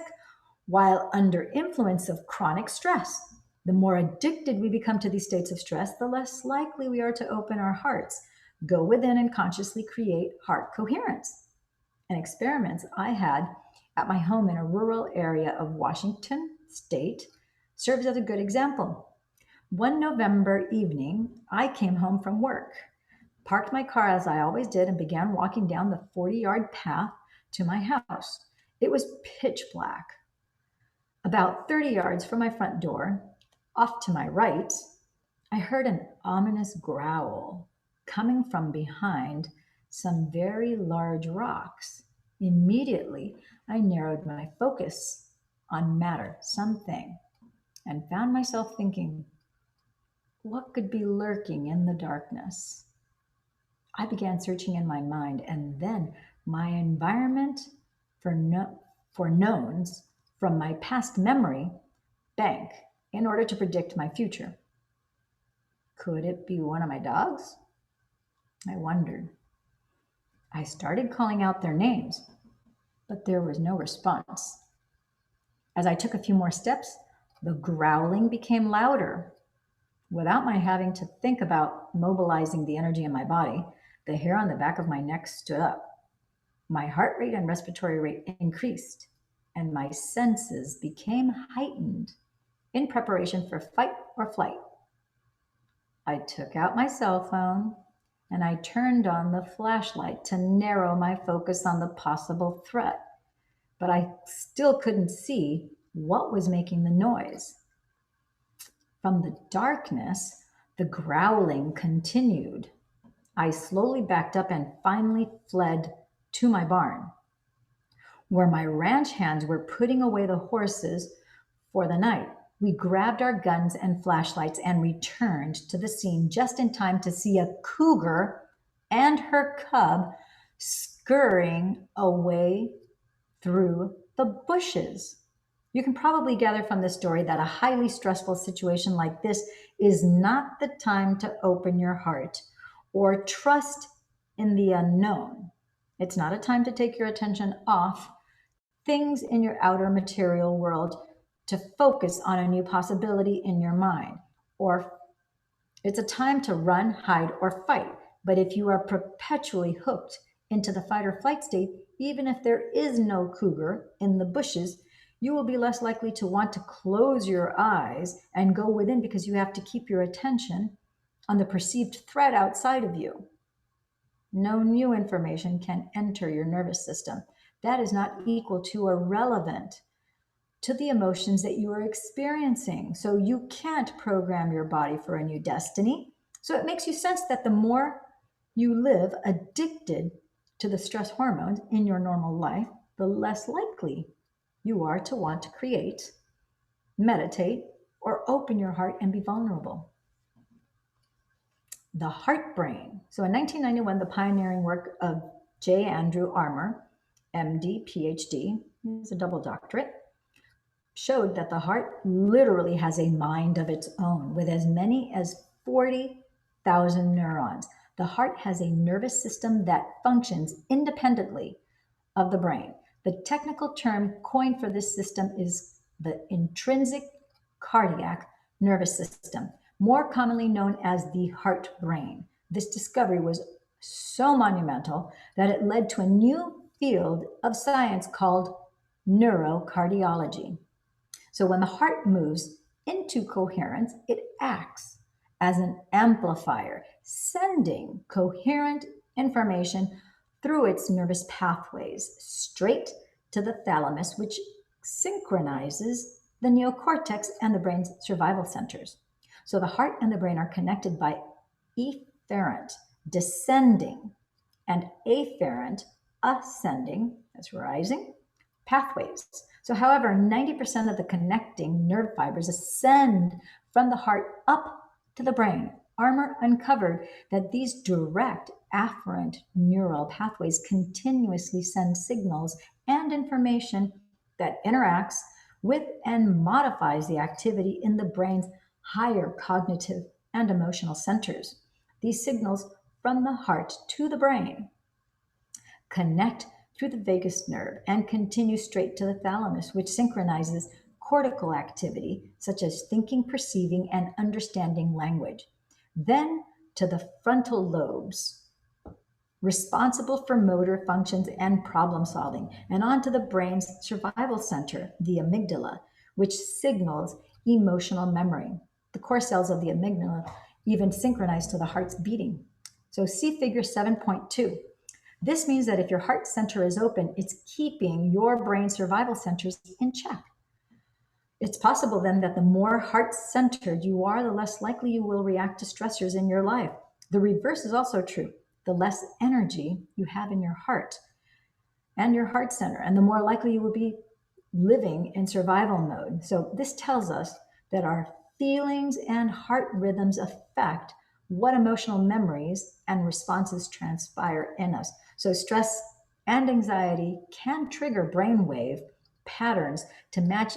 while under influence of chronic stress. The more addicted we become to these states of stress, the less likely we are to open our hearts, go within, and consciously create heart coherence. And experiments I had at my home in a rural area of Washington state serves as a good example. One November evening, I came home from work, parked my car as I always did, and began walking down the 40-yard path to my house. It was pitch black. About 30 yards from my front door, off to my right, I heard an ominous growl coming from behind some very large rocks. Immediately, I narrowed my focus on matter, something, and found myself thinking, what could be lurking in the darkness? I began searching in my mind, and then my environment for knowns from my past memory bank in order to predict my future. Could it be one of my dogs? I wondered. I started calling out their names, but there was no response. As I took a few more steps, the growling became louder. Without my having to think about mobilizing the energy in my body, the hair on the back of my neck stood up. My heart rate and respiratory rate increased, and my senses became heightened in preparation for fight or flight. I took out my cell phone and I turned on the flashlight to narrow my focus on the possible threat, but I still couldn't see what was making the noise. From the darkness, the growling continued. I slowly backed up and finally fled to my barn, where my ranch hands were putting away the horses for the night. We grabbed our guns and flashlights and returned to the scene just in time to see a cougar and her cub scurrying away through the bushes. You can probably gather from this story that a highly stressful situation like this is not the time to open your heart or trust in the unknown. It's not a time to take your attention off things in your outer material world to focus on a new possibility in your mind. Or it's a time to run, hide, or fight. But if you are perpetually hooked into the fight or flight state, even if there is no cougar in the bushes, you will be less likely to want to close your eyes and go within because you have to keep your attention on the perceived threat outside of you. No new information can enter your nervous system. That is not equal to or relevant to the emotions that you are experiencing. So you can't program your body for a new destiny. So it makes you sense that the more you live addicted to the stress hormones in your normal life, the less likely you are to want to create, meditate, or open your heart and be vulnerable. The heart brain. So in 1991, the pioneering work of J. Andrew Armour, MD, PhD, he's a double doctorate, showed that the heart literally has a mind of its own with as many as 40,000 neurons. The heart has a nervous system that functions independently of the brain. The technical term coined for this system is the intrinsic cardiac nervous system, more commonly known as the heart brain. This discovery was so monumental that it led to a new field of science called neurocardiology. So when the heart moves into coherence, it acts as an amplifier, sending coherent information through its nervous pathways straight to the thalamus, which synchronizes the neocortex and the brain's survival centers. So the heart and the brain are connected by efferent, descending, and afferent, ascending, that's rising, pathways. So, however, 90% of the connecting nerve fibers ascend from the heart up to the brain. Armour uncovered that these direct afferent neural pathways continuously send signals and information that interacts with and modifies the activity in the brain's higher cognitive and emotional centers. These signals from the heart to the brain connect through the vagus nerve and continue straight to the thalamus, which synchronizes cortical activity such as thinking, perceiving, and understanding language. Then to the frontal lobes, responsible for motor functions and problem solving, and onto the brain's survival center, the amygdala, which signals emotional memory. The core cells of the amygdala even synchronize to the heart's beating. So see figure 7.2. This means that if your heart center is open, it's keeping your brain survival centers in check. It's possible then that the more heart centered you are, the less likely you will react to stressors in your life. The reverse is also true. The less energy you have in your heart and your heart center, and the more likely you will be living in survival mode. So this tells us that our feelings and heart rhythms affect what emotional memories and responses transpire in us. So stress and anxiety can trigger brainwave patterns to match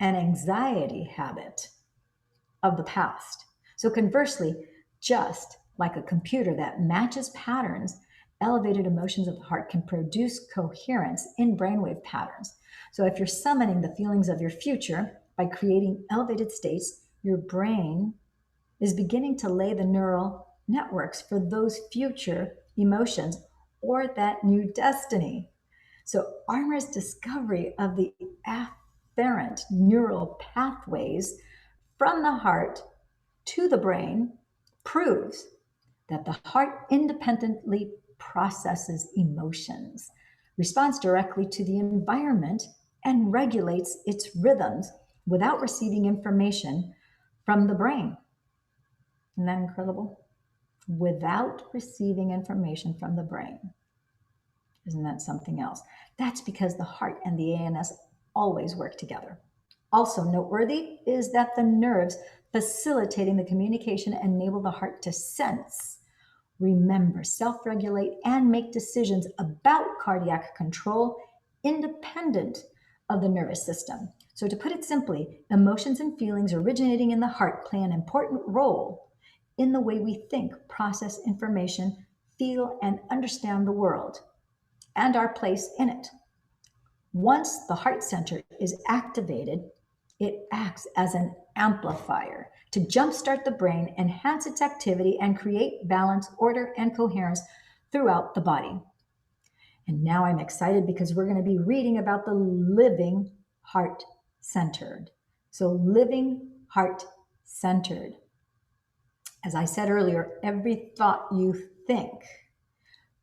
an anxiety habit of the past. So conversely, just like a computer that matches patterns, elevated emotions of the heart can produce coherence in brainwave patterns. So if you're summoning the feelings of your future by creating elevated states, your brain is beginning to lay the neural networks for those future emotions or that new destiny. So Armour's discovery of the afferent neural pathways from the heart to the brain proves that the heart independently processes emotions, responds directly to the environment, and regulates its rhythms without receiving information from the brain. Isn't that incredible? Without receiving information from the brain. Isn't that something else? That's because the heart and the ANS always work together. Also noteworthy is that the nerves facilitating the communication enable the heart to sense, remember, self-regulate, and make decisions about cardiac control independent of the nervous system. So to put it simply, emotions and feelings originating in the heart play an important role in the way we think, process information, feel, and understand the world and our place in it. Once the heart center is activated, it acts as an amplifier to jumpstart the brain, enhance its activity, and create balance, order, and coherence throughout the body. And now I'm excited because we're going to be reading about the living heart centered. So, living heart centered. As I said earlier, every thought you think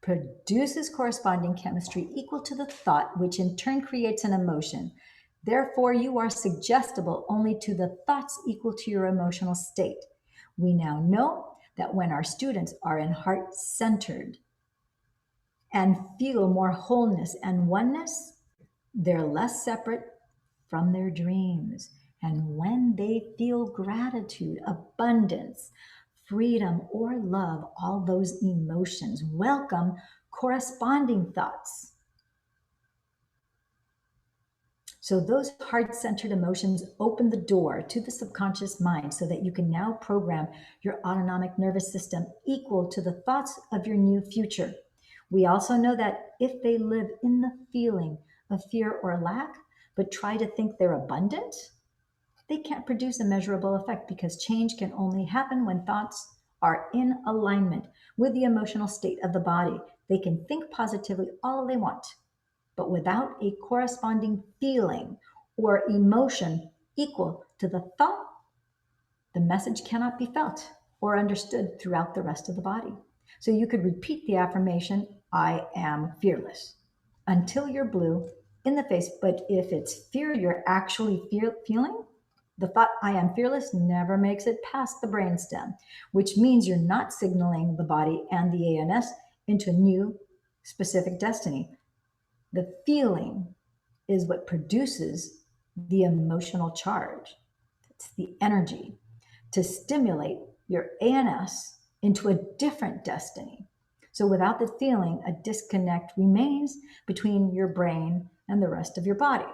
produces corresponding chemistry equal to the thought, which in turn creates an emotion. Therefore, you are suggestible only to the thoughts equal to your emotional state. We now know that when our students are in heart centered and feel more wholeness and oneness, they're less separate from their dreams. And when they feel gratitude, abundance, freedom, or love, all those emotions welcome corresponding thoughts. So those heart-centered emotions open the door to the subconscious mind so that you can now program your autonomic nervous system equal to the thoughts of your new future. We also know that if they live in the feeling of fear or lack, but try to think they're abundant, they can't produce a measurable effect because change can only happen when thoughts are in alignment with the emotional state of the body. They can think positively all they want, but without a corresponding feeling or emotion equal to the thought, the message cannot be felt or understood throughout the rest of the body. So you could repeat the affirmation, I am fearless, until you're blue in the face. But if it's fear you're actually feeling, the thought, I am fearless, never makes it past the brainstem, which means you're not signaling the body and the ANS into a new specific destiny. The feeling is what produces the emotional charge. It's the energy to stimulate your ANS into a different destiny. So without the feeling, a disconnect remains between your brain and the rest of your body,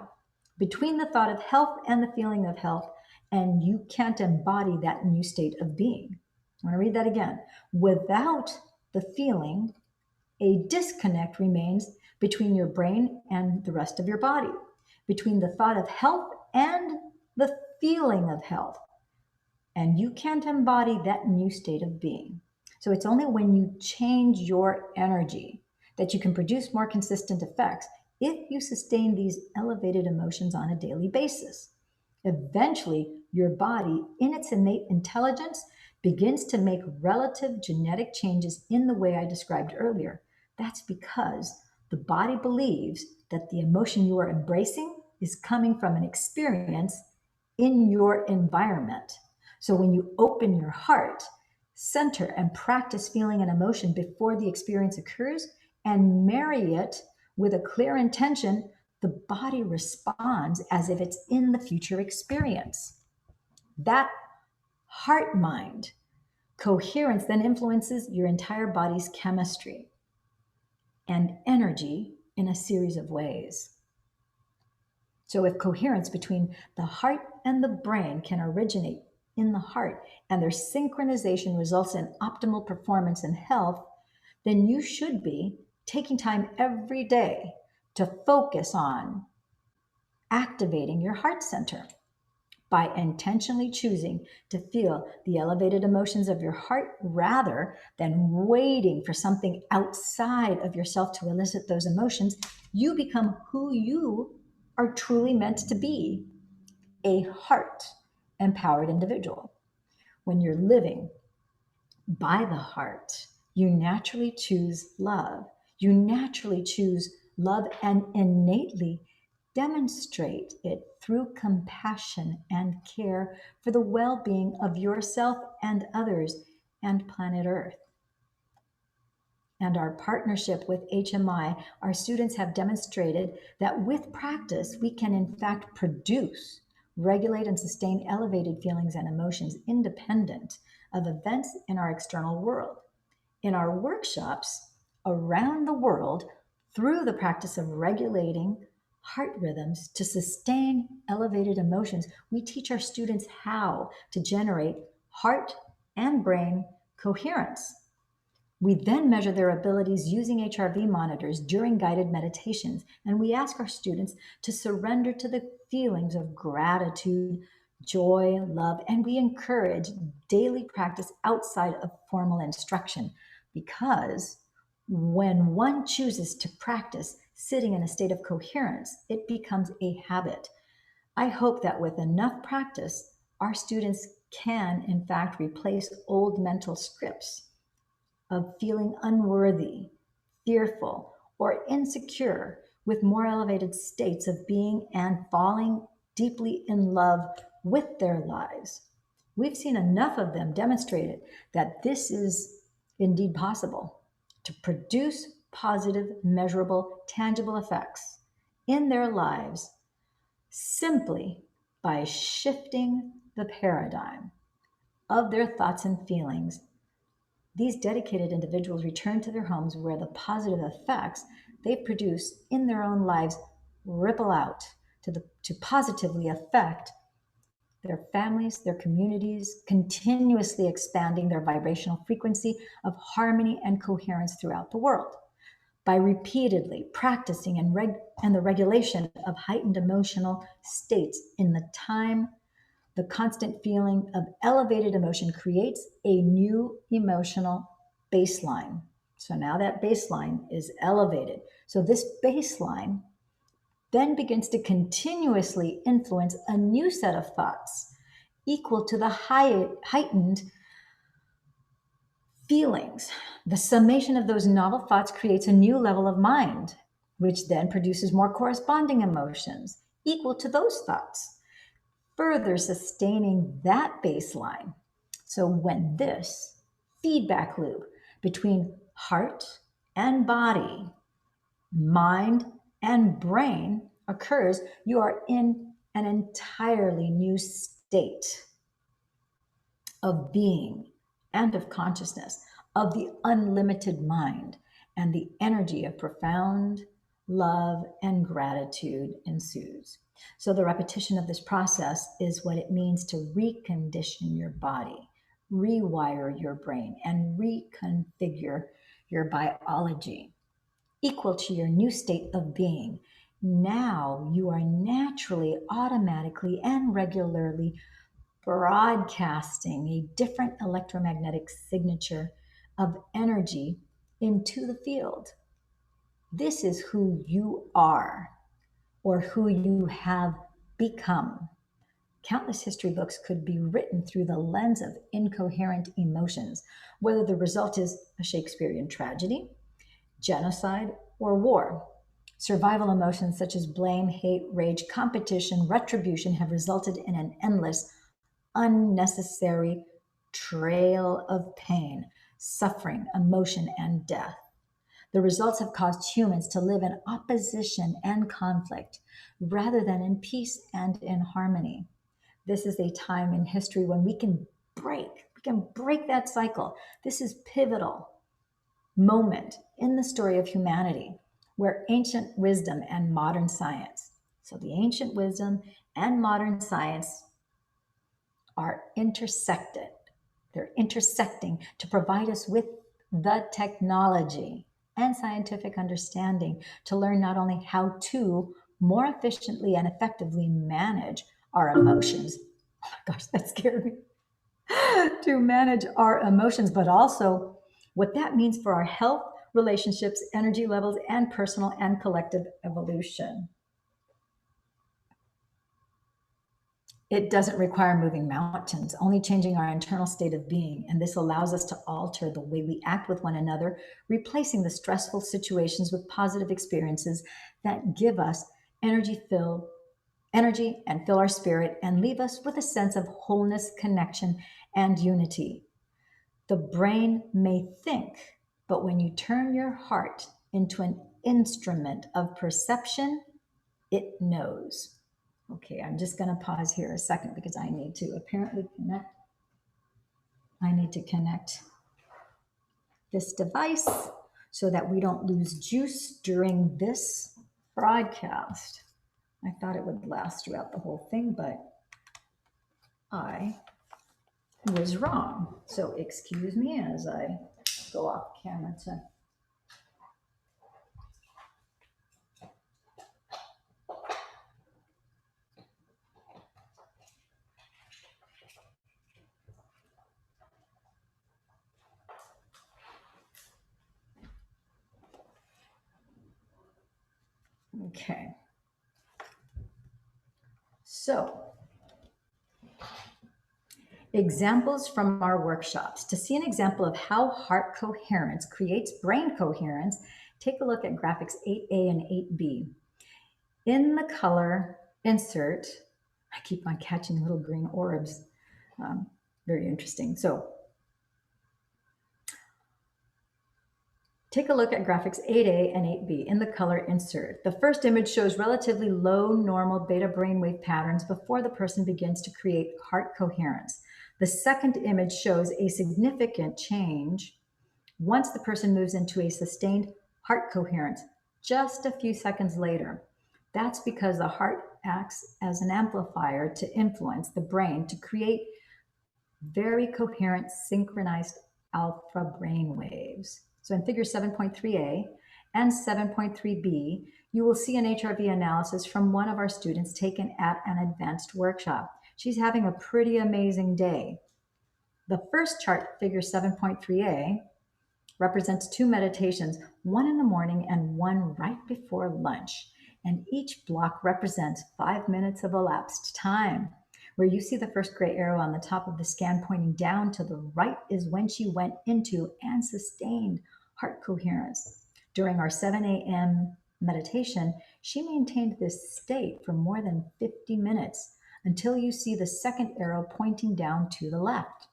between the thought of health and the feeling of health, and you can't embody that new state of being. I want to read that again. Without the feeling, a disconnect remains between your brain and the rest of your body, between the thought of health and the feeling of health. And you can't embody that new state of being. So it's only when you change your energy that you can produce more consistent effects if you sustain these elevated emotions on a daily basis. Eventually, your body, in its innate intelligence, begins to make relative genetic changes in the way I described earlier. That's because the body believes that the emotion you are embracing is coming from an experience in your environment. So when you open your heart, center, and practice feeling an emotion before the experience occurs and marry it with a clear intention, the body responds as if it's in the future experience. That heart mind coherence then influences your entire body's chemistry and energy in a series of ways. So if coherence between the heart and the brain can originate in the heart and their synchronization results in optimal performance and health, then you should be taking time every day to focus on activating your heart center. by intentionally choosing to feel the elevated emotions of your heart rather than waiting for something outside of yourself to elicit those emotions, you become who you are truly meant to be, a heart empowered individual. When you're living by the heart, you naturally choose love. You naturally choose love and innately demonstrate it through compassion and care for the well being of yourself and others and planet Earth. And our partnership with HMI, our students have demonstrated that with practice, we can in fact produce, regulate, and sustain elevated feelings and emotions independent of events in our external world. In our workshops around the world, through the practice of regulating heart rhythms to sustain elevated emotions, we teach our students how to generate heart and brain coherence. We then measure their abilities using HRV monitors during guided meditations, and we ask our students to surrender to the feelings of gratitude, joy, love, and we encourage daily practice outside of formal instruction because when one chooses to practice sitting in a state of coherence, it becomes a habit. I hope that with enough practice, our students can, in fact, replace old mental scripts of feeling unworthy, fearful, or insecure with more elevated states of being and falling deeply in love with their lives. We've seen enough of them demonstrated that this is indeed possible to produce positive, measurable, tangible effects in their lives simply by shifting the paradigm of their thoughts and feelings. These dedicated individuals return to their homes where the positive effects they produce in their own lives ripple out to positively affect their families, their communities, continuously expanding their vibrational frequency of harmony and coherence throughout the world. By repeatedly practicing and the regulation of heightened emotional states in the time, the constant feeling of elevated emotion creates a new emotional baseline. So now that baseline is elevated. So this baseline then begins to continuously influence a new set of thoughts equal to the heightened feelings. The summation of those novel thoughts creates a new level of mind, which then produces more corresponding emotions equal to those thoughts, further sustaining that baseline. So when this feedback loop between heart and body, mind and brain occurs, you are in an entirely new state of being and of consciousness, of the unlimited mind, and the energy of profound love and gratitude ensues. So, the repetition of this process is what it means to recondition your body, rewire your brain, and reconfigure your biology equal to your new state of being. Now you are naturally, automatically, and regularly broadcasting a different electromagnetic signature of energy into the field. This is who you are or who you have become. Countless history books could be written through the lens of incoherent emotions, whether the result is a Shakespearean tragedy, genocide, or war. Survival emotions such as blame, hate, rage, competition, retribution have resulted in an endless unnecessary trail of pain, suffering, emotion, and death. The results have caused humans to live in opposition and conflict rather than in peace and in harmony. This is a time in history when we can break that cycle. This is pivotal moment in the story of humanity where ancient wisdom and modern science, so the ancient wisdom and modern science are intersected. They're intersecting to provide us with the technology and scientific understanding to learn not only how to more efficiently and effectively manage our emotions, Oh my gosh, that scared me. To manage our emotions, but also what that means for our health, relationships, energy levels, and personal and collective evolution. It doesn't require moving mountains, only changing our internal state of being. And this allows us to alter the way we act with one another, replacing the stressful situations with positive experiences that give us energy, energy and fill our spirit and leave us with a sense of wholeness, connection, and unity. The brain may think, but when you turn your heart into an instrument of perception, it knows. Okay, I'm just going to pause here a second because I need to apparently connect. I need to connect this device so that we don't lose juice during this broadcast. I thought it would last throughout the whole thing, but I was wrong. So excuse me as I go off camera to. Okay. So, examples from our workshops. To see an example of how heart coherence creates brain coherence, take a look at graphics 8A and 8B. In the color insert, I keep on catching little green orbs. Very interesting. So, take a look at graphics 8A and 8B in the color insert. The first image shows relatively low normal beta brainwave patterns before the person begins to create heart coherence. The second image shows a significant change once the person moves into a sustained heart coherence just a few seconds later. That's because the heart acts as an amplifier to influence the brain to create very coherent synchronized alpha brain waves. So in figure 7.3a and 7.3b, you will see an HRV analysis from one of our students taken at an advanced workshop. She's having a pretty amazing day. The first chart, figure 7.3a, represents two meditations, one in the morning and one right before lunch. And each block represents 5 minutes of elapsed time. Where you see the first gray arrow on the top of the scan pointing down to the right is when she went into and sustained heart coherence. During our 7 a.m. meditation, she maintained this state for more than 50 minutes until you see the second arrow pointing down to the left.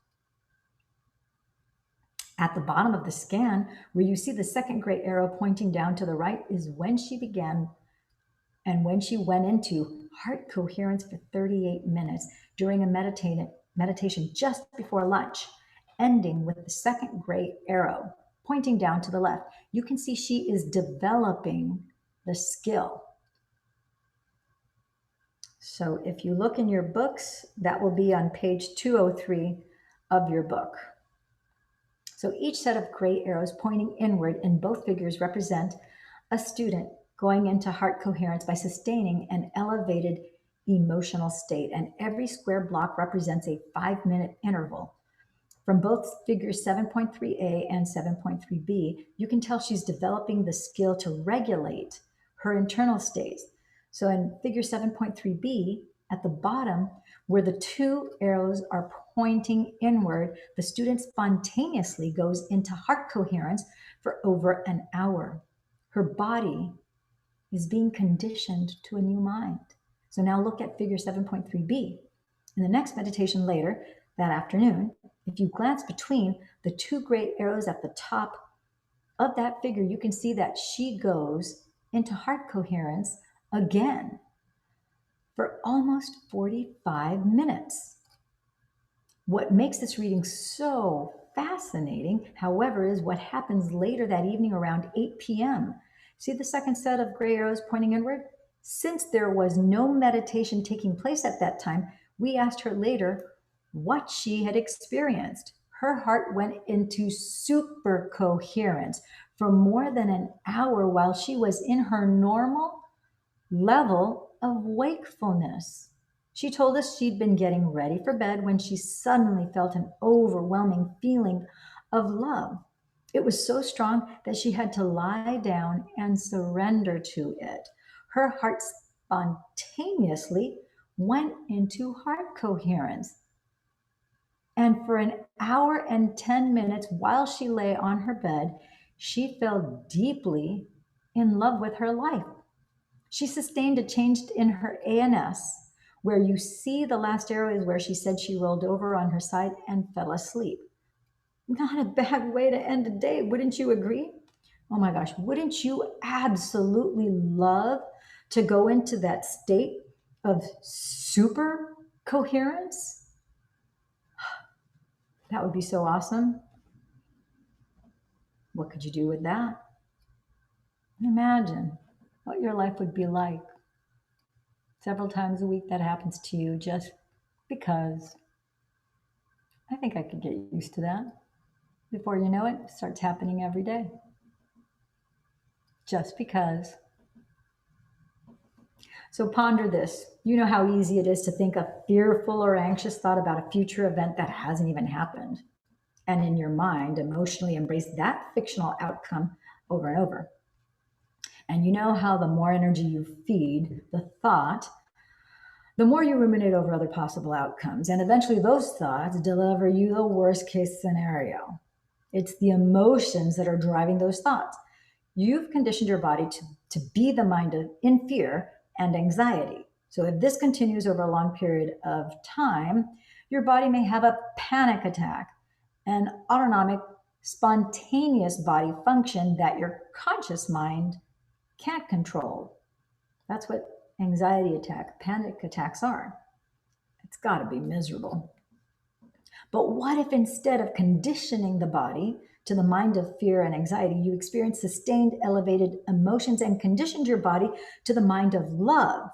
At the bottom of the scan, where you see the second gray arrow pointing down to the right, is when she began and when she went into heart coherence for 38 minutes during a meditation just before lunch, ending with the second gray arrow pointing down to the left. You can see she is developing the skill. So if you look in your books, that will be on page 203 of your book. So each set of gray arrows pointing inward in both figures represent a student going into heart coherence by sustaining an elevated emotional state. And every square block represents a 5-minute interval. From both figures 7.3a and 7.3b, you can tell she's developing the skill to regulate her internal states. So in figure 7.3b, at the bottom, where the two arrows are pointing inward, the student spontaneously goes into heart coherence for over an hour. Her body is being conditioned to a new mind. So now look at figure 7.3b. In the next meditation later, that afternoon, if you glance between the two gray arrows at the top of that figure, you can see that she goes into heart coherence again for almost 45 minutes. What makes this reading so fascinating, however, is what happens later that evening around 8 p.m. See the second set of gray arrows pointing inward? Since there was no meditation taking place at that time, we asked her later what she had experienced. Her heart went into super coherence for more than an hour while she was in her normal level of wakefulness. She told us she'd been getting ready for bed when she suddenly felt an overwhelming feeling of love. It was so strong that she had to lie down and surrender to it. Her heart spontaneously went into heart coherence. And for an hour and 10 minutes while she lay on her bed, she fell deeply in love with her life. She sustained a change in her ANS, where you see the last arrow is where she said she rolled over on her side and fell asleep. Not a bad way to end a day, wouldn't you agree? Oh my gosh, wouldn't you absolutely love to go into that state of super coherence? That would be so awesome. What could you do with that? Imagine what your life would be like. Several times a week that happens to you just because. I think I could get used to that. Before you know it, it starts happening every day. Just because. So ponder this. You know how easy it is to think a fearful or anxious thought about a future event that hasn't even happened. And in your mind, emotionally embrace that fictional outcome over and over. And you know how the more energy you feed the thought, the more you ruminate over other possible outcomes. And eventually those thoughts deliver you the worst case scenario. It's the emotions that are driving those thoughts. You've conditioned your body to be the mind in fear and anxiety. So if this continues over a long period of time, your body may have a panic attack, an autonomic, spontaneous body function that your conscious mind can't control. That's what anxiety attack, panic attacks are. It's got to be miserable. But what if instead of conditioning the body to the mind of fear and anxiety, you experience sustained elevated emotions and conditioned your body to the mind of love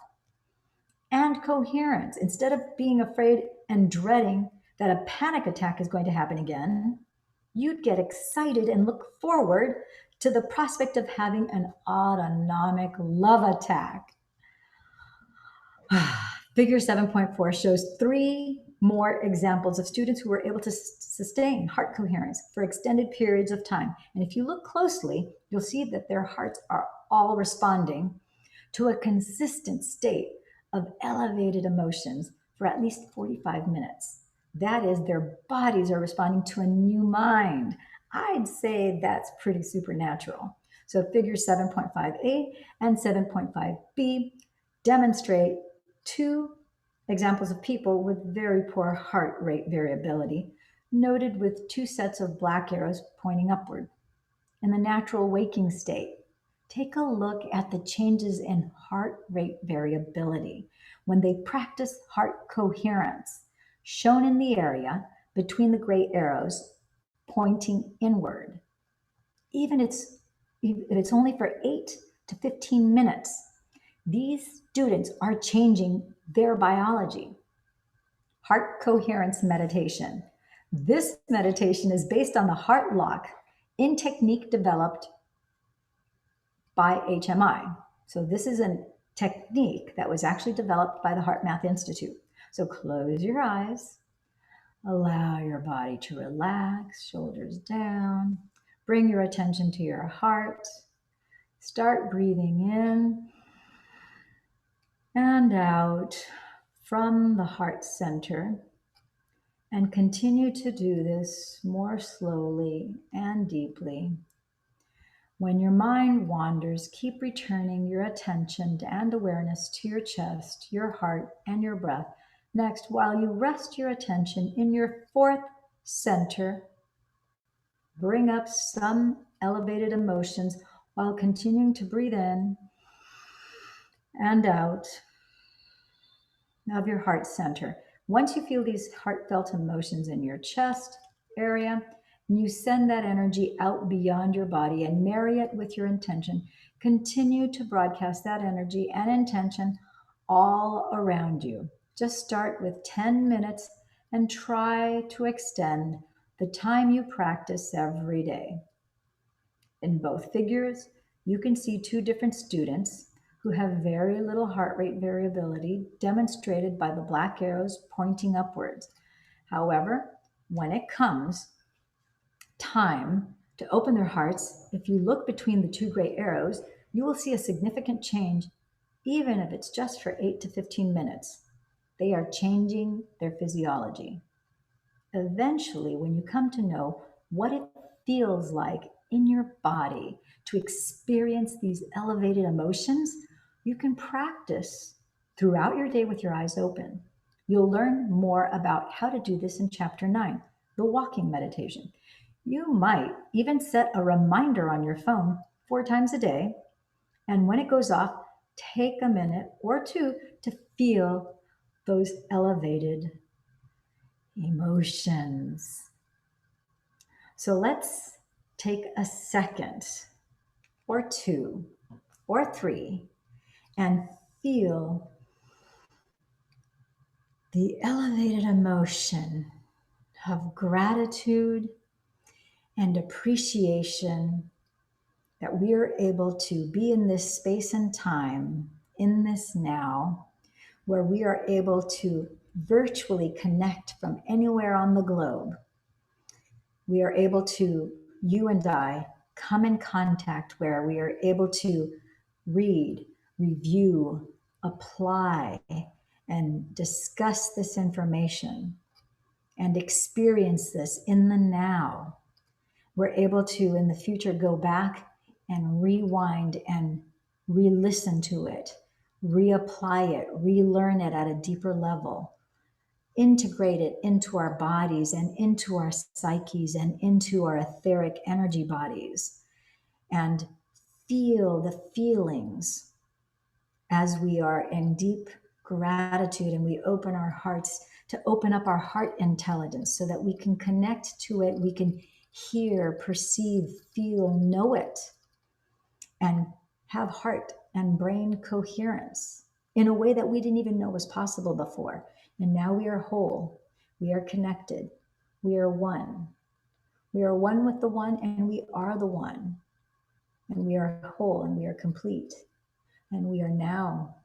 and coherence? Instead of being afraid and dreading that a panic attack is going to happen again, you'd get excited and look forward to the prospect of having an autonomic love attack. Figure 7.4 shows 3 more examples of students who were able to sustain heart coherence for extended periods of time. And if you look closely, you'll see that their hearts are all responding to a consistent state of elevated emotions for at least 45 minutes. That is, their bodies are responding to a new mind. I'd say that's pretty supernatural. So figure 7.5a and 7.5b demonstrate 2 examples of people with very poor heart rate variability, noted with 2 sets of black arrows pointing upward. In the natural waking state, take a look at the changes in heart rate variability when they practice heart coherence, shown in the area between the gray arrows pointing inward. Even if it's only for 8 to 15 minutes, these students are changing their biology. Heart coherence meditation. This meditation is based on the heart lock in technique developed by HMI. So this is a technique that was actually developed by the Heart Math Institute. So close your eyes, allow your body to relax, shoulders down, bring your attention to your heart, start breathing in and out from the heart center, and continue to do this more slowly and deeply. When your mind wanders, keep returning your attention and awareness to your chest, your heart, and your breath. Next, while you rest your attention in your 4th center, bring up some elevated emotions while continuing to breathe in and out of your heart center. Once you feel these heartfelt emotions in your chest area, you send that energy out beyond your body and marry it with your intention. Continue to broadcast that energy and intention all around you. Just start with 10 minutes and try to extend the time you practice every day. In both figures, you can see 2 different students who have very little heart rate variability, demonstrated by the black arrows pointing upwards. However, when it comes time to open their hearts, if you look between the two gray arrows, you will see a significant change, even if it's just for 8 to 15 minutes. They are changing their physiology. Eventually, when you come to know what it feels like in your body to experience these elevated emotions, you can practice throughout your day with your eyes open. You'll learn more about how to do this in Chapter 9, the walking meditation. You might even set a reminder on your phone 4 times a day, and when it goes off, take a minute or two to feel those elevated emotions. So let's take a second or two or three and feel the elevated emotion of gratitude and appreciation that we are able to be in this space and time, in this now, where we are able to virtually connect from anywhere on the globe. We are able to, you and I, come in contact where we are able to read, review, apply, and discuss this information and experience this in the now. We're able to, in the future, go back and rewind and re-listen to it, reapply it, relearn it at a deeper level, integrate it into our bodies and into our psyches and into our etheric energy bodies, and feel the feelings as we are in deep gratitude and we open our hearts to open up our heart intelligence so that we can connect to it, we can hear, perceive, feel, know it, and have heart and brain coherence in a way that we didn't even know was possible before. And now we are whole, we are connected, we are one. We are one with the one, and we are the one. And we are whole and we are complete. And we are now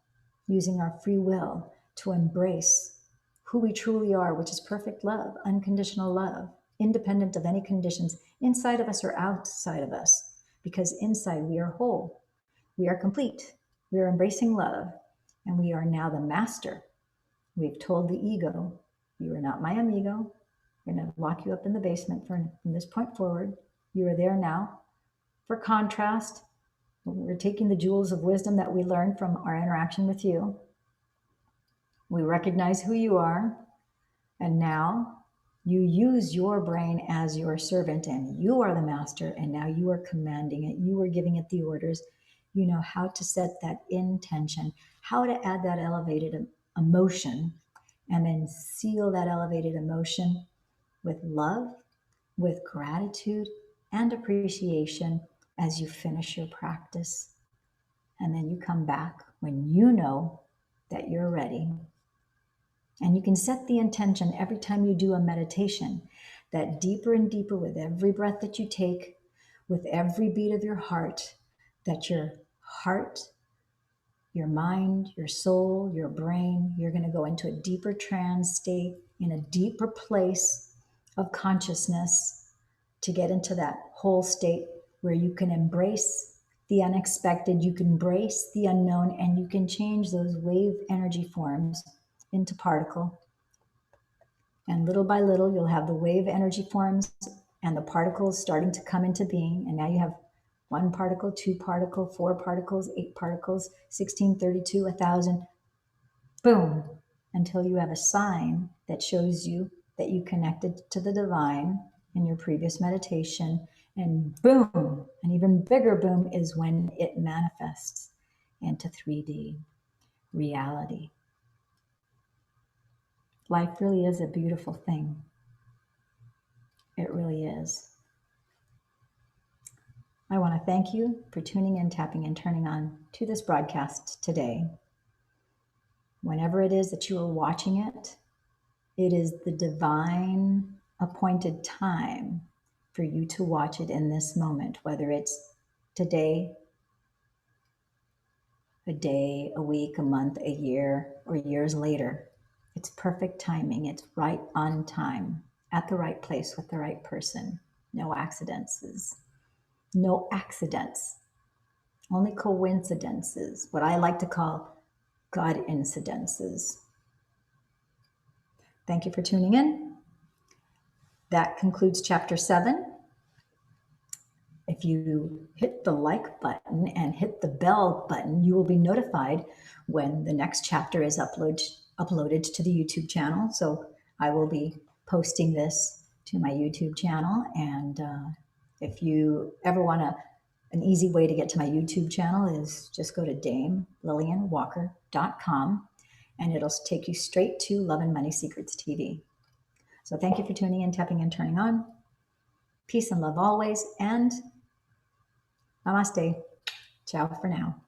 using our free will to embrace who we truly are, which is perfect love, unconditional love, independent of any conditions inside of us or outside of us. Because inside we are whole, we are complete, we are embracing love, and we are now the master. We've told the ego, you are not my amigo. We're going to lock you up in the basement from this point forward. You are there now. For contrast, we're taking the jewels of wisdom that we learned from our interaction with you. We recognize who you are, and now you use your brain as your servant, and you are the master, and now you are commanding it. You are giving it the orders. You know how to set that intention, how to add that elevated emotion, and then seal that elevated emotion with love, with gratitude and appreciation as you finish your practice. And then you come back when you know that you're ready. And you can set the intention every time you do a meditation that deeper and deeper with every breath that you take, with every beat of your heart, that your heart, your mind, your soul, your brain, you're going to go into a deeper trance state, in a deeper place of consciousness, to get into that whole state where you can embrace the unexpected, you can embrace the unknown, and you can change those wave energy forms into particle. And little by little, you'll have the wave energy forms and the particles starting to come into being. And now you have 1 particle, 2 particle, 4 particles, 8 particles, 16, 32, 1,000, boom, until you have a sign that shows you that you connected to the divine in your previous meditation. And boom, an even bigger boom is when it manifests into 3D reality. Life really is a beautiful thing. It really is. I want to thank you for tuning in, tapping in, turning on to this broadcast today. Whenever it is that you are watching it, it is the divine appointed time for you to watch it in this moment, whether it's today, a day, a week, a month, a year, or years later. It's perfect timing. It's right on time, at the right place with the right person. No accidents. No accidents. Only coincidences. What I like to call God incidences. Thank you for tuning in. That concludes chapter 7. If you hit the like button and hit the bell button, you will be notified when the next chapter is uploaded to the YouTube channel. So I will be posting this to my YouTube channel. And if you ever want an easy way to get to my YouTube channel is just go to damelillianwalker.com and it'll take you straight to Love and Money Secrets TV. So thank you for tuning in, tapping and turning on. Peace and love always, and namaste. Ciao for now.